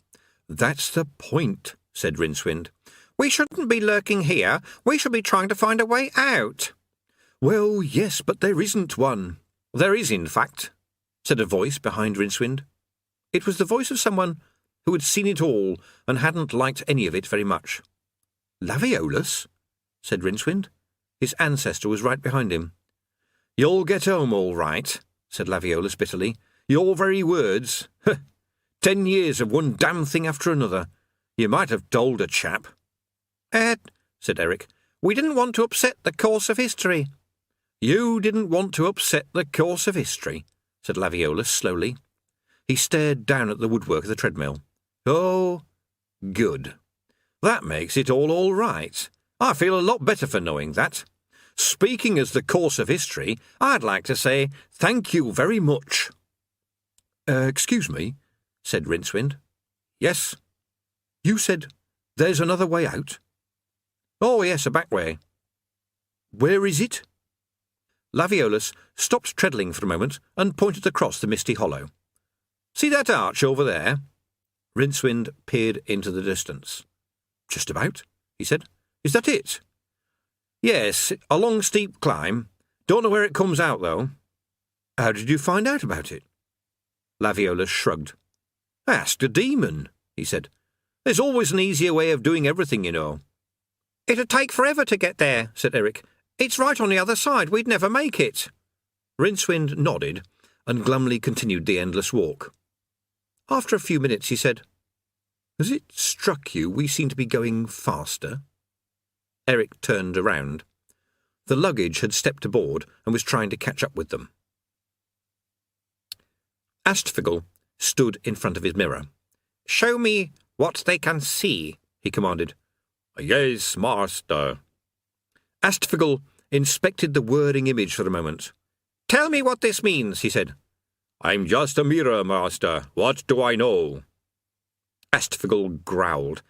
"That's the point," said Rincewind. "We shouldn't be lurking here. We should be trying to find a way out." "Well, yes, but there isn't one." "There is, in fact," said a voice behind Rincewind. It was the voice of someone who had seen it all and hadn't liked any of it very much. "Laviolus?" said Rincewind. His ancestor was right behind him. "You'll get home all right," said Laviolus bitterly. "Your very words. 10 years of one damn thing after another. You might have told a chap." Said Eric. "We didn't want to upset the course of history." "You didn't want to upset the course of history," said Laviolus slowly. He stared down at the woodwork of the treadmill. "Oh, good. That makes it all right. I feel a lot better for knowing that. Speaking as the course of history, I'd like to say thank you very much." Excuse me," said Rincewind. "Yes?" "You said there's another way out?" "Oh, yes, a back way." "Where is it?" Laviolus stopped treadling for a moment and pointed across the misty hollow. "See that arch over there?" Rincewind peered into the distance. Just about, he said. Is that it? Yes, a long steep climb. Don't know where it comes out, though. How did you find out about it? Laviolus shrugged. Ask a demon, he said. There's always an easier way of doing everything, you know. It'd take forever to get there, said Eric. It's right on the other side. We'd never make it. Rincewind nodded and glumly continued the endless walk. After a few minutes he said, Has it struck you we seem to be going faster? Eric turned around. The luggage had stepped aboard and was trying to catch up with them. Astfigel stood in front of his mirror. Show me what they can see, he commanded. Yes, master. Astfigel inspected the whirring image for a moment. Tell me what this means, he said. I'm just a mirror, master. What do I know? Astfigel growled.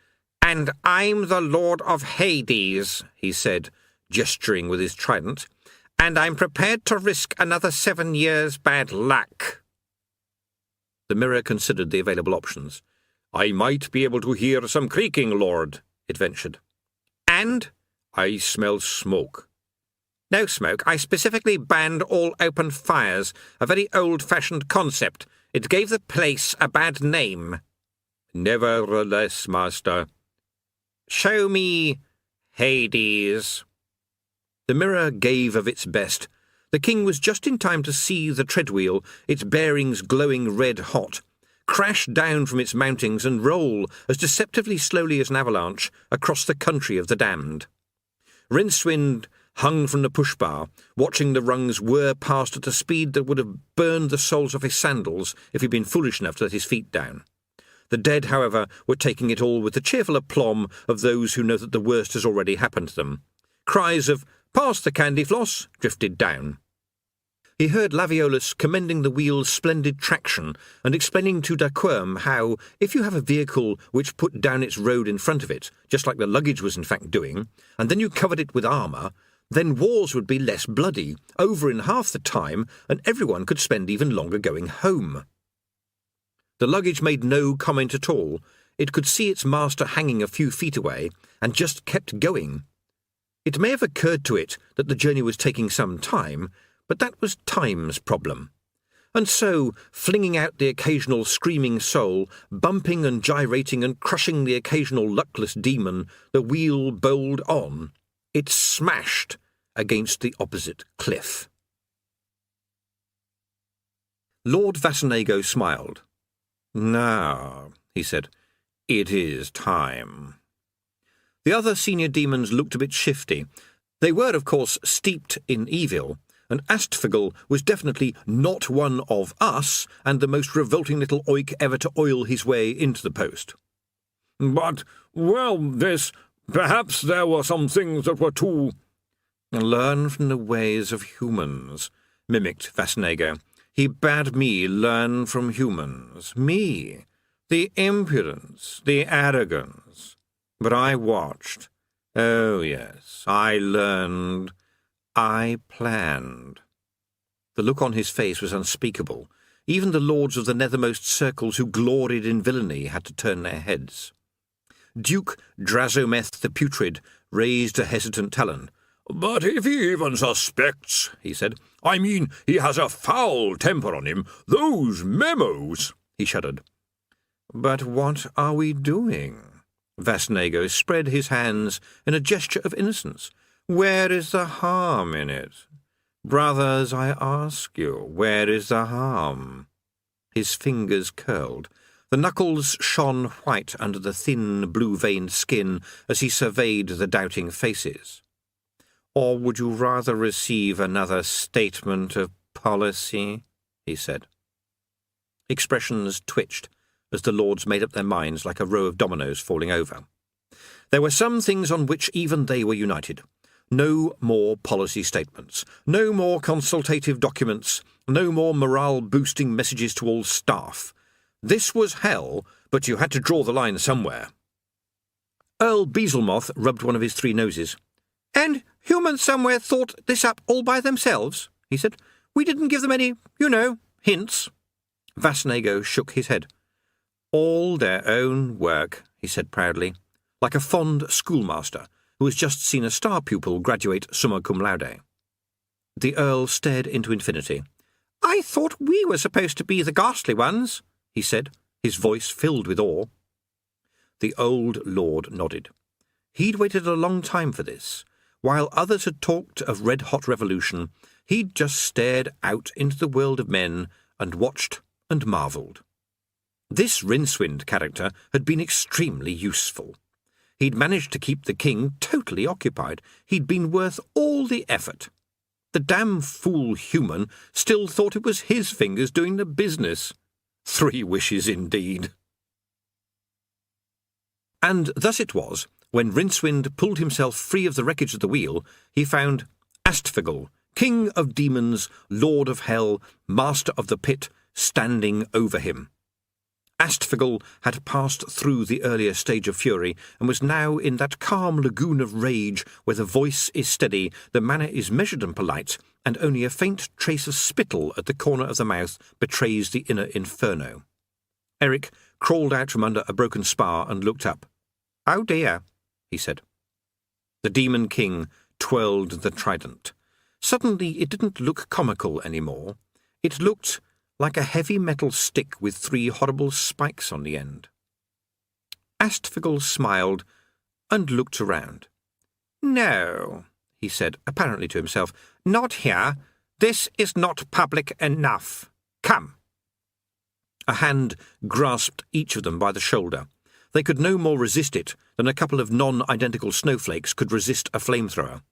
And I'm the Lord of Hades, he said, gesturing with his trident, and I'm prepared to risk another 7 years' bad luck. The mirror considered the available options. I might be able to hear some creaking, Lord, it ventured. And? I smell smoke. No smoke. I specifically banned all open fires, a very old-fashioned concept. It gave the place a bad name. Nevertheless, master. Show me Hades. The mirror gave of its best. The king was just in time to see the treadwheel, its bearings glowing red-hot, crash down from its mountings and roll as deceptively slowly as an avalanche across the country of the damned. Rincewind hung from the push-bar, watching the rungs whir past at a speed that would have burned the soles of his sandals if he'd been foolish enough to let his feet down. The dead, however, were taking it all with the cheerful aplomb of those who know that the worst has already happened to them. Cries of, "Pass the candy floss," drifted down. He heard Laviolus commending the wheel's splendid traction and explaining to Daquerme how, if you have a vehicle which put down its road in front of it, just like the luggage was in fact doing, and then you covered it with armour, then wars would be less bloody, over in half the time, and everyone could spend even longer going home. The luggage made no comment at all. It could see its master hanging a few feet away, and just kept going. It may have occurred to it that the journey was taking some time, but that was time's problem. And so, flinging out the occasional screaming soul, bumping and gyrating and crushing the occasional luckless demon, the wheel bowled on. It smashed against the opposite cliff. Lord Vassonago smiled. Now, he said, it is time. The other senior demons looked a bit shifty. They were, of course, steeped in evil, and Astfigel was definitely not one of us, and the most revolting little oik ever to oil his way into the post. But, well, perhaps there were some things that were too... Learn from the ways of humans, mimicked Vassonago. He bade me learn from humans. Me. The impudence, the arrogance. But I watched. Oh, yes, I learned. I planned. The look on his face was unspeakable. Even the lords of the nethermost circles who gloried in villainy had to turn their heads. Duke Drazometh the Putrid raised a hesitant talon. But if he even suspects, he said, I mean, he has a foul temper on him. Those memos, he shuddered. But what are we doing? Vassonago spread his hands in a gesture of innocence. Where is the harm in it? Brothers, I ask you, where is the harm? His fingers curled. The knuckles shone white under the thin, blue-veined skin as he surveyed the doubting faces. Or would you rather receive another statement of policy? He said. Expressions twitched as the lords made up their minds like a row of dominoes falling over. There were some things on which even they were united. No more policy statements, no more consultative documents, no more morale-boosting messages to all staff. This was hell, but you had to draw the line somewhere. Earl Beezlemoth rubbed one of his 3 noses. And humans somewhere thought this up all by themselves, he said. We didn't give them any, hints. Vassonago shook his head. All their own work, he said proudly. like a fond schoolmaster who has just seen a star pupil graduate summa cum laude. The Earl stared into infinity. "I thought we were supposed to be the ghastly ones," he said, his voice filled with awe. The old lord nodded. He'd waited a long time for this. While others had talked of red-hot revolution, he'd just stared out into the world of men and watched and marvelled. This Rincewind character had been extremely useful. He'd managed to keep the king totally occupied. He'd been worth all the effort. The damn fool human still thought it was his fingers doing the business. 3 wishes indeed. And thus it was, when Rincewind pulled himself free of the wreckage of the wheel, he found Astfigel, king of demons, lord of hell, master of the pit, standing over him. Astfigel had passed through the earlier stage of fury and was now in that calm lagoon of rage where the voice is steady, the manner is measured and polite, and only a faint trace of spittle at the corner of the mouth betrays the inner inferno. Eric crawled out from under a broken spar and looked up. "Oh dear," he said. The Demon King twirled the trident. Suddenly it didn't look comical any more. It looked like a heavy metal stick with 3 horrible spikes on the end. Astfigel smiled and looked around. "No," he said, apparently to himself, "not here. This is not public enough. Come." A hand grasped each of them by the shoulder. They could no more resist it than a couple of non-identical snowflakes could resist a flamethrower.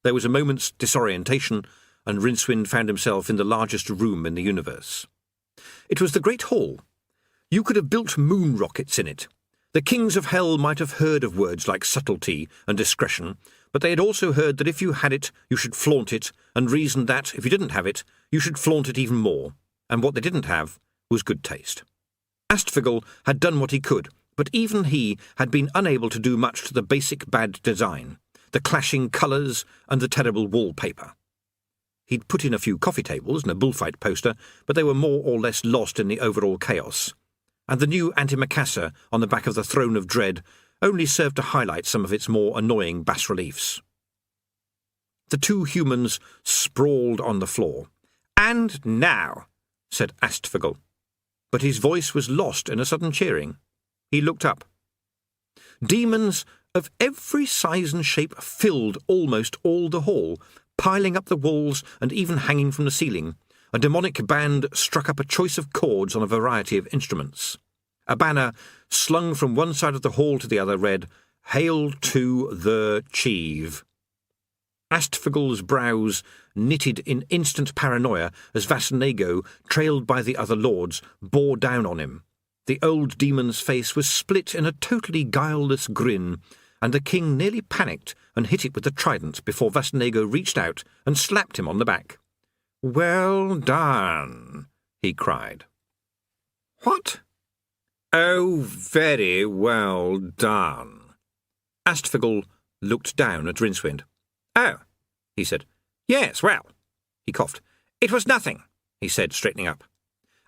There was a moment's disorientation, and Rincewind found himself in the largest room in the universe. It was the Great Hall. You could have built moon rockets in it. The kings of hell might have heard of words like subtlety and discretion, but they had also heard that if you had it, you should flaunt it, and reasoned that, if you didn't have it, you should flaunt it even more, and what they didn't have was good taste. Astfigel had done what he could, but even he had been unable to do much to the basic bad design, the clashing colours and the terrible wallpaper. He'd put in a few coffee tables and a bullfight poster, but they were more or less lost in the overall chaos, and the new antimacassar on the back of the Throne of Dread only served to highlight some of its more annoying bas-reliefs. The 2 humans sprawled on the floor. "And now," said Astfigel, but his voice was lost in a sudden cheering. He looked up. Demons of every size and shape filled almost all the hall, piling up the walls and even hanging from the ceiling. A demonic band struck up a choice of chords on a variety of instruments. A banner, slung from one side of the hall to the other, read, "Hail to the Chief." Astfigel's brows knitted in instant paranoia as Vasnego, trailed by the other lords, bore down on him. The old demon's face was split in a totally guileless grin, and the king nearly panicked and hit it with the trident before Vasnego reached out and slapped him on the back. "Well done," he cried. "What?" "Oh, very well done." Astfigel looked down at Rincewind. "Oh," he said. "Yes, well," he coughed. "It was nothing," he said, straightening up.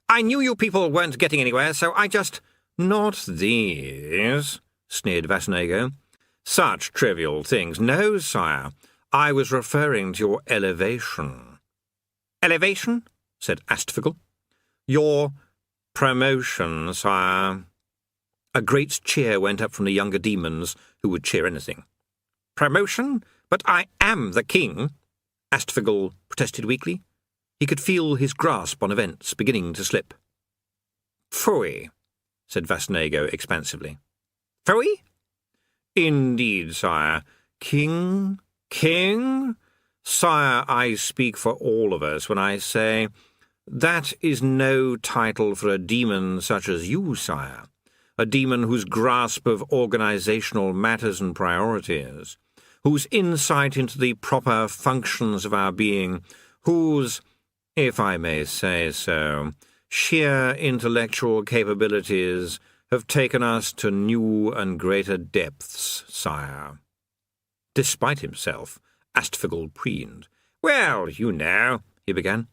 "I knew you people weren't getting anywhere, so I just—" "Not these," sneered Vasnego. "Such trivial things. No, sire. I was referring to your elevation." "Elevation?" said Astfigel. "Your promotion, sire." A great cheer went up from the younger demons, who would cheer anything. "Promotion? But I am the king," Astfigel protested weakly. He could feel his grasp on events beginning to slip. "Phooey," said Vasnego expansively. "Phooey?" "Indeed, sire. King? King? Sire, I speak for all of us when I say that is no title for a demon such as you, sire. A demon whose grasp of organizational matters and priorities, whose insight into the proper functions of our being, whose, if I may say so, sheer intellectual capabilities have taken us to new and greater depths, sire." Despite himself, Astfigel preened. "Well, you know," he began,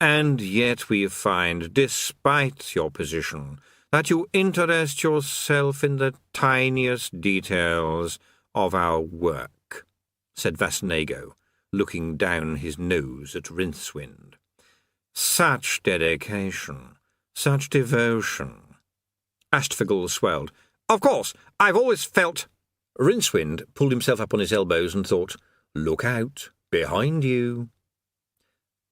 "and yet we find, despite your position, that you interest yourself in the tiniest details of our work," said Vasnego, looking down his nose at Rincewind. "Such dedication, such devotion." Astfagel swelled. "Of course, I've always felt—" Rincewind pulled himself up on his elbows and thought, "Look out, behind you."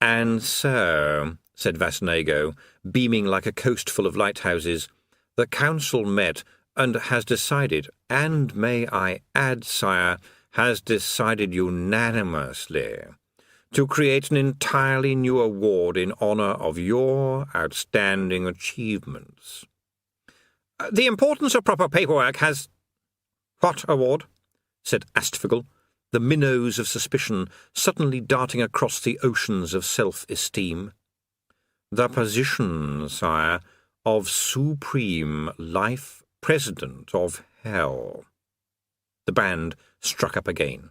"And so," said Vasnego, beaming like a coast full of lighthouses, "the council met and has decided, and may I add, sire, has decided unanimously, to create an entirely new award in honour of your outstanding achievements. The importance of proper paperwork has—" "What award?" said Astfagel, the minnows of suspicion suddenly darting across the oceans of self-esteem. "The position, sire, of Supreme Life President of Hell." The band struck up again.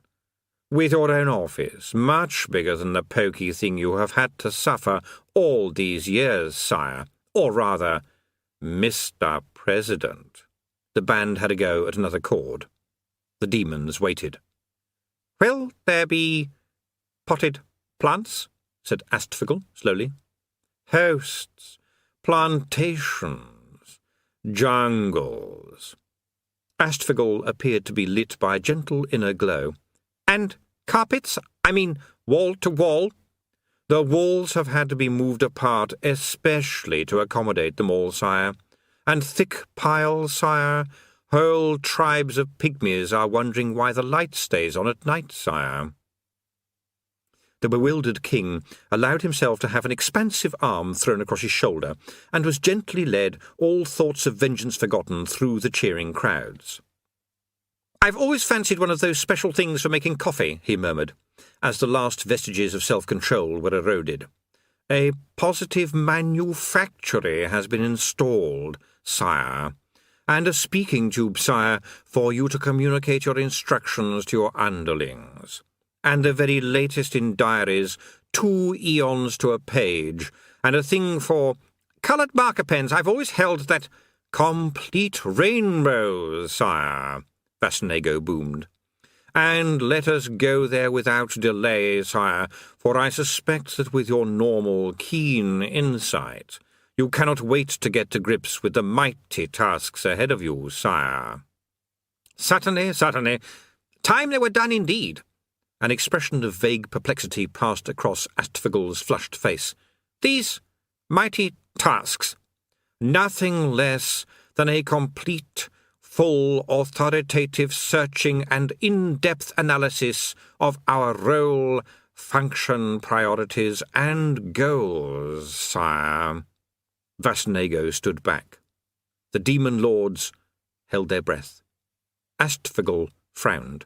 "With your own office, much bigger than the poky thing you have had to suffer all these years, sire, or rather, Mr. President." The band had a go at another chord. The demons waited. "Will there be potted plants?" said Astfagel slowly. "Hosts, plantations, jungles." Astfagel appeared to be lit by a gentle inner glow. "And carpets? I mean, wall to wall?" "The walls have had to be moved apart especially to accommodate them all, sire. And thick piles, sire. Whole tribes of pygmies are wondering why the light stays on at night, sire." The bewildered king allowed himself to have an expansive arm thrown across his shoulder, and was gently led, all thoughts of vengeance forgotten, through the cheering crowds. "I've always fancied one of those special things for making coffee," he murmured, as the last vestiges of self-control were eroded. "A positive manufactory has been installed, sire, and a speaking tube, sire, for you to communicate your instructions to your underlings. And the very latest in diaries, 2 eons to a page, and a thing for coloured marker pens. I've always held that—" "Complete rainbows, sire," Vasnego boomed. "And let us go there without delay, sire, for I suspect that with your normal keen insight, you cannot wait to get to grips with the mighty tasks ahead of you, sire." "Certainly, certainly. Time they were done indeed." An expression of vague perplexity passed across Astfagel's flushed face. "These mighty tasks. Nothing less than a complete, full, authoritative searching and in-depth analysis of our role, function, priorities, and goals, sire." Vasnego stood back. The demon lords held their breath. Astfagel frowned.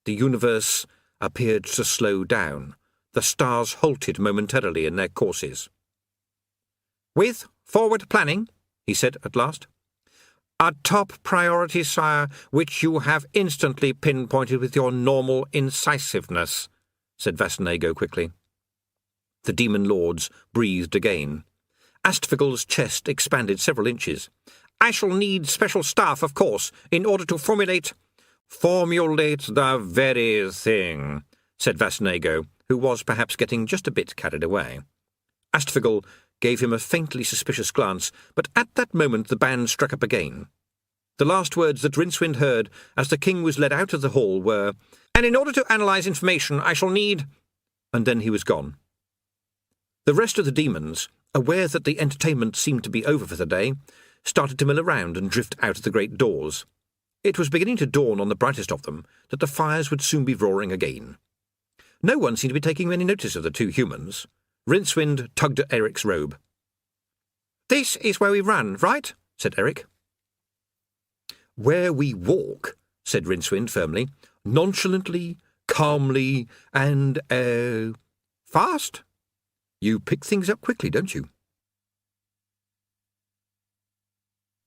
The universe appeared to slow down. The stars halted momentarily in their courses. "With forward planning," he said at last. "A top priority, sire, which you have instantly pinpointed with your normal incisiveness," said Vasnego quickly. The demon lords breathed again. Astfagel's chest expanded several inches. "I shall need special staff, of course, in order to formulate—" "Formulate the very thing," said Vasnego, who was perhaps getting just a bit carried away. Astfagel gave him a faintly suspicious glance, but at that moment the band struck up again. The last words that Rincewind heard as the king was led out of the hall were, "And in order to analyse information, I shall need—" and then he was gone. The rest of the demons, aware that the entertainment seemed to be over for the day, started to mill around and drift out of the great doors. It was beginning to dawn on the brightest of them that the fires would soon be roaring again. No one seemed to be taking any notice of the 2 humans. Rincewind tugged at Eric's robe. "This is where we run, right?" said Eric. "Where we walk," said Rincewind firmly, "nonchalantly, calmly, and, fast? You pick things up quickly, don't you?"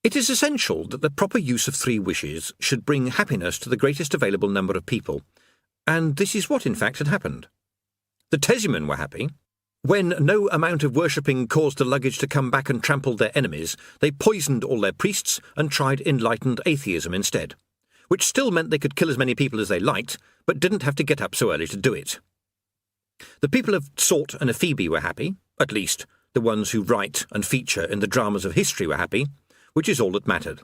It is essential that the proper use of 3 wishes should bring happiness to the greatest available number of people, and this is what in fact had happened. The Tesimen were happy. When no amount of worshipping caused the luggage to come back and trample their enemies, they poisoned all their priests and tried enlightened atheism instead, which still meant they could kill as many people as they liked, but didn't have to get up so early to do it. The people of Sort and Ephoebe were happy, at least the ones who write and feature in the dramas of history were happy, which is all that mattered.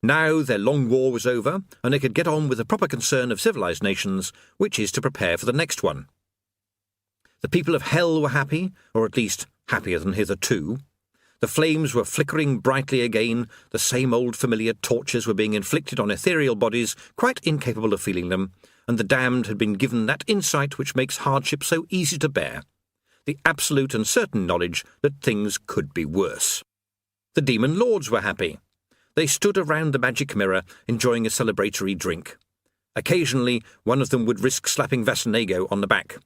Now their long war was over, and they could get on with the proper concern of civilized nations, which is to prepare for the next one. The people of Hell were happy, or at least happier than hitherto. The flames were flickering brightly again, the same old familiar tortures were being inflicted on ethereal bodies quite incapable of feeling them, and the damned had been given that insight which makes hardship so easy to bear, the absolute and certain knowledge that things could be worse. The demon lords were happy. They stood around the magic mirror, enjoying a celebratory drink. Occasionally, one of them would risk slapping Vassanego on the back.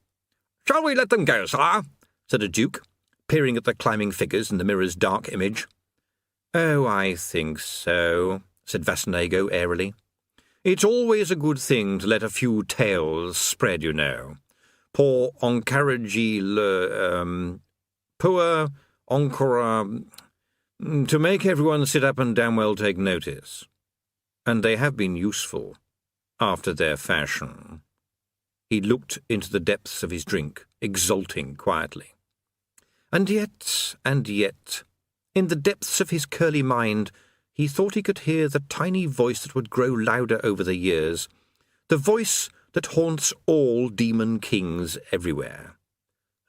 "Shall we let them go, sire?" said a duke, peering at the climbing figures in the mirror's dark image. "Oh, I think so," said Vassanego airily. "It's always a good thing to let a few tales spread, you know. Pour encourager pour encore, to make everyone sit up and damn well take notice. And they have been useful, after their fashion." He looked into the depths of his drink, exulting quietly. And yet, in the depths of his curly mind, he thought he could hear the tiny voice that would grow louder over the years, the voice that haunts all demon kings everywhere.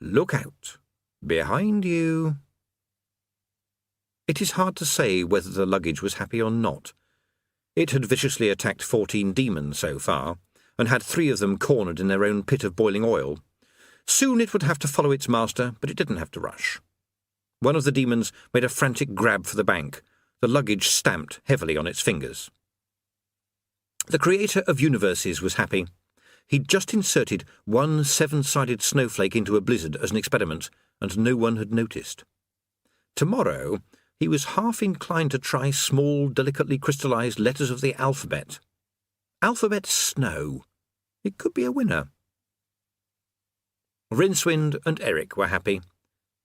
"Look out! Behind you!" It is hard to say whether the luggage was happy or not. It had viciously attacked 14 demons so far, and had 3 of them cornered in their own pit of boiling oil. Soon it would have to follow its master, but it didn't have to rush. One of the demons made a frantic grab for the bank. The luggage stamped heavily on its fingers. The creator of universes was happy. He'd just inserted one 7-sided snowflake into a blizzard as an experiment, and no one had noticed. Tomorrow, he was half inclined to try small, delicately crystallized letters of the alphabet. Alphabet snow. It could be a winner. Rincewind and Eric were happy.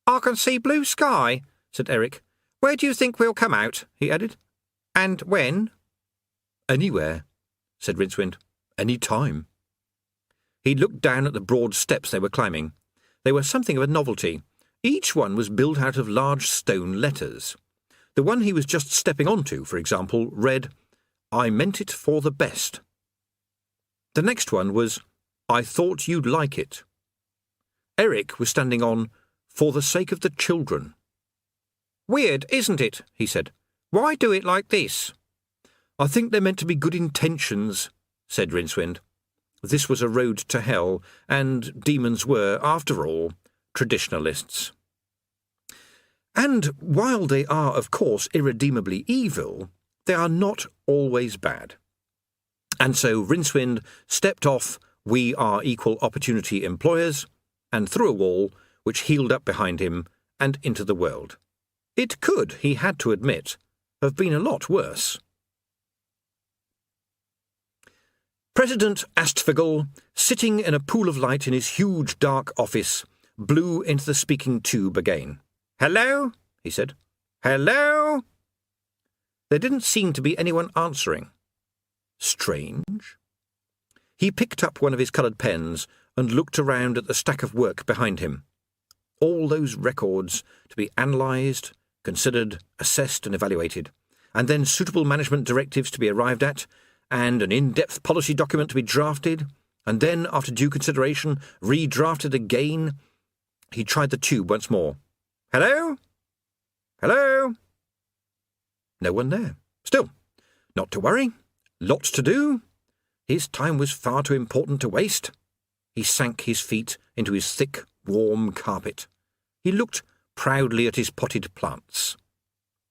"I can see blue sky," said Eric. "Where do you think we'll come out?" he added. "And when?" "Anywhere," said Rincewind. "Any time." He looked down at the broad steps they were climbing. They were something of a novelty. Each one was built out of large stone letters. The one he was just stepping onto, for example, read, "I meant it for the best." The next one was, "I thought you'd like it." Eric was standing on, "For the sake of the children." "Weird, isn't it?" he said. "Why do it like this?" "I think they're meant to be good intentions," said Rincewind. This was a road to hell, and demons were, after all, traditionalists. And while they are, of course, irredeemably evil, they are not always bad. And so Rincewind stepped off "We are equal opportunity employers" and through a wall, which healed up behind him, and into the world. It could, he had to admit, have been a lot worse. President Astfigel, sitting in a pool of light in his huge dark office, blew into the speaking tube again. "Hello?" he said. "Hello?" There didn't seem to be anyone answering. Strange. He picked up one of his coloured pens and looked around at the stack of work behind him. All those records to be analysed, considered, assessed and evaluated, and then suitable management directives to be arrived at, and an in-depth policy document to be drafted, and then, after due consideration, redrafted again. He tried the tube once more. "Hello? Hello?" No one there. Still, not to worry. Lots to do. His time was far too important to waste. He sank his feet into his thick, warm carpet. He looked proudly at his potted plants.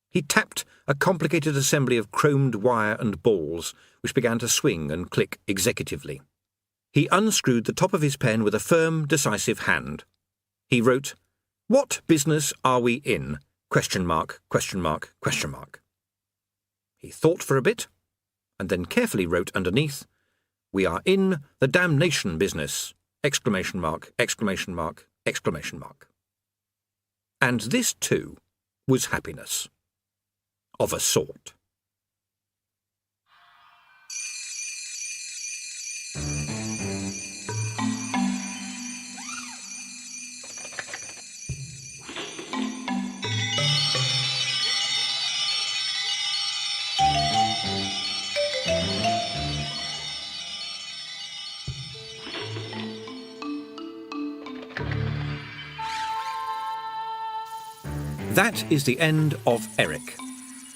He tapped a complicated assembly of chromed wire and balls, which began to swing and click executively. He unscrewed the top of his pen with a firm, decisive hand. He wrote, "What business are we in? ? He thought for a bit, and then carefully wrote underneath, "We are in the damnation business! !" And this, too, was happiness. Of a sort. That is the end of Eric.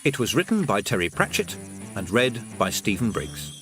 It was written by Terry Pratchett and read by Stephen Briggs.